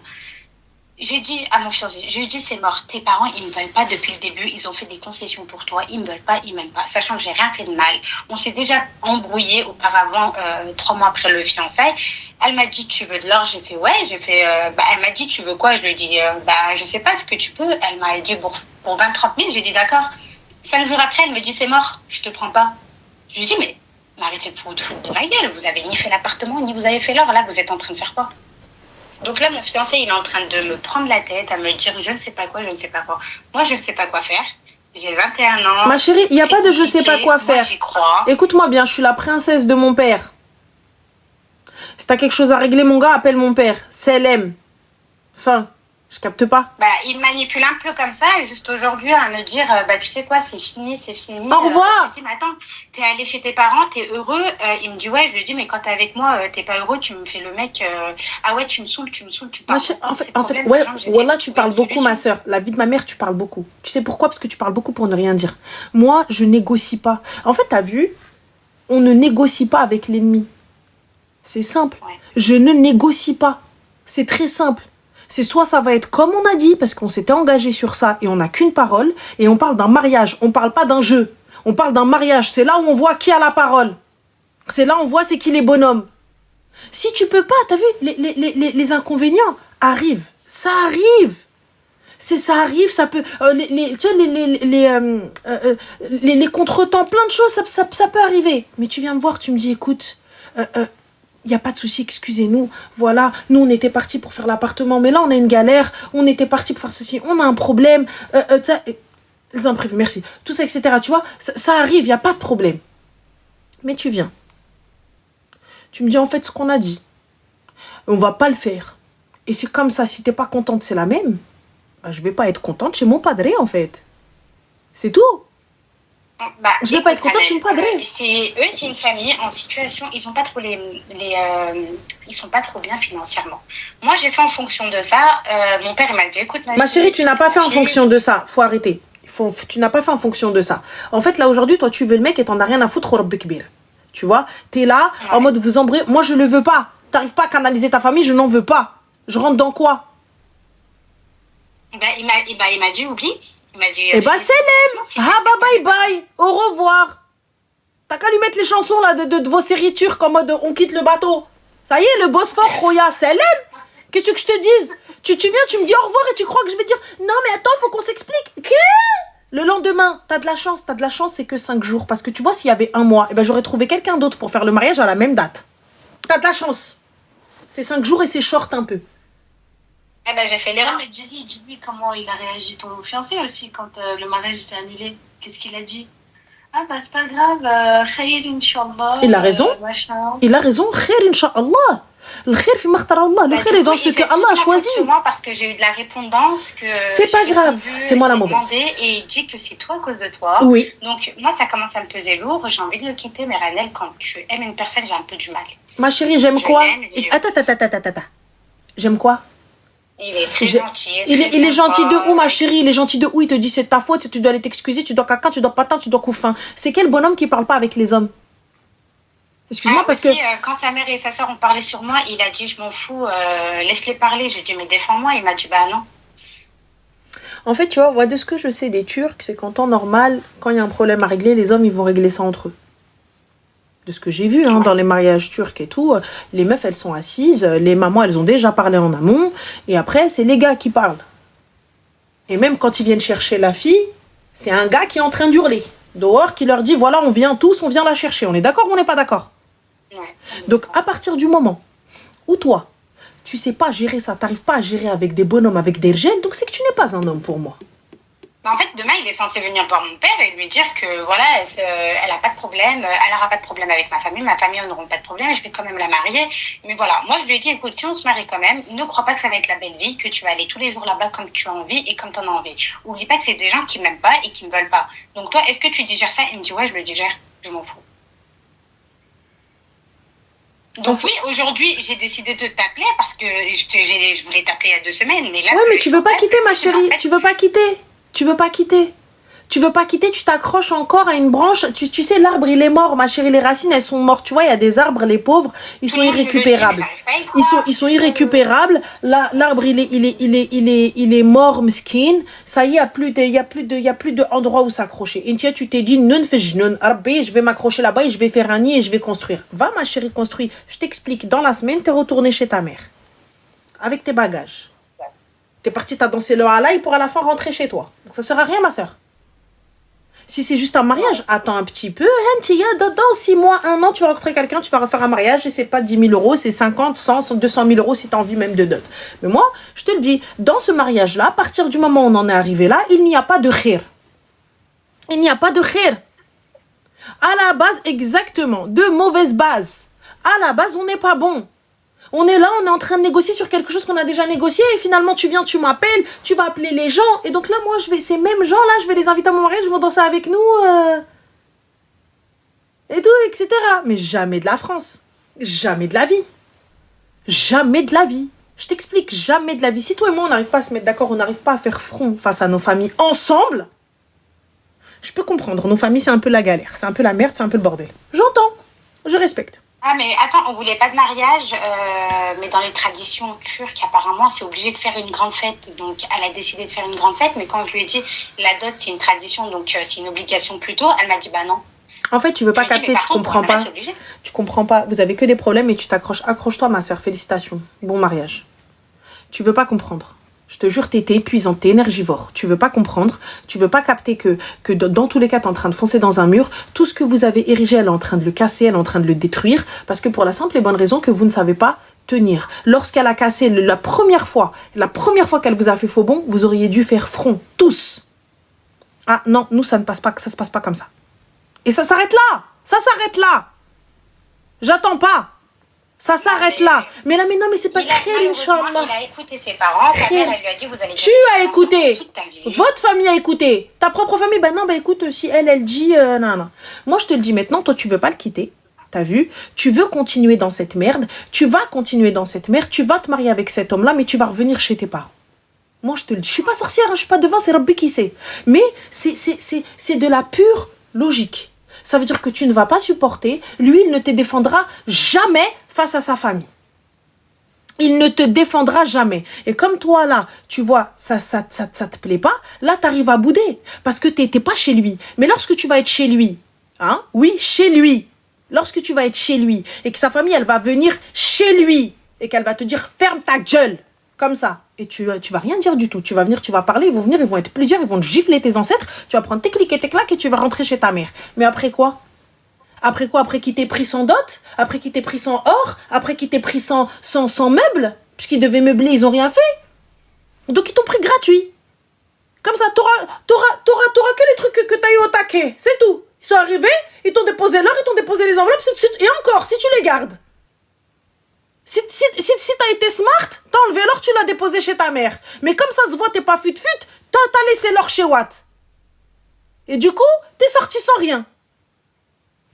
[SPEAKER 3] J'ai dit à mon fiancé, je lui ai dit, c'est mort, tes parents, ils me veulent pas depuis le début, ils ont fait des concessions pour toi, ils me veulent pas, ils m'aiment pas, sachant que j'ai rien fait de mal. On s'est déjà embrouillé auparavant, 3 mois après le fiançailles. Elle m'a dit, tu veux de l'or? J'ai fait, ouais, elle m'a dit, tu veux quoi? Je lui ai dit, je sais pas ce que tu peux. Elle m'a dit, pour 20-30 000, j'ai dit, d'accord. 5 jours après, elle me dit, c'est mort, je te prends pas. Je lui ai dit, mais arrêtez de foutre de ma gueule, vous avez ni fait l'appartement, ni vous avez fait l'or, là, vous êtes en train de faire quoi? Donc là, mon fiancé, il est en train de me prendre la tête, à me dire je ne sais pas quoi. Moi, je ne sais pas quoi faire. J'ai 21 ans.
[SPEAKER 2] Ma chérie, il n'y a pas de je ne sais pas quoi faire.
[SPEAKER 3] Moi, j'y crois.
[SPEAKER 2] Écoute-moi bien, je suis la princesse de mon père. Si t'as quelque chose à régler, mon gars, appelle mon père. CLM. Fin. Je capte pas.
[SPEAKER 3] Il manipule un peu comme ça, et juste aujourd'hui, à me dire, tu sais quoi, c'est fini.
[SPEAKER 2] Au revoir.
[SPEAKER 3] Je lui dis, mais attends, t'es allé chez tes parents, t'es heureux. Il me dit, ouais, je lui dis, mais quand t'es avec moi, t'es pas heureux, tu me fais le mec, ah ouais, tu me saoules, tu parles.
[SPEAKER 2] En fait, ouais, voilà, tu parles beaucoup, ma soeur. La vie de ma mère, tu parles beaucoup. Tu sais pourquoi? Parce que tu parles beaucoup pour ne rien dire. Moi, je négocie pas. En fait, t'as vu, on ne négocie pas avec l'ennemi. C'est simple. Ouais. Je ne négocie pas. C'est très simple. C'est soit ça va être comme on a dit, parce qu'on s'était engagé sur ça et on n'a qu'une parole, et on parle d'un mariage, on parle pas d'un jeu. On parle d'un mariage, c'est là où on voit qui a la parole. C'est là où on voit c'est qui les bonhommes. Si tu peux pas, t'as vu, les inconvénients arrivent. Ça arrive. Ça arrive, ça peut... tu sais, les contretemps, plein de choses, ça peut arriver. Mais tu viens me voir, tu me dis, écoute... il n'y a pas de souci, excusez-nous, voilà, nous on était partis pour faire l'appartement, mais là on a une galère, on était partis pour faire ceci, on a un problème, les imprévus, merci, tout ça, etc. Tu vois, ça arrive, il n'y a pas de problème. Mais tu viens. Tu me dis en fait ce qu'on a dit. On va pas le faire. Et c'est comme ça, si t'es pas contente, c'est la même. Bah, je vais pas être contente chez mon padré, en fait. C'est tout.
[SPEAKER 3] Bah,
[SPEAKER 2] je vais pas être contente chez mon padré.
[SPEAKER 3] C'est une famille en situation, ils ont pas trop ils sont pas trop bien financièrement. Moi, j'ai fait en fonction de ça. Mon père, il m'a dit, écoute,
[SPEAKER 2] ma chérie, tu n'as pas fait en fonction de ça. Faut arrêter. Tu n'as pas fait en fonction de ça. En fait, là, aujourd'hui, toi, tu veux le mec et t'en as rien à foutre, tu vois, t'es là, en mode vous embrouillez. Moi, je le veux pas. T'arrives pas à canaliser ta famille, je n'en veux pas. Je rentre dans quoi?
[SPEAKER 3] Il m'a dit, oublie. Il m'a dit,
[SPEAKER 2] eh ben, c'est l'aime. Ah bah bye bye. Au revoir. T'as qu'à lui mettre les chansons là de vos séries turques en mode on quitte le bateau. Ça y est, le Bosphore, Roya, c'est l'aime. Qu'est-ce que je te dise? Tu viens, tu me dis au revoir et tu crois que je vais dire non mais attends, faut qu'on s'explique. Le lendemain, t'as de la chance, c'est que 5 jours. Parce que tu vois, s'il y avait 1 mois, eh ben, j'aurais trouvé quelqu'un d'autre pour faire le mariage à la même date. T'as de la chance. C'est 5 jours et c'est short un peu.
[SPEAKER 3] Eh ben, j'ai fait l'erreur.
[SPEAKER 5] Mais Jenny, dis-lui comment il a réagi ton fiancé aussi quand le mariage s'est annulé. Qu'est-ce qu'il a dit? Ah bah c'est pas grave, khair inshallah.
[SPEAKER 2] Il a raison. Il a raison, khair inshallah. Le khair fi makhtar Allah. Le khair est dans ce que Allah a choisi.
[SPEAKER 3] Moi parce que j'ai eu de la répondance que
[SPEAKER 2] c'est pas grave, c'est moi la mauvaise.
[SPEAKER 3] Et il dit que c'est toi à cause de toi.
[SPEAKER 2] Oui.
[SPEAKER 3] Donc moi ça commence à me peser lourd, j'ai envie de le quitter, mais Ranel, quand tu aimes une personne, j'ai un peu du mal.
[SPEAKER 2] Ma chérie, j'aime quoi? Attends. J'aime quoi?
[SPEAKER 3] Il est très gentil.
[SPEAKER 2] Il est gentil de où, ma chérie? Il est gentil de où? Il te dit c'est ta faute, tu dois aller t'excuser, tu dois caca, tu dois patin, tu dois couffin. C'est quel bonhomme qui parle pas avec les hommes? Excuse-moi parce
[SPEAKER 3] aussi,
[SPEAKER 2] que...
[SPEAKER 3] quand sa mère et sa soeur ont parlé sur moi, il a dit je m'en fous, laisse-les parler. Je lui ai dit mais défends-moi. Il m'a dit bah non.
[SPEAKER 2] En fait, tu vois, de ce que je sais des Turcs, c'est qu'en temps normal, quand il y a un problème à régler, les hommes, ils vont régler ça entre eux. De ce que j'ai vu dans les mariages turcs et tout, les meufs, elles sont assises, les mamans, elles ont déjà parlé en amont, et après, c'est les gars qui parlent. Et même quand ils viennent chercher la fille, c'est un gars qui est en train d'hurler. Dehors, qui leur dit, voilà, on vient tous, on vient la chercher. On est d'accord ou on n'est pas d'accord? Donc, à partir du moment où toi, tu sais pas gérer ça, t'arrives pas à gérer avec des bonhommes, avec des gènes, donc c'est que tu n'es pas un homme pour moi.
[SPEAKER 3] En fait, demain, il est censé venir voir mon père et lui dire que voilà, elle a pas de problème, elle aura pas de problème avec ma famille on n'aura pas de problème, je vais quand même la marier. Mais voilà, moi je lui ai dit, écoute, si on se marie quand même, ne crois pas que ça va être la belle vie, que tu vas aller tous les jours là-bas comme tu as envie et comme tu en as envie. Oublie pas que c'est des gens qui m'aiment pas et qui me veulent pas. Donc toi, est-ce que tu digères ça? Il me dit, ouais, je le digère, je m'en fous. Donc oui, aujourd'hui, j'ai décidé de t'appeler parce que je voulais t'appeler il y a 2 semaines, mais là...
[SPEAKER 2] Ouais, mais tu veux pas quitter, ma chérie, tu veux pas quitter. Tu veux pas quitter. Tu veux pas quitter, tu t'accroches encore à une branche. Tu sais, l'arbre, il est mort, ma chérie. Les racines, elles sont mortes. Tu vois, il y a des arbres, les pauvres, ils sont irrécupérables. Ils sont irrécupérables. L'arbre, il est mort, miskin. Ça y est, il y a plus de endroit où s'accrocher. Et tu t'es dit, je vais m'accrocher là-bas et je vais faire un nid et je vais construire. Va, ma chérie, construis. Je t'explique. Dans la semaine, t'es retourné chez ta mère. Avec tes bagages. T'es parti, t'as dansé le halaï pour à la fin rentrer chez toi. Donc ça sert à rien, ma soeur. Si c'est juste un mariage, attends un petit peu. Dans 6 mois, 1 an, tu vas rencontrer quelqu'un, tu vas refaire un mariage et c'est pas 10 000 euros, c'est 50, 100, 200 000 euros si tu as envie même de dot. Mais moi, je te le dis, dans ce mariage-là, à partir du moment où on en est arrivé là, il n'y a pas de khir. Il n'y a pas de khir. À la base, exactement, de mauvaises bases. À la base, on n'est pas bon. On est là, on est en train de négocier sur quelque chose qu'on a déjà négocié et finalement tu viens, tu m'appelles, tu vas appeler les gens et donc là moi ces mêmes gens là, je vais les inviter à mon mariage, ils vont danser avec nous et tout, etc. Mais jamais de la France, jamais de la vie, jamais de la vie. Je t'explique, jamais de la vie. Si toi et moi on n'arrive pas à se mettre d'accord, on n'arrive pas à faire front face à nos familles ensemble, je peux comprendre, nos familles c'est un peu la galère, c'est un peu la merde, c'est un peu le bordel. J'entends, je respecte.
[SPEAKER 3] Ah mais attends, on voulait pas de mariage, mais dans les traditions turques, apparemment, c'est obligé de faire une grande fête. Donc, elle a décidé de faire une grande fête, mais quand je lui ai dit, la dot, c'est une tradition, donc c'est une obligation plutôt, elle m'a dit, bah non.
[SPEAKER 2] En fait, tu veux pas capter, tu comprends pas. Tu comprends pas, vous avez que des problèmes et tu t'accroches. Accroche-toi, ma soeur, félicitations. Bon mariage. Tu veux pas comprendre. Je te jure, t'es épuisante, t'es énergivore. Tu veux pas comprendre, tu veux pas capter que dans tous les cas, t'es en train de foncer dans un mur. Tout ce que vous avez érigé, elle est en train de le casser, elle est en train de le détruire. Parce que pour la simple et bonne raison que vous ne savez pas tenir. Lorsqu'elle a cassé la première fois qu'elle vous a fait faux bon, vous auriez dû faire front, tous. Ah non, nous, ça se passe pas comme ça. Et ça s'arrête là. Ça s'arrête là. J'attends pas. Ça s'arrête là. Mais là, mais non, mais c'est pas très, Inch'Allah.
[SPEAKER 3] Il a écouté ses parents. Sa mère, elle lui a dit, vous allez...
[SPEAKER 2] Tu as écouté. Votre famille a écouté. Ta propre famille, ben non, ben écoute, si elle dit, non, non. Moi, je te le dis maintenant, toi, tu veux pas le quitter. T'as vu? Tu veux continuer dans cette merde. Tu vas continuer dans cette merde. Tu vas te marier avec cet homme-là, mais tu vas revenir chez tes parents. Moi, je te le dis. Je suis pas sorcière, hein, je suis pas devant, c'est Rabbi qui sait. Mais c'est de la pure logique. Ça veut dire que tu ne vas pas supporter. Lui, il ne te défendra jamais face à sa famille. Il ne te défendra jamais. Et comme toi, là, tu vois, ça te plaît pas, là, tu arrives à bouder. Parce que t'es pas chez lui. Mais lorsque tu vas être chez lui, hein, oui, chez lui. Lorsque tu vas être chez lui et que sa famille, elle va venir chez lui et qu'elle va te dire, ferme ta gueule. Comme ça. Et tu vas rien dire du tout. Tu vas venir, tu vas parler, ils vont venir, ils vont être plusieurs, ils vont te gifler tes ancêtres. Tu vas prendre tes clics et tes claques et tu vas rentrer chez ta mère. Mais après quoi? Après quoi? Après qu'il t'ait pris sans dot? Après qu'il t'ait pris sans or? Après qu'il t'ait pris sans meubles? Puisqu'ils devaient meubler, ils ont rien fait. Donc ils t'ont pris gratuit. Comme ça, t'auras que les trucs que t'as eu au taquet. C'est tout. Ils sont arrivés, ils t'ont déposé l'or, ils t'ont déposé les enveloppes. Et encore, si tu les gardes. Si t'as été smart, t'as enlevé l'or, tu l'as déposé chez ta mère. Mais comme ça se voit, t'es pas fut-fut, t'as laissé l'or chez Watt. Et du coup, t'es sorti sans rien.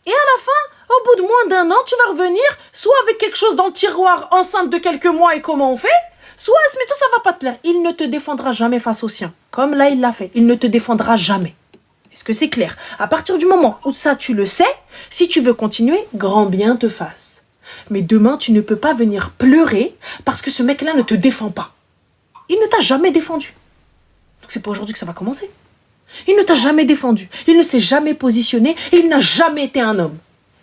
[SPEAKER 2] Et à la fin, au bout de moins d'un an, tu vas revenir, soit avec quelque chose dans le tiroir, enceinte de quelques mois et comment on fait, soit, mais tout ça va pas te plaire. Il ne te défendra jamais face au sien. Comme là, il l'a fait. Il ne te défendra jamais. Est-ce que c'est clair? À partir du moment où ça, tu le sais, si tu veux continuer, grand bien te fasse. Mais demain, tu ne peux pas venir pleurer parce que ce mec-là ne te défend pas. Il ne t'a jamais défendu. Donc c'est pas aujourd'hui que ça va commencer. Il ne t'a jamais défendu. Il ne s'est jamais positionné et il n'a jamais été un homme.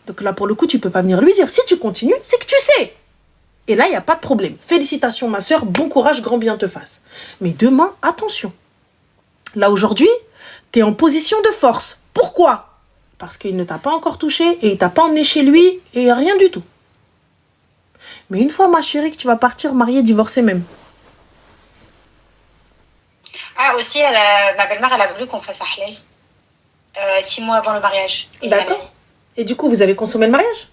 [SPEAKER 2] Donc là, pour le coup, tu peux pas venir lui dire. Si tu continues, c'est que tu sais. Et là, il n'y a pas de problème. Félicitations, ma sœur. Bon courage, grand bien te fasse. Mais demain, attention. Là, aujourd'hui, tu es en position de force. Pourquoi? Parce qu'il ne t'a pas encore touché et il t'a pas emmené chez lui et rien du tout. Mais une fois, ma chérie, que tu vas partir mariée, divorcer même.
[SPEAKER 3] Ah, aussi, ma belle-mère, elle a voulu qu'on fasse un halal. 6 mois avant le mariage.
[SPEAKER 2] D'accord. Et du coup, vous avez consommé le mariage?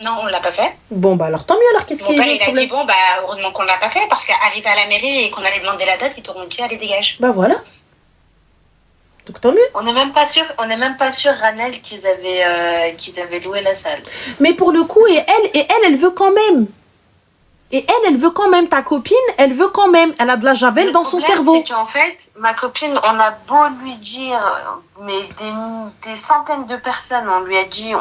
[SPEAKER 3] Non, on ne l'a pas fait.
[SPEAKER 2] Bon, bah alors tant mieux, alors qu'est-ce qu'il y a?
[SPEAKER 3] Mon père, il a dit, bon, bah heureusement qu'on ne l'a pas fait, parce qu'arrivé à la mairie et qu'on allait demander la date, ils t'auront dit, allez, dégage.
[SPEAKER 2] Bah voilà. Donc tant mieux.
[SPEAKER 5] On n'est même pas sûr, Ranel, qu'ils avaient loué la salle.
[SPEAKER 2] Mais pour le coup, et elle veut quand même. Et elle veut quand même. Ta copine, elle veut quand même. Elle a de la javel dans son cerveau.
[SPEAKER 5] C'est qu'en fait, ma copine, on a beau lui dire, mais des centaines de personnes, on lui a dit.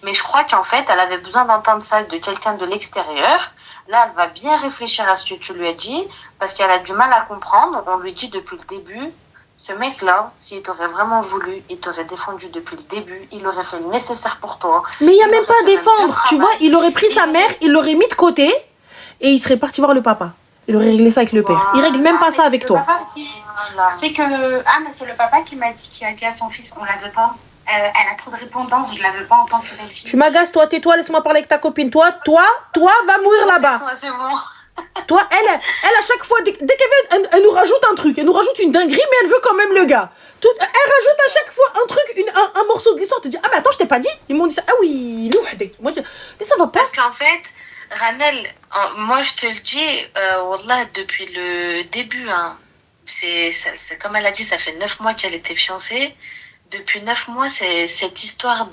[SPEAKER 5] Mais je crois qu'en fait, elle avait besoin d'entendre ça de quelqu'un de l'extérieur. Là, elle va bien réfléchir à ce que tu lui as dit, parce qu'elle a du mal à comprendre. On lui dit depuis le début, ce mec-là, s'il t'aurait vraiment voulu, il t'aurait défendu depuis le début, il aurait fait le nécessaire pour toi.
[SPEAKER 2] Mais il n'y a même pas à défendre, tu vois, il aurait pris sa mère, il l'aurait mis de côté, et il serait parti voir le papa. Il aurait réglé ça avec le père. Il règle même pas ça avec toi.
[SPEAKER 3] Papa aussi. Fait que, mais c'est le papa qui a dit à son fils, on la veut pas. Elle a trop de répondance, je la veux pas en tant que belle-fille.
[SPEAKER 2] Tu m'agaces, toi, tais-toi, laisse-moi parler avec ta copine. Toi, va mourir là-bas.
[SPEAKER 5] C'est bon.
[SPEAKER 2] Toi, elle à chaque fois, dès qu'elle vient, elle nous rajoute un truc, elle nous rajoute une dinguerie, mais elle veut quand même le gars. Elle rajoute à chaque fois un truc, un morceau de l'histoire. Tu dis, ah mais attends, je t'ai pas dit. Ils m'ont dit ça. Ah oui, moi mais ça va pas.
[SPEAKER 5] Parce qu'en fait, Ranel, moi je te le dis, wallah, depuis le début, hein, c'est comme elle a dit, ça fait 9 mois qu'elle était fiancée. Depuis 9 mois, c'est cette histoire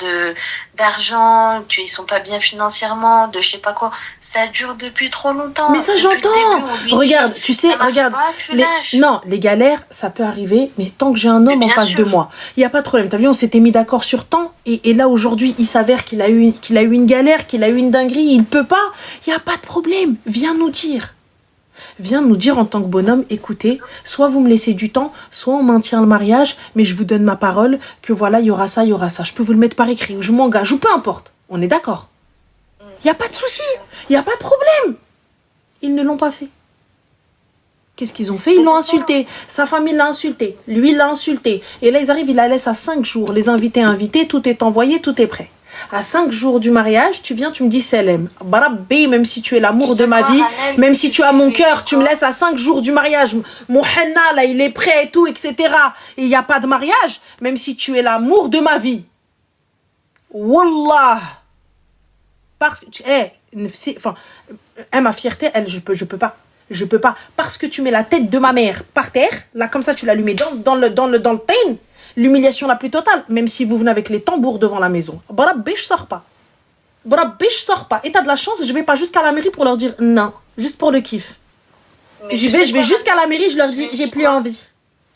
[SPEAKER 5] d'argent, qu'ils sont pas bien financièrement, de je sais pas quoi. Ça dure depuis trop longtemps.
[SPEAKER 2] Mais ça, j'entends. Regarde, tu sais, regarde. Les galères, ça peut arriver, mais tant que j'ai un homme en face de moi, il n'y a pas de problème. T'as vu, on s'était mis d'accord sur temps, et là, aujourd'hui, il s'avère qu'il a eu une galère, qu'il a eu une dinguerie, il peut pas. Il n'y a pas de problème. Viens nous dire. Viens nous dire en tant que bonhomme, écoutez, soit vous me laissez du temps, soit on maintient le mariage, mais je vous donne ma parole que voilà, il y aura ça. Je peux vous le mettre par écrit, ou je m'engage, ou peu importe. On est d'accord. Il n'y a pas de souci, il n'y a pas de problème. Ils ne l'ont pas fait. Qu'est-ce qu'ils ont fait? Ils l'ont insulté. Sa famille l'a insulté. Lui l'a insulté. Et là, ils arrivent, ils la laissent à 5 jours. Les invités, tout est envoyé, tout est prêt. À 5 jours du mariage, tu viens, tu me dis Selem. Barabbi, même si tu es l'amour de ma vie, même si tu as mon cœur, tu me laisses à 5 jours du mariage. Mon henna, là, il est prêt et tout, etc. Et il n'y a pas de mariage, même si tu es l'amour de ma vie. Wallah. Parce que, enfin, ma fierté, elle, je peux pas. Je peux pas. Parce que tu mets la tête de ma mère par terre, là, comme ça, tu l'as allumée dans le tain, l'humiliation la plus totale, même si vous venez avec les tambours devant la maison. Barabbi, je sors pas. Et t'as de la chance, je vais pas jusqu'à la mairie pour leur dire non, juste pour le kiff. Je vais jusqu'à la mairie, je leur dis, j'ai plus envie.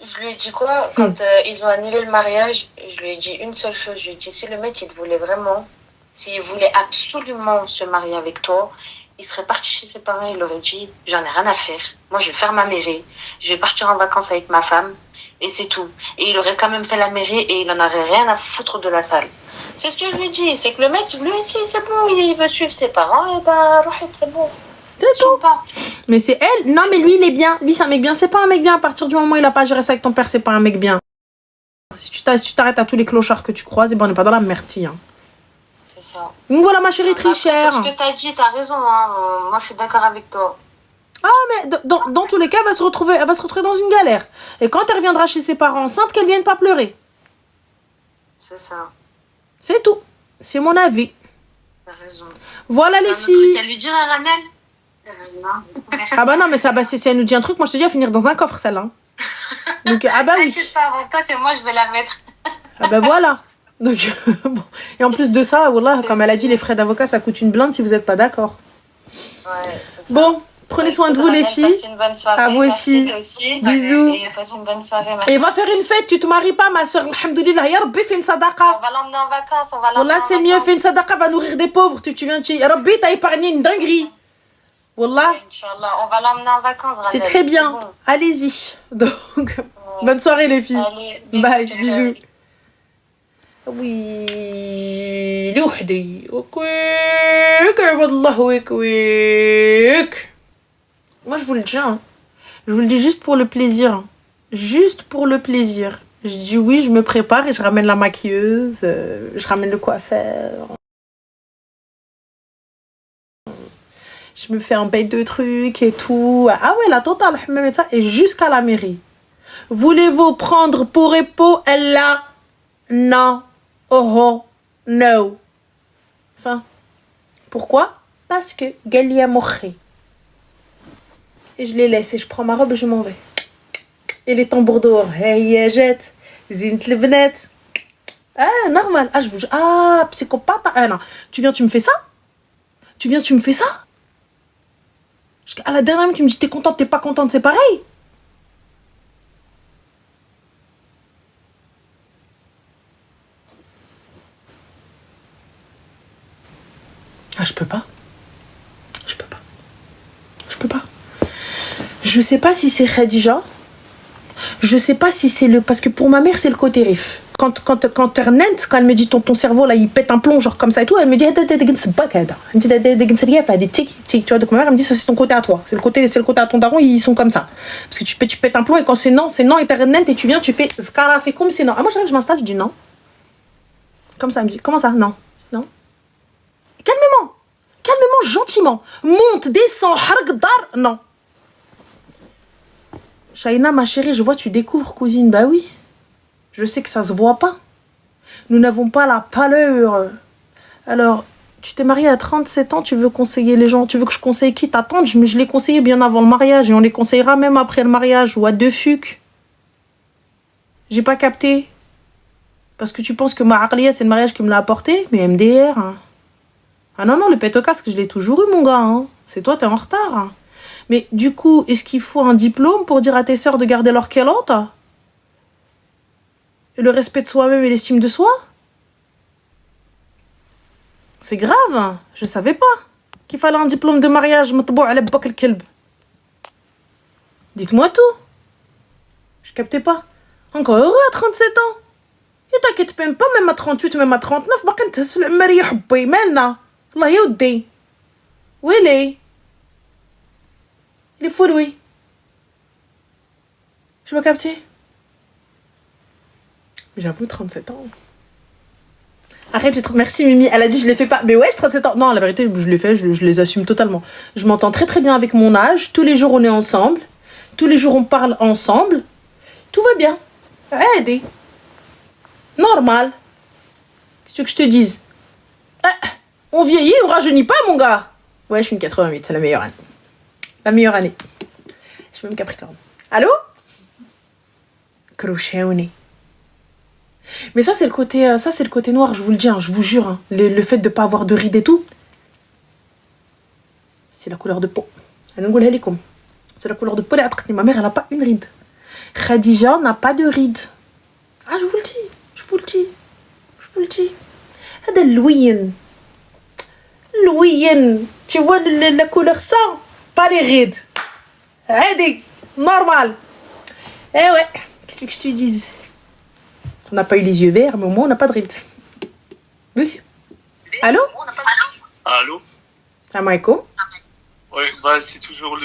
[SPEAKER 5] Je lui ai dit quoi quand ils ont annulé le mariage? Je lui ai dit une seule chose. Je lui ai dit, si le mec, il voulait vraiment, s'il voulait absolument se marier avec toi, il serait parti chez ses parents, il aurait dit, j'en ai rien à faire. Moi, je vais faire ma mairie. Je vais partir en vacances avec ma femme. Et c'est tout. Et il aurait quand même fait la mairie et il en aurait rien à foutre de la salle. C'est ce que je lui ai dit. C'est que le mec, lui aussi, c'est bon. Il veut suivre ses parents. Et ben, c'est bon.
[SPEAKER 2] C'est tout. Mais c'est elle. Non, mais lui, il est bien. Lui, c'est un mec bien. C'est pas un mec bien. À partir du moment où il a pas géré ça avec ton père, c'est pas un mec bien. Si tu t'arrêtes à tous les clochards que tu croises, et ben, on n'est pas dans la merde, hein.
[SPEAKER 5] C'est ça.
[SPEAKER 2] Donc voilà, ma chérie trichère.
[SPEAKER 5] Ce que t'as dit, t'as raison, hein. Moi, je suis d'accord avec toi.
[SPEAKER 2] Ah, mais dans tous les cas, elle va se retrouver dans une galère. Et quand elle reviendra chez ses parents enceintes, qu'elle vienne pas pleurer.
[SPEAKER 5] C'est ça.
[SPEAKER 2] C'est tout. C'est mon avis.
[SPEAKER 5] T'as raison.
[SPEAKER 2] Voilà les filles.
[SPEAKER 5] Tu as lui dire à Ranel?
[SPEAKER 2] Ah bah non, mais ça, bah, si elle nous dit un truc, moi je te dis, elle va finir dans un coffre, celle-là. Donc, ah bah oui.
[SPEAKER 5] C'est pas avant toi, c'est moi, je vais la mettre.
[SPEAKER 2] Ah bah voilà. Donc, bon. Et en plus de ça, wallah, comme elle a dit, les frais d'avocat, ça coûte une blinde si vous n'êtes pas d'accord.
[SPEAKER 5] Ouais,
[SPEAKER 2] bon, prenez soin de vous les filles.
[SPEAKER 5] Passe une bonne soirée.
[SPEAKER 2] À vous aussi. Bisous.
[SPEAKER 5] Et passe une bonne soirée.
[SPEAKER 2] Et va faire une fête, tu te maries pas, ma soeur. Alhamdoulilah, ya Rabbi, fais une sadaqa.
[SPEAKER 5] On va l'emmener en vacances.
[SPEAKER 2] Wallah, c'est mieux, fais une sadaqa, va nourrir des pauvres. Tu viens, ya Rabbi, t'as épargné une dinguerie. Wallah.
[SPEAKER 5] Inch'Allah, on va l'emmener en vacances.
[SPEAKER 2] C'est très bien. Bon. Allez-y. Donc, bonne soirée les filles.
[SPEAKER 5] Allez, bisous,
[SPEAKER 2] bye, bisous. Oui, لوحدي وكويك عباد الله وكويك. Moi je vous le dis, hein. Je vous le dis juste pour le plaisir. Juste pour le plaisir. Je dis oui, je me prépare et je ramène la maquilleuse, je ramène le coiffeur. Je me fais un bail de trucs et tout. Ah ouais, la totale, même ça. Et jusqu'à la mairie. Voulez-vous prendre pour époux elle-là? Non. Oh, no. Enfin, pourquoi? Parce que Galia Moché. Et je les laisse et je prends ma robe et je m'en vais. Et les tambours dehors. Hey, jette. Zint le vnet. Ah, normal. Ah, je vous. Ah, psychopathe. Ah, non. Tu viens, tu me fais ça? Tu viens, tu me fais ça? À la dernière minute, tu me dis t'es contente, t'es pas contente, c'est pareil. Ah, je peux pas. Je peux pas. Je peux pas. Je sais pas si c'est Khadija. Je sais pas si c'est le... Parce que pour ma mère, c'est le côté rif. Quand elle me dit ton cerveau là il pète un plomb genre comme ça et tout, elle me dit tu vois, donc ma mère elle me dit ça c'est ton côté à toi, c'est le côté à ton daron, ils sont comme ça parce que tu pètes un plomb et quand c'est non éternel et tu viens tu fais skara fait comme c'est non. Ah moi je m'installe, je dis non comme ça, elle me dit comment ça non calmement gentiment, monte descends harg dar non. Shaina ma chérie, je vois tu découvres cousine. Bah oui, je sais que ça se voit pas. Nous n'avons pas la pâleur. Alors, tu t'es mariée à 37 ans, tu veux conseiller les gens, tu veux que je conseille qui t'attendre? Je l'ai conseillé bien avant le mariage et on les conseillera même après le mariage. Ou à deux fucs. J'ai pas capté. Parce que tu penses que ma aqliya, c'est le mariage qui me l'a apporté? Mais MDR. Hein. Ah non, le pète au casque, je l'ai toujours eu, mon gars. Hein. C'est toi, t'es en retard. Hein. Mais du coup, est-ce qu'il faut un diplôme pour dire à tes sœurs de garder leur kélote? Et le respect de soi-même et l'estime de soi? C'est grave. Je savais pas qu'il fallait un diplôme de mariage. Dites-moi tout. Je captais pas. Encore heureux à 37 ans. Et t'inquiète même pas, même à 38, même à 39, باقي نتهز في العمر يا حبي مالنا الله يودي ويلي les fous oui. Je m'ai capté. J'avoue 37 ans. Arrête, merci Mimi, elle a dit je les fais pas. Mais ouais, j'ai 37 ans. Non, la vérité, je les fais, je les assume totalement. Je m'entends très très bien avec mon âge. Tous les jours on est ensemble. Tous les jours on parle ensemble. Tout va bien. Normal. Qu'est-ce que je te dise? On vieillit, on rajeunit pas, mon gars. Ouais, je suis une 88, c'est la meilleure année. La meilleure année. Je suis même Capricorne. Allô? Crochet au nez. Mais ça, c'est le côté noir, je vous le dis, hein, je vous jure. Hein. Le fait de ne pas avoir de rides et tout, c'est la couleur de peau. C'est la couleur de peau. Ma mère, elle n'a pas une ride. Khadija n'a pas de ride. Ah, je vous le dis. Je vous le dis. Je vous le dis. هذا اللوين. Tu vois la couleur sang, pas les rides. Hadi, normal. Eh ouais, qu'est-ce que je te dise? On n'a pas eu les yeux verts, mais au moins on n'a pas de rides. Oui. Allô?
[SPEAKER 4] Allô?
[SPEAKER 2] Salam alaikum.
[SPEAKER 4] Oui, bah c'est toujours le